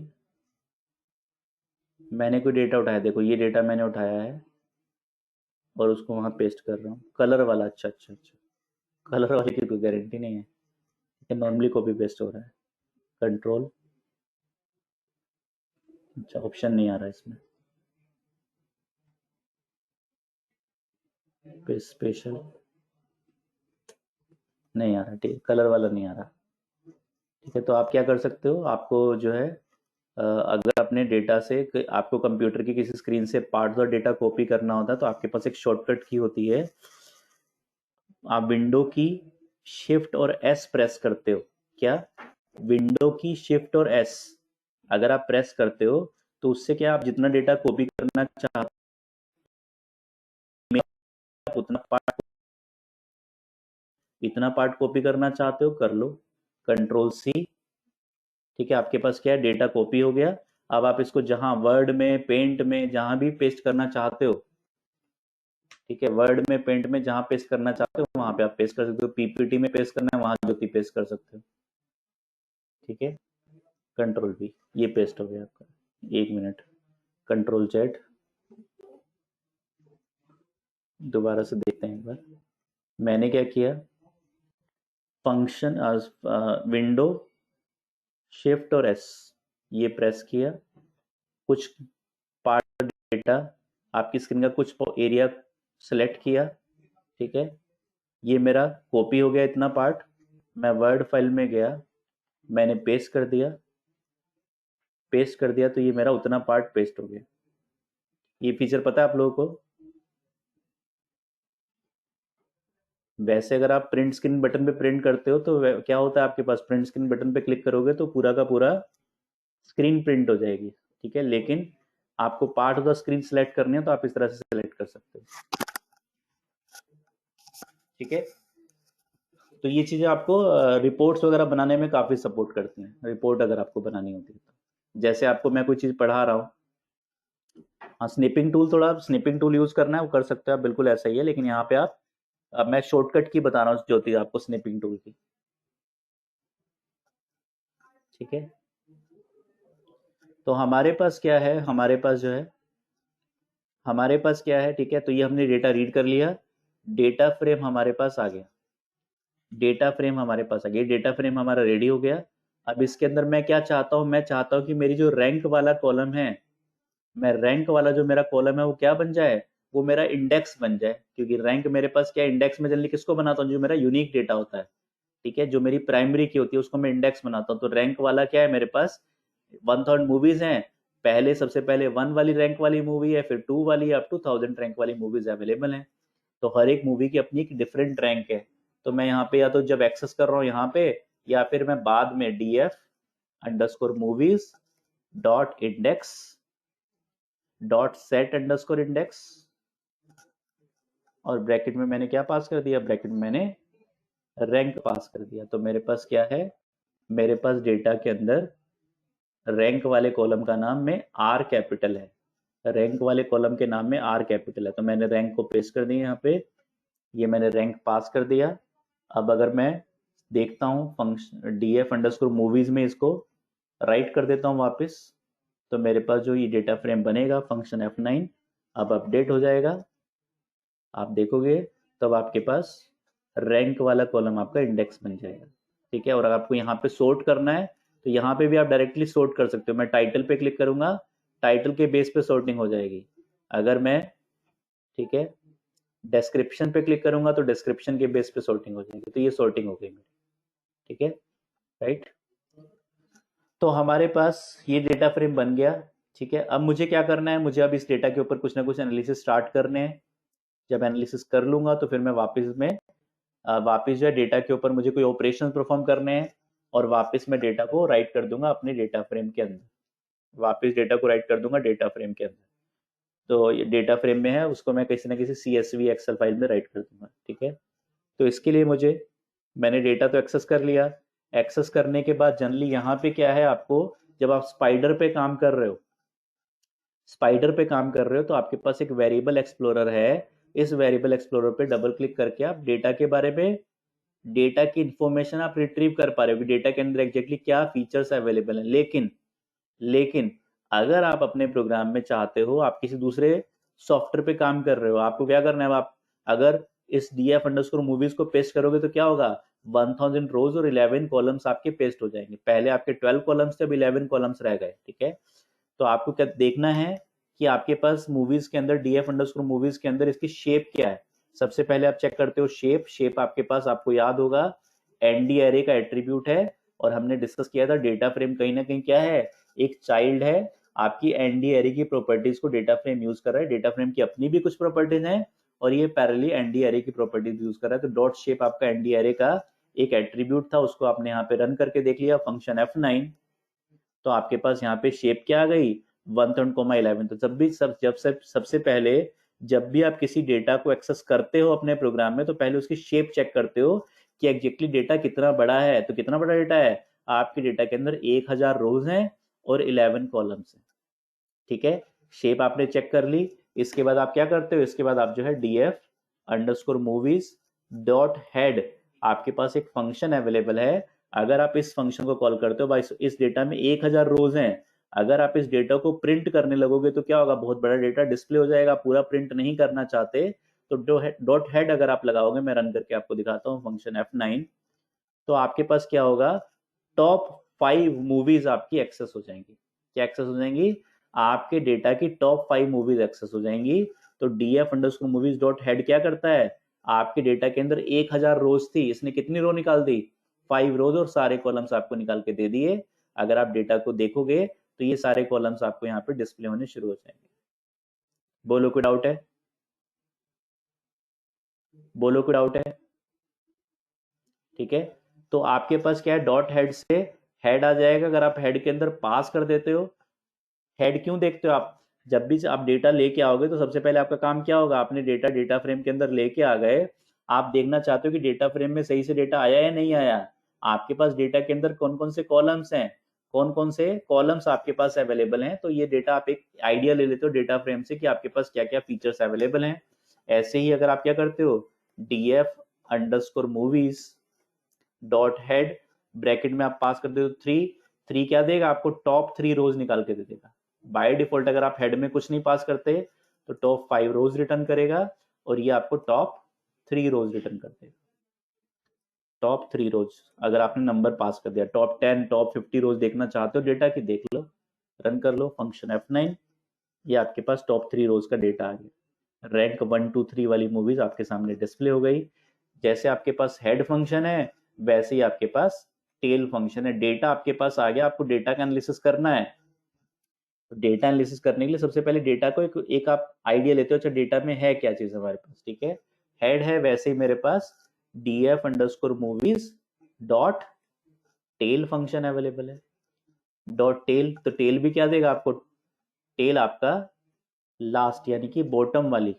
मैंने कोई डेटा उठाया, देखो ये डेटा मैंने उठाया है और उसको वहाँ पेस्ट कर रहा हूँ, कलर वाला। अच्छा अच्छा अच्छा, कलर वाले की कोई गारंटी नहीं है, नॉर्मली कॉपी पेस्ट हो रहा है। कंट्रोल, अच्छा ऑप्शन नहीं आ रहा इसमें, स्पेशल नहीं आ रहा, ठीक, कलर वाला नहीं आ रहा। ठीक है, तो आप क्या कर सकते हो, आपको जो है अगर अपने डेटा से आपको कंप्यूटर की किसी स्क्रीन से पार्ट और डेटा कॉपी करना होता है तो आपके पास एक शॉर्टकट की होती है, आप विंडो की शिफ्ट और एस प्रेस करते हो। क्या? विंडो की शिफ्ट और एस अगर आप प्रेस करते हो तो उससे क्या, आप जितना डेटा कॉपी करना चाहते हो उतना पार्ट, इतना पार्ट कॉपी करना चाहते हो कर लो, कंट्रोल सी। ठीक है, आपके पास क्या है, डेटा कॉपी हो गया। अब आप इसको जहां वर्ड में, पेंट में, जहां भी पेस्ट करना चाहते हो, ठीक है, वर्ड में, पेंट में, जहां पेस्ट करना चाहते हो वहां पे आप पेस्ट कर सकते हो। पीपीटी में पेस्ट करना है वहां जो पेस्ट कर सकते हो। ठीक है, कंट्रोल भी, ये पेस्ट हो गया आपका। 1 मिनट, कंट्रोल जेड, दोबारा से देखते हैं एक बार। मैंने क्या किया, फंक्शन विंडो शिफ्ट और एस ये प्रेस किया, कुछ पार्ट डेटा आपकी स्क्रीन का कुछ एरिया सेलेक्ट किया। ठीक है, ये मेरा कॉपी हो गया इतना पार्ट, मैं वर्ड फाइल में गया, मैंने पेस्ट कर दिया, पेस्ट कर दिया तो ये मेरा उतना पार्ट पेस्ट हो गया। ये फीचर पता है आप लोगों को? वैसे अगर आप प्रिंट स्क्रीन बटन पे प्रिंट करते हो तो क्या होता है, आपके पास प्रिंट स्क्रीन बटन पे क्लिक करोगे तो पूरा का पूरा स्क्रीन प्रिंट हो जाएगी। ठीक है, लेकिन आपको part of the screen select करनी है तो आप इस तरह से सेलेक्ट कर सकते हो। ठीक है, तो ये चीजें आपको रिपोर्ट्स वगैरह बनाने में काफी सपोर्ट करती हैं। रिपोर्ट अगर आपको बनानी होती है तो, जैसे आपको मैं कोई चीज पढ़ा रहा हूँ, हाँ स्निपिंग टूल, थोड़ा स्निपिंग टूल यूज करना है वो कर सकते हो आप, बिल्कुल ऐसा ही है, लेकिन यहाँ पे आप, अब मैं शॉर्टकट की बता रहा हूँ ज्योति आपको स्निपिंग टूल की। ठीक है, तो हमारे पास क्या है, हमारे पास जो है, हमारे पास क्या है, ठीक है, तो ये हमने डेटा रीड कर लिया, डेटा फ्रेम हमारे पास आ गया, डेटा फ्रेम हमारे पास आ गया, डेटा फ्रेम हमारा रेडी हो गया। अब इसके अंदर मैं क्या चाहता हूं, मैं चाहता हूं कि मेरी जो रैंक वाला कॉलम है, मैं रैंक वाला जो मेरा कॉलम है वो क्या बन जाए, वो मेरा इंडेक्स बन जाए, क्योंकि रैंक मेरे पास क्या, इंडेक्स में जनरली किसको बनाता हूँ, जो मेरा यूनिक डेटा होता है। ठीक है, जो मेरी प्राइमरी की होती है उसको मैं इंडेक्स बनाता हूँ। तो रैंक वाला क्या है, मेरे पास 1000 मूवीज हैं, पहले सबसे पहले 1 वाली रैंक वाली मूवी है, फिर 2 वाली, अप टू 1000 रैंक वाली मूवीज अवेलेबल हैं। तो हर एक मूवी की अपनी एक डिफरेंट रैंक है। तो मैं यहाँ पे या तो जब एक्सेस कर रहा हूँ यहाँ पे या फिर मैं बाद में df underscore movies dot index dot set underscore index, और ब्रैकेट में मैंने क्या पास कर दिया, ब्रैकेट में मैंने रैंक पास कर दिया। तो मेरे पास क्या है, मेरे पास डेटा के अंदर रैंक वाले कॉलम का नाम में आर कैपिटल है, रैंक वाले कॉलम के नाम में आर कैपिटल है। तो मैंने रैंक को पेस्ट कर दिया यहाँ पे, ये मैंने रैंक पास कर दिया। अब अगर मैं देखता हूँ फंक्शन df अंडरस्कोर मूवीज में इसको राइट कर देता हूँ वापस, तो मेरे पास जो ये डेटा फ्रेम बनेगा फंक्शन F9 अब अपडेट हो जाएगा। आप देखोगे तब आपके पास रैंक वाला कॉलम आपका इंडेक्स बन जाएगा, ठीक है। और अगर आपको यहाँ पे सोर्ट करना है तो यहाँ पे भी आप डायरेक्टली सोर्ट कर सकते हो। मैं टाइटल पे क्लिक करूंगा, टाइटल के बेस पे सोर्टिंग हो जाएगी। अगर मैं, ठीक है, डिस्क्रिप्शन पे क्लिक करूंगा तो डिस्क्रिप्शन के बेस पे सोर्टिंग हो जाएगी। तो ये सोर्टिंग हो गई मेरी, ठीक है, राइट। तो हमारे पास ये डेटा फ्रेम बन गया, ठीक है। अब मुझे क्या करना है, मुझे अब इस डेटा के ऊपर कुछ ना कुछ एनालिसिस स्टार्ट करने हैं। जब एनालिसिस कर लूंगा तो फिर मैं वापस जो है डेटा के ऊपर मुझे कोई ऑपरेशन परफॉर्म करने हैं, और वापस मैं डेटा को राइट कर दूंगा अपने डेटा फ्रेम के अंदर, वापस डेटा को राइट कर दूंगा डेटा फ्रेम के अंदर। तो ये डेटा फ्रेम में है, उसको मैं किसी ना किसी CSV एक्सेल फाइल में राइट कर दूंगा, ठीक है। तो इसके लिए मैंने डेटा तो एक्सेस कर लिया। एक्सेस करने के बाद जनरली यहाँ पे क्या है, आपको जब आप स्पाइडर पे काम कर रहे हो तो आपके पास एक वेरिएबल एक्सप्लोरर है। इस वेरिएबल एक्सप्लोरर पे डबल क्लिक करके आप डेटा के बारे में, डेटा की इंफॉर्मेशन आप रिट्रीव कर पा रहे हो कि डेटा के अंदर एग्जैक्टली क्या फीचर्स अवेलेबल हैं। लेकिन अगर आप अपने प्रोग्राम में चाहते हो, आप किसी दूसरे सॉफ्टवेयर पे काम कर रहे हो, आपको क्या करना है, आप अगर इस df अंडरस्कोर मूवीज को पेस्ट करोगे तो क्या होगा, 1000 रोज और 11 कॉलम्स आपके पेस्ट हो जाएंगे। पहले आपके 12 कॉलम्स थे, अब 11 कॉलम्स रह गए, ठीक है। तो आपको क्या देखना है कि आपके पास मूवीज के अंदर df अंडरस्कोर मूवीज के अंदर इसकी शेप क्या है। सबसे पहले आप चेक करते हो शेप आपके पास, आपको याद होगा nd एरे का एट्रीब्यूट है, और हमने डिस्कस किया था डेटा फ्रेम कहीं ना कहीं क्या है, एक चाइल्ड है। आपकी nd एरे की प्रॉपर्टीज को डेटा फ्रेम यूज कर रहा है, डेटा फ्रेम की अपनी भी कुछ प्रॉपर्टीज हैं और ये पैरेलली nd एरे की प्रॉपर्टीज यूज कर रहा है। तो डॉट शेप आपका nd एरे का एक एट्रीब्यूट था, उसको आपने यहाँ पे रन करके देख लिया फंक्शन F9, तो आपके पास यहाँ पे शेप क्या आ गई, 111। तो सबसे पहले जब भी आप किसी डेटा को एक्सेस करते हो अपने प्रोग्राम में, तो पहले उसकी शेप चेक करते हो कि एग्जैक्टली डेटा कितना बड़ा है। तो कितना बड़ा डेटा है, आपके डेटा के अंदर 1000 रोज हैं और 11 कॉलम्स हैं, ठीक है। शेप आपने चेक कर ली। इसके बाद आप क्या करते हो, इसके बाद आप जो है df underscore movies dot head, आपके पास एक फंक्शन अवेलेबल है। अगर आप इस फंक्शन को कॉल करते हो, भाई इस डेटा में 1000 रोज हैं, अगर आप इस डेटा को प्रिंट करने लगोगे तो क्या होगा, बहुत बड़ा डेटा डिस्प्ले हो जाएगा। पूरा प्रिंट नहीं करना चाहते तो डॉट हेड अगर आप लगाओगे, मैं रन करके आपको दिखाता हूँ फंक्शन F9, तो आपके पास क्या होगा, टॉप 5 मूवीज आपकी एक्सेस हो जाएंगी। क्या एक्सेस हो जाएंगी, आपके डेटा की टॉप 5 मूवीज एक्सेस हो जाएंगी। तो df underscore movies dot head क्या करता है, आपके डेटा के अंदर 1000 रोज थी, इसने कितनी रो निकाल दी, 5 रोज, और सारे कॉलम्स आपको निकाल के दे दिए। अगर आप डेटा को देखोगे तो ये सारे कॉलम्स आपको यहाँ पे डिस्प्ले होने शुरू हो जाएंगे। बोलो कोई डाउट है, बोलो कोई डाउट है, ठीक है। तो आपके पास क्या है, डॉट हेड से हेड आ जाएगा। अगर आप हेड के अंदर पास कर देते हो, हेड क्यों देखते हो आप, जब भी आप डेटा लेके आओगे तो सबसे पहले आपका काम क्या होगा, आपने डेटा फ्रेम के अंदर लेके आ गए, आप देखना चाहते हो कि डेटा फ्रेम में सही से डेटा आया या नहीं आया। आपके पास डेटा के अंदर कौन कौन से कॉलम्स हैं, कौन कौन से कॉलम्स आपके पास अवेलेबल हैं। तो ये डेटा आप एक आइडिया ले लेते हो डेटा फ्रेम से कि आपके पास क्या क्या फीचर्स अवेलेबल हैं। ऐसे ही अगर आप क्या करते हो, df underscore movies dot head, bracket में आप पास कर दे तो 3 क्या देगा आपको, टॉप 3 रोज निकाल के दे देगा। बाय डिफॉल्ट अगर आप हेड में कुछ नहीं पास करते तो टॉप 5 रोज रिटर्न करेगा, और ये आपको टॉप 3 रोज रिटर्न कर देगा। टॉप 3 रोज अगर आपने नंबर पास कर दिया, टॉप 10 टॉप 50 रोज देखना चाहते हो डेटा की, देख लो, रन कर लो फंक्शन F9, ये आपके पास टॉप 3 रोज का डेटा आ गया। रैंक 1 2 3 वाली मूवीज आपके सामने डिस्प्ले हो गई। जैसे आपके पास हेड फंक्शन है, वैसे ही आपके पास टेल फंक्शन है। डेटा आपके पास आ गया, आपको डेटा का एनालिसिस करना है। तो डेटा एनालिसिस करने के लिए सबसे पहले डेटा को एक आप आइडिया लेते हो, अच्छा डेटा में है क्या चीज हमारे पास, ठीक है। हेड है, वैसे ही मेरे पास df underscore movies dot tail function available है। डॉट टेल, तो टेल भी क्या देगा आपको, टेल आपका लास्ट यानी कि बॉटम वाली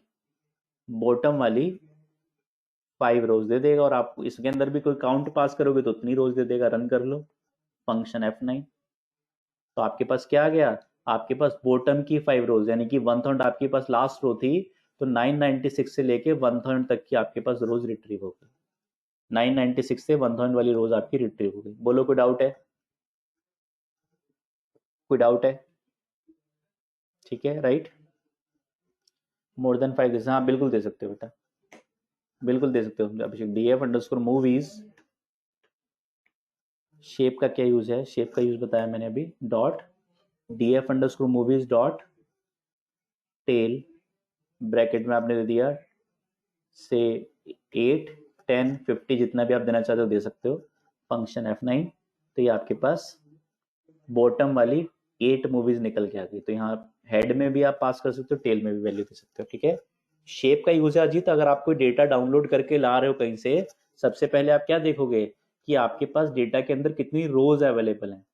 5 रोज दे देगा, और आप इसके अंदर भी कोई काउंट पास करोगे तो उतनी रोज दे देगा। रन कर लो फंक्शन F9, तो आपके पास क्या आ गया, आपके पास बॉटम की 5 रोज यानी कि 1000 आपके पास लास्ट रो थी, तो 996 से लेके 1000 तक की आपके पास रोज रिट्रीव हो गई। 996 से 1000 वाली रोज आपकी रिट्रीव हो गई। बोलो कोई डाउट है, कोई डाउट है? ठीक है, राइट। मोर देन 5 हाँ बिल्कुल दे सकते हो बेटा, बिल्कुल दे सकते हो अभिषेक। df_movies शेप का क्या यूज है, शेप का यूज बताया मैंने अभी। Dot df_movies dot tell, bracket में आपने दे दिया से 8 10 50 जितना भी आप देना चाहते हो दे सकते हो, फंक्शन F9। तो ये आपके पास बॉटम वाली 8 मूवीज निकल के आ गई। तो यहाँ हेड में भी आप पास कर सकते हो, टेल में भी वैल्यू दे सकते हो। ठीक है, शेप का यूज है अजीत। अगर आप कोई डेटा डाउनलोड करके ला रहे हो कहीं से, सबसे पहले आप क्या देखोगे कि आपके पास डेटा के अंदर कितनी रोज अवेलेबल हैं,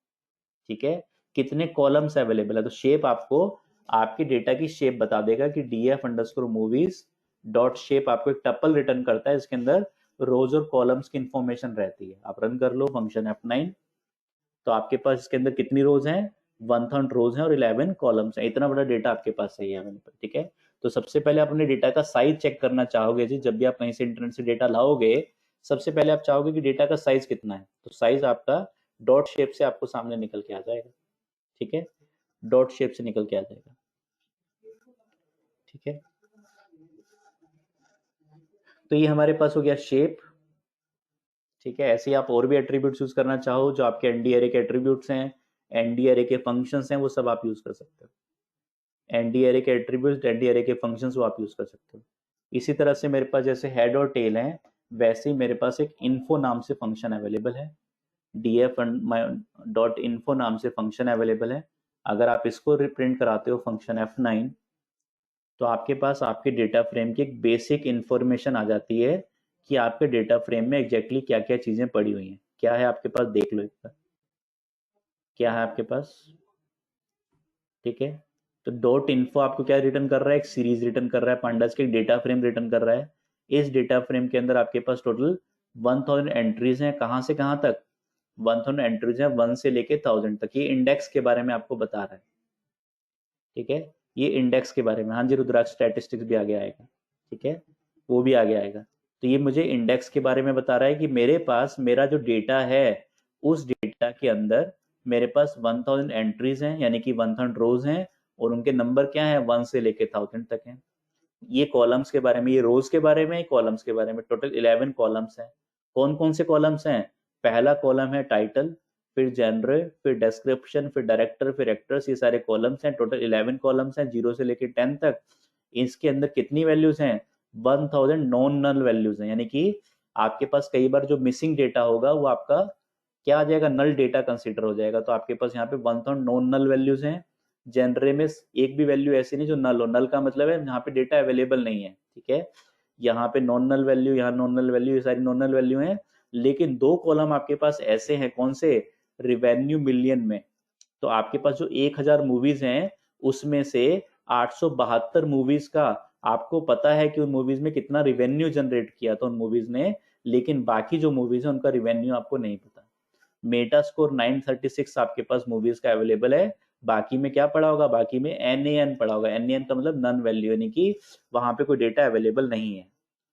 ठीक है, कितने कॉलम्स अवेलेबल है। तो शेप आपको आपके डेटा की शेप बता देगा कि df_movies डॉट शेप आपको एक टपल रिटर्न करता है, इसके अंदर रोज और कॉलम्स की इंफॉर्मेशन रहती है। आप रन कर लो फंक्शन F9, तो आपके पास इसके अंदर कितनी रोज हैं, 1000 रोज हैं और 11 कॉलम्स हैं। इतना बड़ा डेटा आपके पास सही है। ठीक है, तो सबसे पहले आप अपने डेटा का साइज चेक करना चाहोगे जी। जब भी आप कहीं से इंटरनेट से डेटा लाओगे, सबसे पहले आप चाहोगे कि डेटा का साइज कितना है, तो साइज आपका डॉट शेप से आपको सामने निकल के आ जाएगा। ठीक है, डॉट शेप से निकल के आ जाएगा। ठीक है, तो ये हमारे पास हो गया शेप। ठीक है, ऐसे ही आप और भी एट्रीब्यूट्स यूज करना चाहो, जो आपके एनडी एरे के एट्रीब्यूट्स हैं, एनडी एरे के फंक्शंस हैं, वो सब आप यूज कर सकते हो। एनडी एरे के एट्रीब्यूट्स, एनडी एरे के फंक्शंस वो आप यूज कर सकते हो। इसी तरह से मेरे पास जैसे हेड और टेल है, वैसे ही मेरे पास एक इन्फो नाम से फंक्शन अवेलेबल है। df_info नाम से फंक्शन अवेलेबल है। अगर आप इसको रिप्रिंट कराते हो फंक्शन F9, तो आपके पास आपके डेटा फ्रेम की एक बेसिक इंफॉर्मेशन आ जाती है कि आपके डेटा फ्रेम में एग्जैक्टली क्या क्या चीजें पड़ी हुई हैं। क्या है आपके पास, देख लो एक बार, क्या है आपके पास। ठीक है, तो डॉट इन्फो आपको क्या रिटर्न कर रहा है, एक सीरीज रिटर्न कर रहा है, पांडास के डेटा फ्रेम रिटर्न कर रहा है। इस डेटा फ्रेम के अंदर आपके पास टोटल 1000 एंट्रीज हैं। कहां से कहां तक, 1000 एंट्रीज हैं 1 से लेके 1000 तक। ये इंडेक्स के बारे में आपको बता रहा है। ठीक है, ये इंडेक्स के बारे में। हाँ जी रुद्राक्ष, स्टैटिस्टिक्स भी आगे आएगा। ठीक है, वो भी आगे आएगा। तो ये मुझे इंडेक्स के बारे में बता रहा है कि मेरे पास मेरा जो डेटा है, उस डेटा के अंदर मेरे पास 1000 एंट्रीज हैं यानी कि 1000 रोज हैं, और उनके नंबर क्या है, 1 से लेके 1000 तक हैं। ये कॉलम्स के बारे में, ये रोज के बारे में, कॉलम्स के बारे में। टोटल 11 कॉलम्स हैं। कौन कौन से कॉलम्स हैं, पहला कॉलम है टाइटल, फिर जेनर, फिर डिस्क्रिप्शन, फिर डायरेक्टर, फिर एक्टर्स। ये सारे कॉलम्स हैं। टोटल 11 कॉलम्स हैं 0 से लेकर 10 तक। इसके अंदर कितनी वैल्यूज हैं, 1000 नॉन नल वैल्यूज हैं। यानी कि आपके पास कई बार जो मिसिंग डेटा होगा वो आपका क्या आ जाएगा, नल डेटा कंसिडर हो जाएगा। तो आपके पास यहाँ पे 1000 नॉन नल वैल्यूज हैं। जेनरे में एक भी वैल्यू ऐसी नहीं जो नल हो। नल का मतलब है यहाँ पे डेटा अवेलेबल नहीं है। ठीक है, यहाँ पे नॉन नल वैल्यू, यहाँ नॉन नल वैल्यू, ये सारी नॉन नल वैल्यू है। लेकिन 2 कॉलम आपके पास ऐसे हैं, कौन से, रिवेन्यू मिलियन में। तो आपके पास जो 1000 मूवीज हैं, उसमें से 872 मूवीज का आपको पता है कि उन मूवीज में कितना रिवेन्यू जनरेट किया था उन मूवीज ने, लेकिन बाकी जो मूवीज है उनका रिवेन्यू आपको नहीं पता। मेटा स्कोर 936 आपके पास मूवीज का अवेलेबल है। बाकी में क्या पड़ा होगा, बाकी में NaN पड़ा होगा। NaN का मतलब नन वैल्यू, यानी कि वहां पे कोई डेटा अवेलेबल नहीं है।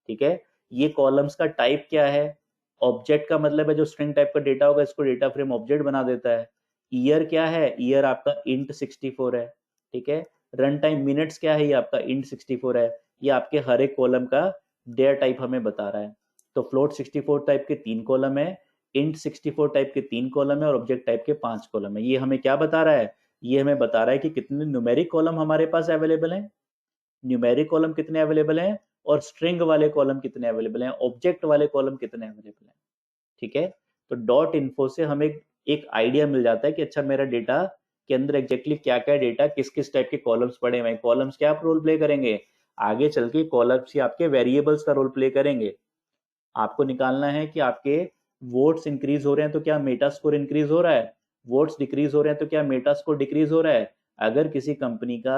ठीक है, ये कॉलम्स का टाइप क्या है, ऑब्जेक्ट का मतलब है जो स्ट्रिंग टाइप का डेटा होगा इसको डेटा फ्रेम ऑब्जेक्ट बना देता है। ईयर क्या है, ईयर आपका int 64 है। ठीक है, रन टाइम मिनट्स क्या है, ये आपका int 64 है। ये आपके हर एक कॉलम का डेटा टाइप हमें बता रहा है। तो फ्लोट 64 टाइप के 3 कॉलम है, इंट 64 टाइप के 3 कॉलम है, और ऑब्जेक्ट टाइप के 5 कॉलम है। ये हमें क्या बता रहा है, ये हमें बता रहा है कि कितने न्यूमेरिक कॉलम हमारे पास अवेलेबल हैं, न्यूमेरिक कॉलम कितने अवेलेबल हैं, और स्ट्रिंग वाले कॉलम कितने अवेलेबल हैं, ऑब्जेक्ट वाले कॉलम कितने अवेलेबल हैं। ठीक है, तो डॉट इन्फो से हमें एक आइडिया मिल जाता है कि अच्छा मेरा डेटा के अंदर एग्जैक्टली क्या क्या डेटा, किस किस टाइप के कॉलम्स पड़े हुए हैं। कॉलम्स क्या रोल प्ले करेंगे, आगे चल के कॉलम्स ही आपके वेरिएबल्स का रोल प्ले करेंगे। आपको निकालना है कि आपके वोट्स इंक्रीज हो रहे हैं तो क्या मेटा स्कोर इंक्रीज हो रहा है, वोट्स डिक्रीज हो रहे हैं तो क्या मेटा स्कोर डिक्रीज हो रहा है। अगर किसी कंपनी का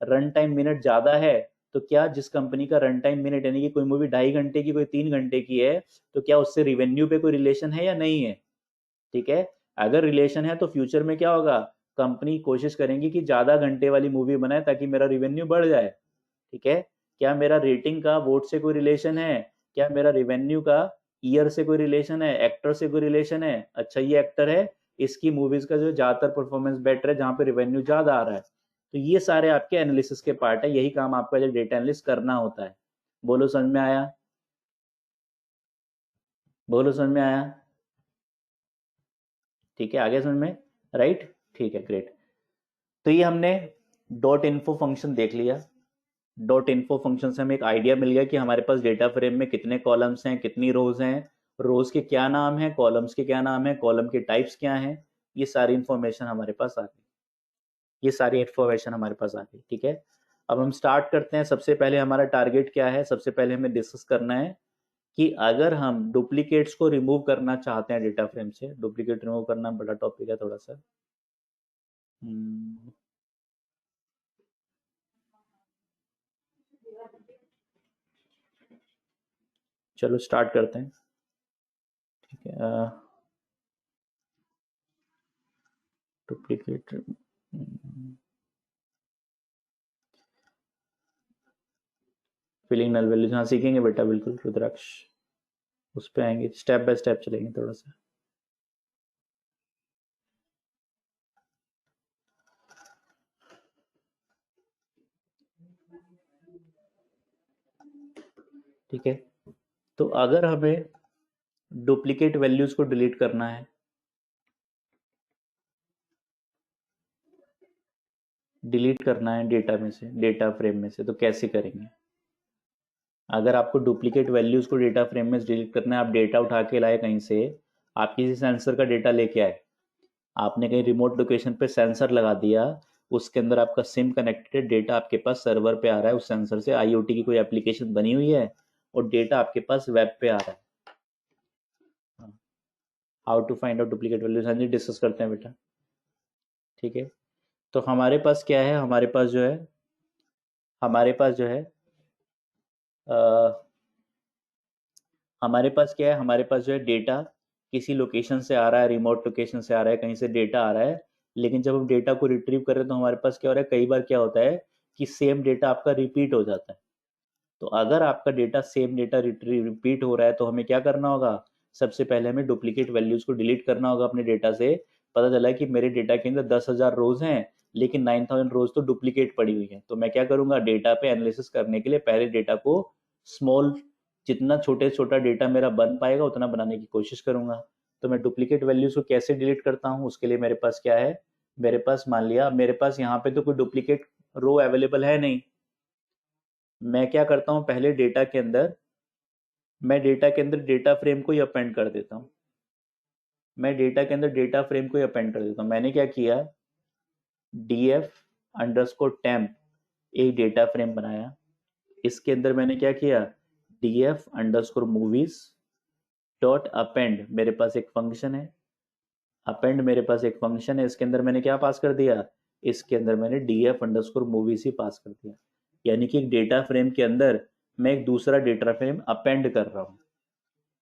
रन टाइम मिनट ज्यादा है तो क्या जिस कंपनी का रन टाइम मिनट यानी कि कोई मूवी 2.5 घंटे की कोई 3 घंटे की है तो क्या उससे रिवेन्यू पे कोई रिलेशन है या नहीं है। ठीक है, अगर रिलेशन है तो फ्यूचर में क्या होगा, कंपनी कोशिश करेंगी कि ज्यादा घंटे वाली मूवी बनाए ताकि मेरा रिवेन्यू बढ़ जाए। ठीक है, क्या मेरा रेटिंग का वोट से कोई रिलेशन है, क्या मेरा रिवेन्यू का ईयर से कोई रिलेशन है, एक्टर से कोई रिलेशन है। अच्छा ये एक्टर है, इसकी मूवीज का जो ज्यादातर परफॉर्मेंस बेटर है जहाँ पे रिवेन्यू ज्यादा आ रहा है। तो ये सारे आपके एनालिसिस के पार्ट है, यही काम आपका जो डेटा एनालिस्ट करना होता है। बोलो समझ में आया, बोलो समझ में आया। ठीक है, आगे समझ में, राइट। ठीक है, ग्रेट। तो ये हमने डॉट इन्फो फंक्शन देख लिया। डॉट इन्फो फंक्शन से हमें एक आइडिया मिल गया कि हमारे पास डेटा फ्रेम में कितने कॉलम्स हैं, कितनी रोज हैं, रोज के क्या नाम है, कॉलम्स के क्या नाम है, कॉलम के टाइप्स क्या हैं। ये सारी इंफॉर्मेशन हमारे पास आ गई, ये सारी इंफॉर्मेशन हमारे पास आ गई। ठीक है, अब हम स्टार्ट करते हैं। सबसे पहले हमारा टारगेट क्या है, सबसे पहले हमें डिस्कस करना है कि अगर हम डुप्लीकेट्स को रिमूव करना चाहते हैं डेटा फ्रेम से। डुप्लीकेट रिमूव करना बड़ा टॉपिक है थोड़ा सा। चलो स्टार्ट करते हैं। ठीक है, डुप्लीकेट फिलिंग नल वैल्यूज, हाँ सीखेंगे बेटा बिल्कुल रुद्राक्ष, उस पे आएंगे, स्टेप बाय स्टेप चलेंगे थोड़ा सा। ठीक है, तो अगर हमें डुप्लीकेट वैल्यूज को डिलीट करना है, डिलीट करना है डेटा में से, डेटा फ्रेम में से, तो कैसे करेंगे। अगर आपको डुप्लीकेट वैल्यूज को डेटा फ्रेम में से डिलीट करना है, आप डेटा उठा के लाए कहीं से, आप किसी सेंसर का डेटा लेके आए, आपने कहीं रिमोट लोकेशन पे सेंसर लगा दिया, उसके अंदर आपका सिम कनेक्टेड, डेटा आपके पास सर्वर पे आ रहा है, उस सेंसर से आईओटी की कोई एप्लीकेशन बनी हुई है और डेटा आपके पास वेब पे आ रहा है। How to find out duplicate values, हाँ जी डिस्कस करते हैं बेटा। ठीक है, तो हमारे पास क्या है, हमारे पास जो है, हमारे पास जो है हमारे पास क्या है, हमारे पास जो है डेटा किसी लोकेशन से आ रहा है, रिमोट लोकेशन से आ रहा है, कहीं से डेटा आ रहा है। लेकिन जब हम डेटा को रिट्रीव कर रहे हैं तो हमारे पास क्या हो रहा है, कई बार क्या होता है कि सेम डेटा आपका रिपीट हो जाता है। तो अगर आपका डेटा सेम डेटा रिपीट हो रहा है तो हमें क्या करना होगा, सबसे पहले हमें डुप्लीकेट वैल्यूज को डिलीट करना होगा अपने डेटा से। पता चला कि मेरे डेटा के अंदर 10,000 रोज हैं लेकिन 9,000 रोज तो डुप्लीकेट पड़ी हुई है। तो मैं क्या करूंगा, डेटा पे एनालिसिस करने के लिए पहले डेटा को स्मॉल, जितना छोटे छोटा डेटा मेरा बन पाएगा उतना बनाने की कोशिश करूंगा। तो मैं डुप्लीकेट वैल्यूज को कैसे डिलीट करता हूँ, उसके लिए मेरे पास क्या है, मेरे पास मान लिया मेरे पास यहाँ पे तो कोई डुप्लीकेट रो अवेलेबल है नहीं। मैं क्या करता हूँ, पहले डेटा के अंदर, मैं डेटा के अंदर डेटा फ्रेम को ही अपेंड कर देता हूँ। मैं डेटा के अंदर डेटा फ्रेम को ही अपेंड कर देता हूँ। मैंने क्या किया, df_temp एक डेटा फ्रेम बनाया। इसके अंदर मैंने क्या किया, df_movies डॉट अपेंड, मेरे पास एक फंक्शन है, अपेंड मेरे पास एक फंक्शन है। इसके अंदर मैंने क्या पास कर दिया, इसके अंदर मैंने df_movies ही पास कर दिया। यानी कि एक डेटा फ्रेम के अंदर मैं एक दूसरा डेटा फ्रेम अपेंड कर रहा हूँ,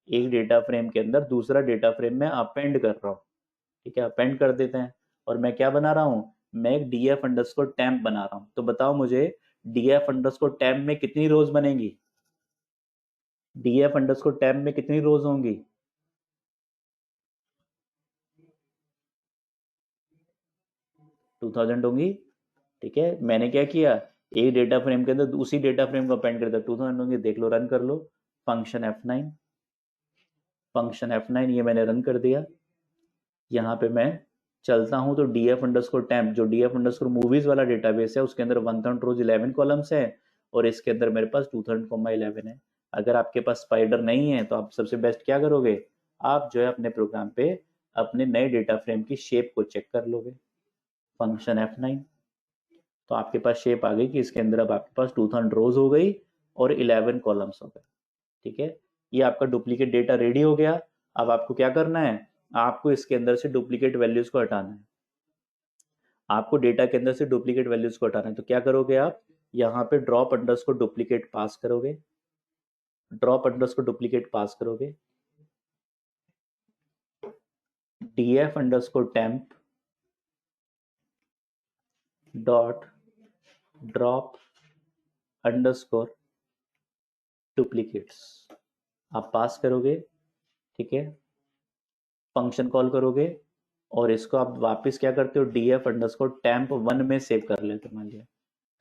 एक डेटा फ्रेम के अंदर दूसरा डेटा फ्रेम में अपेंड कर रहा हूँ। ठीक है, अपेंड कर देते हैं। और मैं क्या बना रहा हूँ, मैं एक df_temp बना रहा हूँ। तो बताओ मुझे df_temp में कितनी रोज बनेगी, df_temp में कितनी रोज होंगी, 2000 होंगी। ठीक है, मैंने क्या किया, एक डेटा फ्रेम के अंदर उसी डेटा फ्रेम को अपेंड कर दिया, 2000 होंगे। देख लो, रन कर लो, फंक्शन F9, फंक्शन F9 ये मैंने रन कर दिया। यहाँ पे मैं चलता हूँ तो df_temp जो df_movies वाला डेटाबेस है उसके अंदर 1000 रोज 11 कॉलम्स है और इसके अंदर मेरे पास 2000,11 है। अगर आपके पास स्पाइडर नहीं है तो आप सबसे बेस्ट क्या करोगे, आप जो है अपने प्रोग्राम पे अपने नए डेटा फ्रेम की शेप को चेक कर लोगे, फंक्शन F9। तो आपके पास शेप आ गई कि इसके अंदर अब आपके पास 2000 रोज हो गई और 11 कॉलम्स हो गए। ठीक है, ये आपका डुप्लीकेट डेटा रेडी हो गया। अब आपको क्या करना है, आपको इसके अंदर से डुप्लीकेट वैल्यूज को हटाना है, आपको डेटा के अंदर से डुप्लीकेट वैल्यूज को हटाना है। तो क्या करोगे आप, यहाँ पे ड्रॉप अंडरस्कोर डुप्लीकेट पास करोगे, ड्रॉप अंडरस्कोर डुप्लीकेट पास करोगे, df underscore temp dot drop underscore duplicates आप पास करोगे, ठीक है, फंक्शन कॉल करोगे और इसको आप वापस क्या करते हो, df अंडरस्कोर टेम्प 1 में सेव कर लेते मान लिया।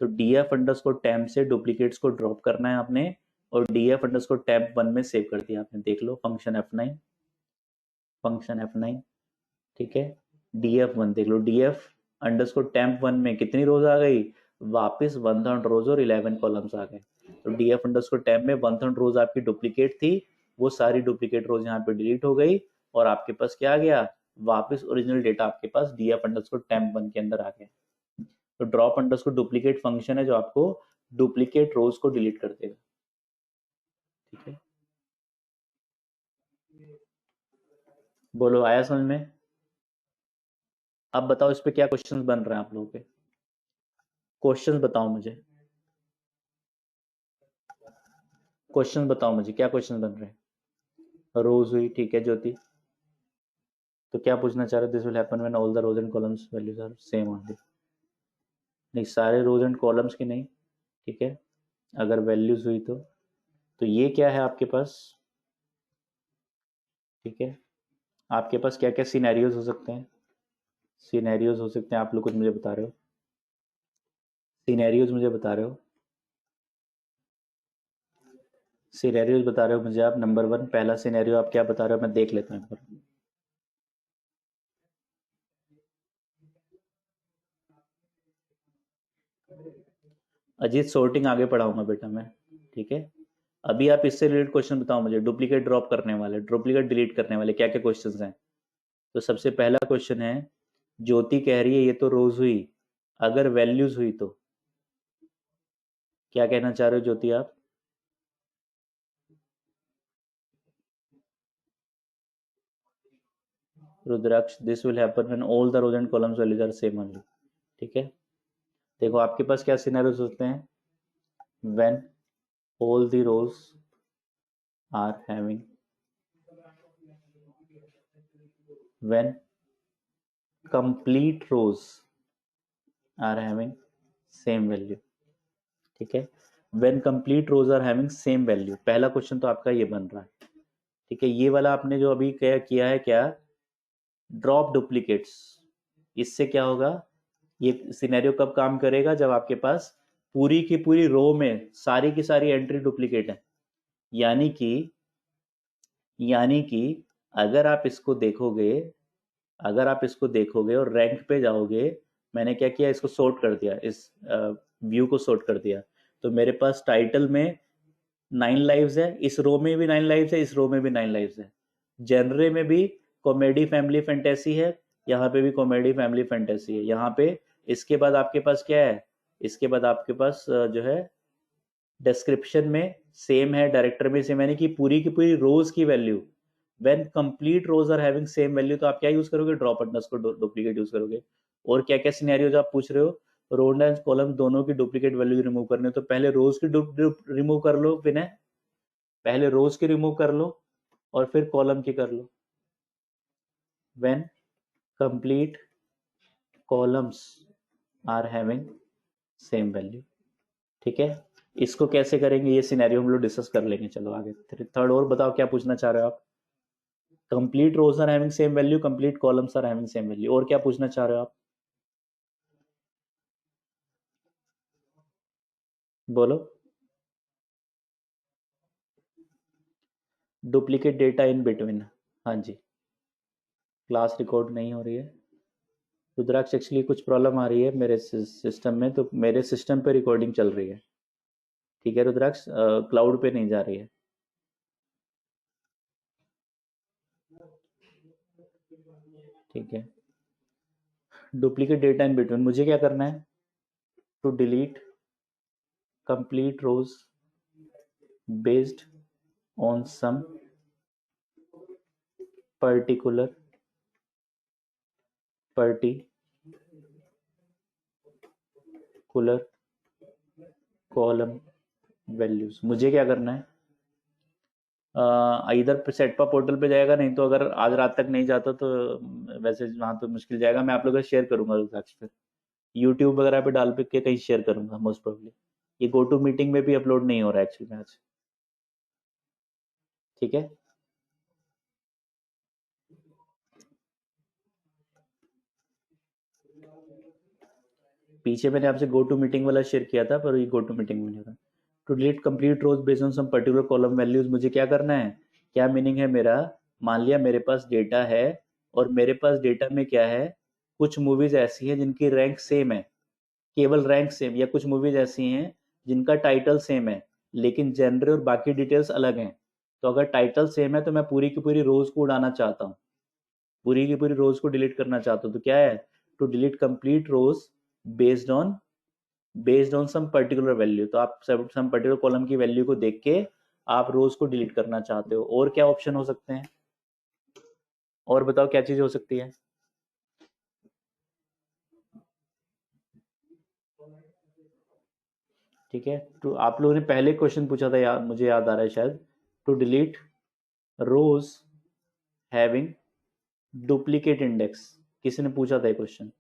तो df अंडरस्कोर टेम्प से डुप्लीकेट्स को ड्रॉप करना है आपने और df अंडरस्कोर टेम्प 1 में सेव कर दिया आपने, देख लो फंक्शन f9, फंक्शन f9, ठीक है, df1 देख लो, df अंडरस्कोर टेम्प 1 में कितनी रोज आ गई, वापस 1000 रोज और 11 कॉलम्स आ गए। तो df अंडरस्कोर टेम्प में 1000 रोज आपकी डुप्लीकेट थी, वो सारी डुप्लीकेट रोज यहाँ पे डिलीट हो गई और आपके पास क्या आ गया, वापस ओरिजिनल डेटा आपके पास df अंडरस्कोर टेम्प 1 के अंदर आ गया। तो ड्रॉप अंडरस्कोर डुप्लीकेट फंक्शन है जो आपको डुप्लीकेट रोज को डिलीट कर देगा, ठीक है। बोलो आया समझ में। अब बताओ इस पे क्या क्वेश्चंस बन रहे हैं आप लोगों के, क्वेश्चंस बताओ मुझे, क्वेश्चन बताओ मुझे क्या क्वेश्चन बन रहे हैं। रोज हुई, ठीक है ज्योति, तो क्या पूछना चाह रहे हो, this will happen when all the rows and columns values are same only, नहीं सारे रोज एंड कॉलम्स की नहीं, ठीक है, अगर वैल्यूज हुई तो ये क्या है आपके पास, ठीक है, आपके पास क्या क्या सिनेरियोज हो सकते हैं, सिनेरियोज हो सकते हैं, आप लोग कुछ मुझे बता रहे हो, सिनेरियोज मुझे बता रहे हो, सिनेरियोज बता रहे हो मुझे आप। नंबर 1 पहला सिनेरियो आप क्या बता रहे हो, मैं देख लेता हूँ। अजीत सॉर्टिंग आगे पढ़ाऊंगा बेटा मैं, ठीक है। अभी आप इससे रिलेटेड क्वेश्चन बताओ मुझे, डुप्लीकेट ड्रॉप करने वाले, डुप्लीकेट डिलीट करने वाले क्या क्या क्वेश्चंस हैं। तो सबसे पहला क्वेश्चन है, ज्योति कह रही है ये तो रोज हुई, अगर वैल्यूज हुई तो क्या कहना चाह रहे हो ज्योति आप। Rudraksh, this will happen when all the rows and columns values are same only, ठीक है। देखो आपके पास क्या सिनेरियोस होते हैं, when all the rows are having, when complete rows are having same value, ठीक है, when complete rows are having same value, पहला क्वेश्चन तो आपका ये बन रहा है, ठीक है। ये वाला आपने जो अभी क्या किया है, क्या ड्रॉप डुप्लीकेट्स, इससे क्या होगा, ये सिनेरियो कब काम करेगा, जब आपके पास पूरी की पूरी रो में सारी की सारी एंट्री डुप्लीकेट है, यानी कि अगर आप इसको देखोगे, अगर आप इसको देखोगे और रैंक पे जाओगे, मैंने क्या किया, इसको सॉर्ट कर दिया, इस व्यू को सॉर्ट कर दिया, तो मेरे पास टाइटल में 9 लाइव्स है, इस रो में भी 9 लाइव्स है, इस रो में भी 9 लाइव्स है, जेनरे में भी कॉमेडी फैमिली फैंटेसी है, यहाँ पे भी कॉमेडी फैमिली फैंटेसी है, यहाँ पे इसके बाद आपके पास क्या है, इसके बाद आपके पास जो है डिस्क्रिप्शन में सेम है, डायरेक्टर में सेम, यानी कि पूरी की पूरी रोज की value, when complete rows are having same value, तो आप क्या यूज करोगे, ड्रॉप अंडरस्कोर डुप्लीकेट यूज करोगे। और क्या क्या सिनेरियोज आप पूछ रहे हो, रो एंड कॉलम दोनों की डुप्लीकेट वैल्यू रिमूव करनी हो, तो पहले रोज की रिमूव कर लो विनय, पहले रोज की रिमूव कर लो और फिर कॉलम की कर लो, when complete columns are having same value, ठीक है। इसको कैसे करेंगे ये सिनेरियो हम लोग डिस्कस कर लेंगे, चलो आगे। थर्ड और बताओ क्या पूछना चाह रहे हो आप, complete rows are having same value, complete columns are having same value, और क्या पूछना चाह रहे हो आप, बोलो। डुप्लीकेट डेटा इन बिटवीन, हाँ जी, क्लास रिकॉर्ड नहीं हो रही है रुद्राक्ष, एक्चुअली कुछ प्रॉब्लम आ रही है मेरे सिस्टम में, तो मेरे सिस्टम पे रिकॉर्डिंग चल रही है, ठीक है रुद्राक्ष, क्लाउड पे नहीं जा रही है, ठीक है। डुप्लीकेट डेटा इन बिटवीन, मुझे क्या करना है, to delete complete rows based on some particular column values. मुझे क्या करना है, इधर सेटपा पोर्टल पे जाएगा, नहीं तो अगर आज रात तक नहीं जाता तो वैसे वहां तो मुश्किल जाएगा। मैं आप लोगों को शेयर करूंगा रुद्राक्ष, फिर यूट्यूब वगैरह पे डाल के कहीं शेयर करूंगा मोस्ट प्रोबेबली। ये गो टू मीटिंग में भी अपलोड नहीं हो रहा है एक्चुअली में आज। ठीक है, पीछे मैंने आपसे गो टू मीटिंग वाला शेयर किया था, पर ये गो टू मीटिंग में नहीं हो रहा। To delete complete rows based on some particular column values, मुझे क्या करना है, क्या मीनिंग है मेरा। मान लिया मेरे पास डेटा है, और मेरे पास डेटा में क्या है, कुछ मूवीज ऐसी हैं जिनकी रैंक सेम है, केवल रैंक सेम, या कुछ मूवीज ऐसी हैं जिनका टाइटल सेम है लेकिन जेनर और बाकी डिटेल्स अलग हैं। तो अगर टाइटल सेम है तो मैं पूरी की पूरी रोज को उड़ाना चाहता हूँ, पूरी की पूरी रोज को डिलीट करना चाहता हूँ। तो क्या है, to delete complete rows based on some particular value. तो आप सम पर्टिकुलर कॉलम की वैल्यू को देख के आप रोज को डिलीट करना चाहते हो। और क्या ऑप्शन हो सकते हैं, और बताओ क्या चीज हो सकती है। ठीक है, तो आप लोगों ने पहले क्वेश्चन पूछा था, याद मुझे याद आ रहा है शायद, to delete rows having duplicate index, किसी ने पूछा था ये क्वेश्चन।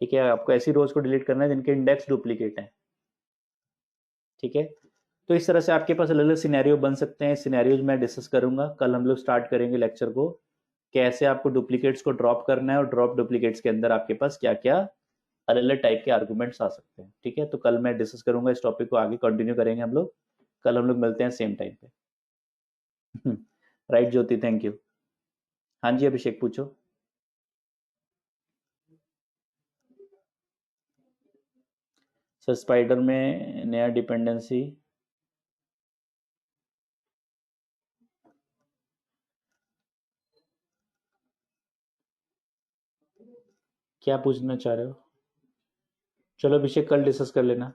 ठीक है, आपको ऐसी रोज को डिलीट करना है जिनके इंडेक्स डुप्लीकेट है। ठीक है, तो इस तरह से आपके पास अलग अलग सिनेरियो बन सकते हैं। सिनेरियोज मैं डिस्कस करूंगा कल, हम लोग स्टार्ट करेंगे लेक्चर को, कैसे आपको डुप्लीकेट्स को ड्रॉप करना है, और ड्रॉप डुप्लीकेट्स के अंदर आपके पास क्या क्या अलग अलग टाइप के आर्गूमेंट्स आ सकते हैं। ठीक है, तो कल मैं डिस्कस करूंगा इस टॉपिक को, आगे कंटिन्यू करेंगे हम लोग। कल हम लोग मिलते हैं सेम टाइम पे। Right Jyoti, thank you. हाँ जी अभिषेक पूछो। सर स्पाइडर में नया डिपेंडेंसी, क्या पूछना चाह रहे हो। चलो अभिषेक कल डिस्कस कर लेना।